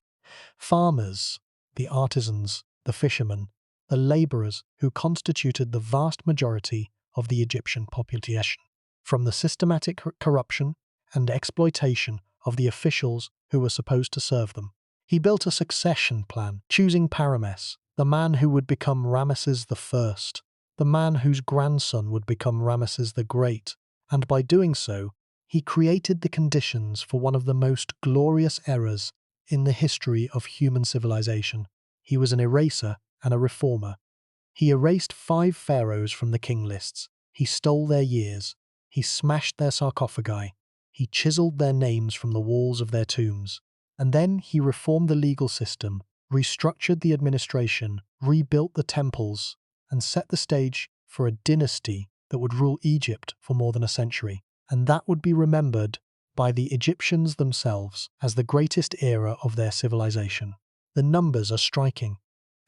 farmers, the artisans, the fishermen, the labourers who constituted the vast majority of the Egyptian population, from the systematic corruption and exploitation of the officials who were supposed to serve them. He built a succession plan, choosing Parames, the man who would become Ramesses I, the man whose grandson would become Ramesses the Great, and by doing so, he created the conditions for one of the most glorious eras in the history of human civilization. He was an eraser and a reformer. He erased 5 pharaohs from the king lists. He stole their years. He smashed their sarcophagi. He chiseled their names from the walls of their tombs. And then he reformed the legal system, restructured the administration, rebuilt the temples, and set the stage for a dynasty that would rule Egypt for more than a century. And that would be remembered by the Egyptians themselves as the greatest era of their civilization. The numbers are striking,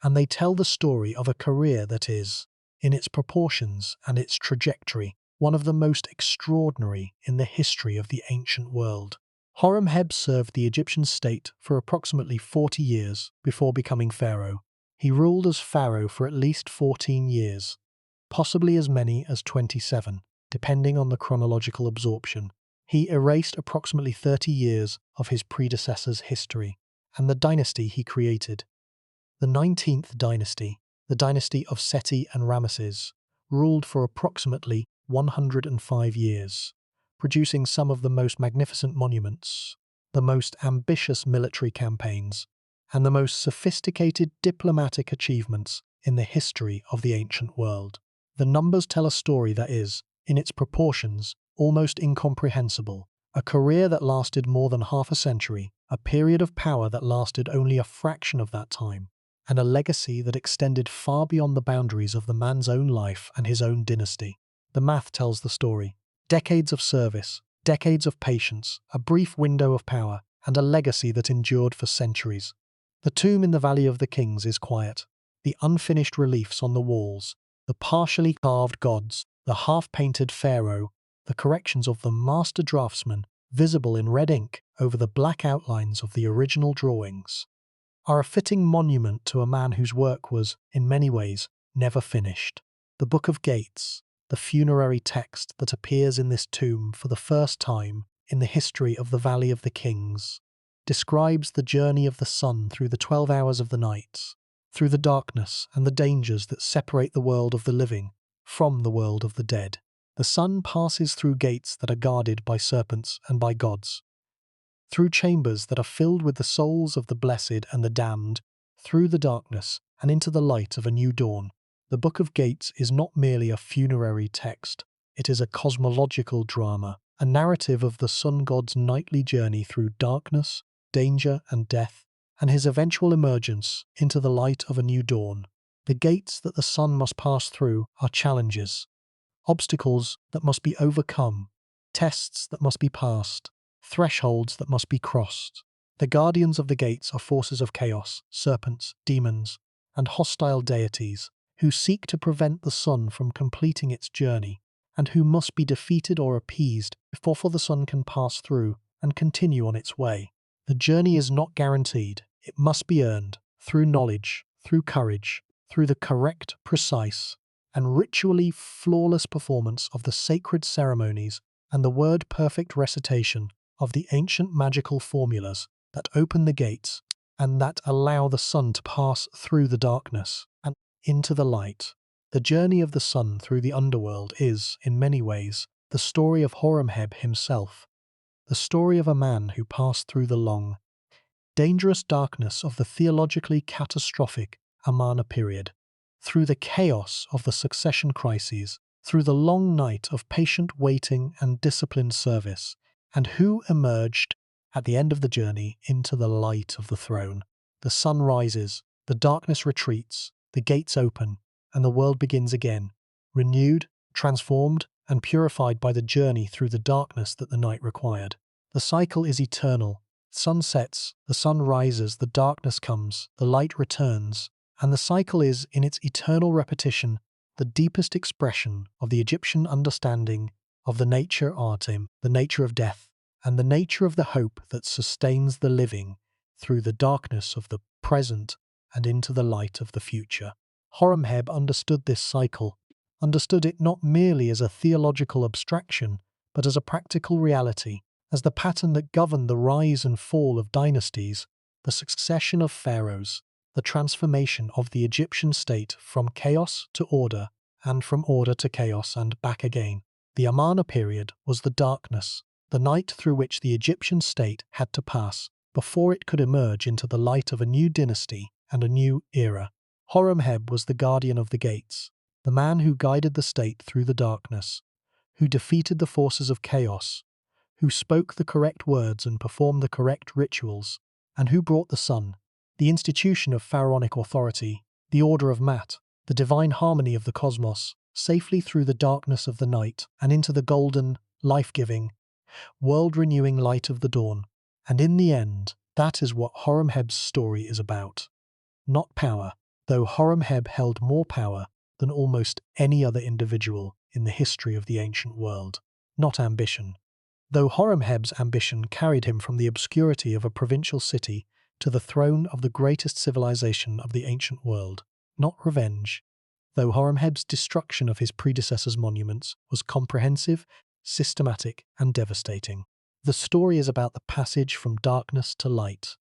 and they tell the story of a career that is, in its proportions and its trajectory, one of the most extraordinary in the history of the ancient world. Horemheb served the Egyptian state for approximately 40 years before becoming pharaoh. He ruled as pharaoh for at least 14 years, possibly as many as 27, depending on the chronological absorption. He erased approximately 30 years of his predecessor's history and the dynasty he created. The 19th dynasty, the dynasty of Seti and Ramesses, ruled for approximately 105 years, producing some of the most magnificent monuments, the most ambitious military campaigns, and the most sophisticated diplomatic achievements in the history of the ancient world. The numbers tell a story that is, in its proportions, almost incomprehensible. A career that lasted more than half a century, a period of power that lasted only a fraction of that time, and a legacy that extended far beyond the boundaries of the man's own life and his own dynasty. The math tells the story. Decades of service, decades of patience, a brief window of power, and a legacy that endured for centuries. The tomb in the Valley of the Kings is quiet. The unfinished reliefs on the walls, the partially carved gods, the half-painted pharaoh, the corrections of the master draftsman, visible in red ink over the black outlines of the original drawings, are a fitting monument to a man whose work was, in many ways, never finished. The Book of Gates, the funerary text that appears in this tomb for the first time in the history of the Valley of the Kings, describes the journey of the sun through the 12 hours of the night, through the darkness and the dangers that separate the world of the living from the world of the dead. The sun passes through gates that are guarded by serpents and by gods, through chambers that are filled with the souls of the blessed and the damned, through the darkness and into the light of a new dawn. The Book of Gates is not merely a funerary text, it is a cosmological drama, a narrative of the sun god's nightly journey through darkness, danger and death, and his eventual emergence into the light of a new dawn. The gates that the sun must pass through are challenges, obstacles that must be overcome, tests that must be passed, thresholds that must be crossed. The guardians of the gates are forces of chaos, serpents, demons, and hostile deities who seek to prevent the sun from completing its journey, and who must be defeated or appeased before the sun can pass through and continue on its way. The journey is not guaranteed. It must be earned through knowledge, through courage, through the correct, precise, and ritually flawless performance of the sacred ceremonies and the word-perfect recitation of the ancient magical formulas that open the gates and that allow the sun to pass through the darkness and into the light. The journey of the sun through the underworld is, in many ways, the story of Horemheb himself, the story of a man who passed through the long, dangerous darkness of the theologically catastrophic Amarna period, through the chaos of the succession crises, through the long night of patient waiting and disciplined service, and who emerged at the end of the journey into the light of the throne. The sun rises, the darkness retreats, the gates open, and the world begins again, renewed, transformed, and purified by the journey through the darkness that the night required. The cycle is eternal. Sun sets, the sun rises, the darkness comes, the light returns, and the cycle is, in its eternal repetition, the deepest expression of the Egyptian understanding of the nature artem, the nature of death, and the nature of the hope that sustains the living through the darkness of the present and into the light of the future. Horemheb understood this cycle, understood it not merely as a theological abstraction, but as a practical reality, as the pattern that governed the rise and fall of dynasties, the succession of pharaohs, the transformation of the Egyptian state from chaos to order, and from order to chaos and back again. The Amarna period was the darkness, the night through which the Egyptian state had to pass before it could emerge into the light of a new dynasty and a new era. Horemheb was the guardian of the gates, the man who guided the state through the darkness, who defeated the forces of chaos, who spoke the correct words and performed the correct rituals, and who brought the sun, the institution of pharaonic authority, the order of Mat, the divine harmony of the cosmos, safely through the darkness of the night and into the golden, life-giving, world-renewing light of the dawn. And in the end, that is what Horemheb's story is about. Not power, though Horemheb held more power than almost any other individual in the history of the ancient world. Not ambition, though Horemheb's ambition carried him from the obscurity of a provincial city to the throne of the greatest civilization of the ancient world. Not revenge, though Horemheb's destruction of his predecessors' monuments was comprehensive, systematic, and devastating. The story is about the passage from darkness to light,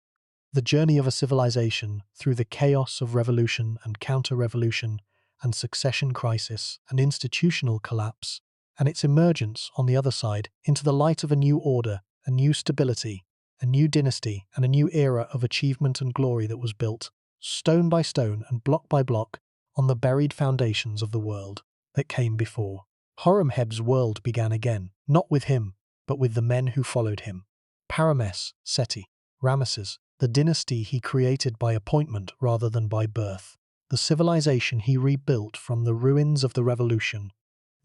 the journey of a civilization through the chaos of revolution and counter-revolution and succession crisis and institutional collapse, and its emergence on the other side into the light of a new order, a new stability, a new dynasty, and a new era of achievement and glory that was built, stone by stone and block by block, on the buried foundations of the world that came before. Horemheb's world began again, not with him, but with the men who followed him. Parames, Seti, Ramesses, the dynasty he created by appointment rather than by birth, the civilization he rebuilt from the ruins of the revolution,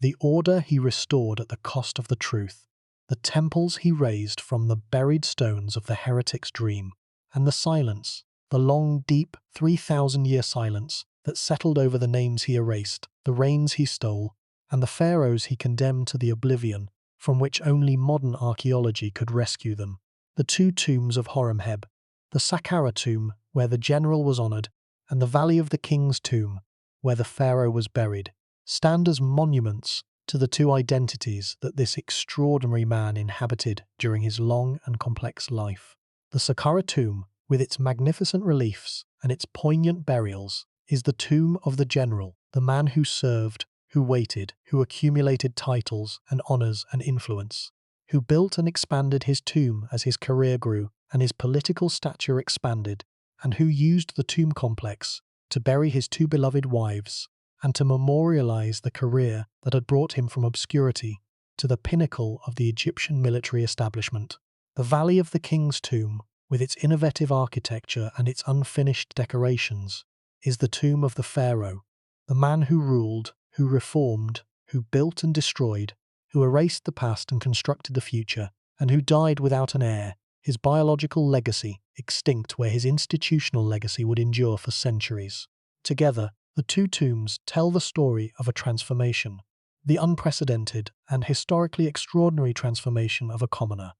the order he restored at the cost of the truth, the temples he raised from the buried stones of the heretic's dream, and the silence, the long, deep, 3,000-year silence that settled over the names he erased, the reigns he stole, and the pharaohs he condemned to the oblivion from which only modern archaeology could rescue them. The two tombs of Horemheb, the Smenkhkare tomb, where the general was honored, and the Valley of the King's tomb, where the pharaoh was buried, stand as monuments to the two identities that this extraordinary man inhabited during his long and complex life. The Smenkhkare tomb, with its magnificent reliefs and its poignant burials, is the tomb of the general, the man who served, who waited, who accumulated titles and honors and influence, who built and expanded his tomb as his career grew and his political stature expanded, and who used the tomb complex to bury his two beloved wives and to memorialize the career that had brought him from obscurity to the pinnacle of the Egyptian military establishment. The Valley of the King's tomb, with its innovative architecture and its unfinished decorations, is the tomb of the pharaoh, the man who ruled, who reformed, who built and destroyed, who erased the past and constructed the future, and who died without an heir, his biological legacy extinct where his institutional legacy would endure for centuries. Together, the two tombs tell the story of a transformation, the unprecedented and historically extraordinary transformation of a commoner,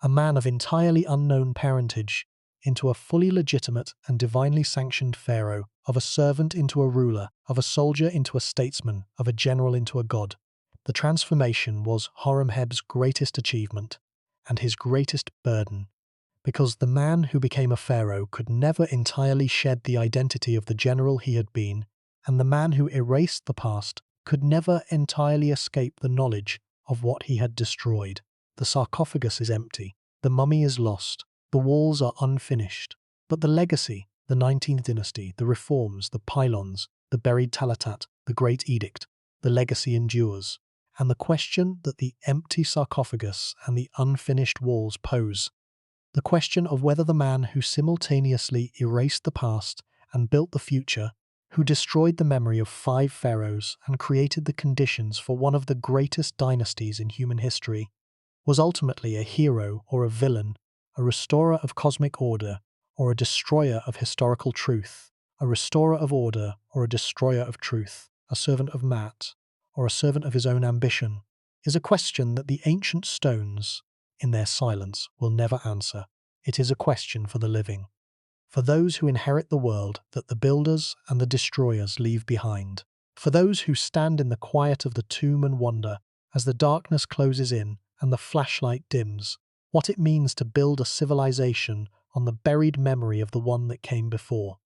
a man of entirely unknown parentage, into a fully legitimate and divinely sanctioned pharaoh, of a servant into a ruler, of a soldier into a statesman, of a general into a god. The transformation was Horemheb's greatest achievement and his greatest burden, because the man who became a pharaoh could never entirely shed the identity of the general he had been, and the man who erased the past could never entirely escape the knowledge of what he had destroyed. The sarcophagus is empty, the mummy is lost, the walls are unfinished, but the legacy, the 19th dynasty, the reforms, the pylons, the buried Talatat, the Great Edict, the legacy endures, and the question that the empty sarcophagus and the unfinished walls pose. The question of whether the man who simultaneously erased the past and built the future, who destroyed the memory of 5 pharaohs and created the conditions for one of the greatest dynasties in human history, was ultimately a hero or a villain, a restorer of cosmic order or a destroyer of historical truth, a restorer of order or a destroyer of truth, a servant of Mat or a servant of his own ambition, is a question that the ancient stones, in their silence, will never answer. It is a question for the living, for those who inherit the world that the builders and the destroyers leave behind, for those who stand in the quiet of the tomb and wonder, as the darkness closes in and the flashlight dims, what it means to build a civilization on the buried memory of the one that came before.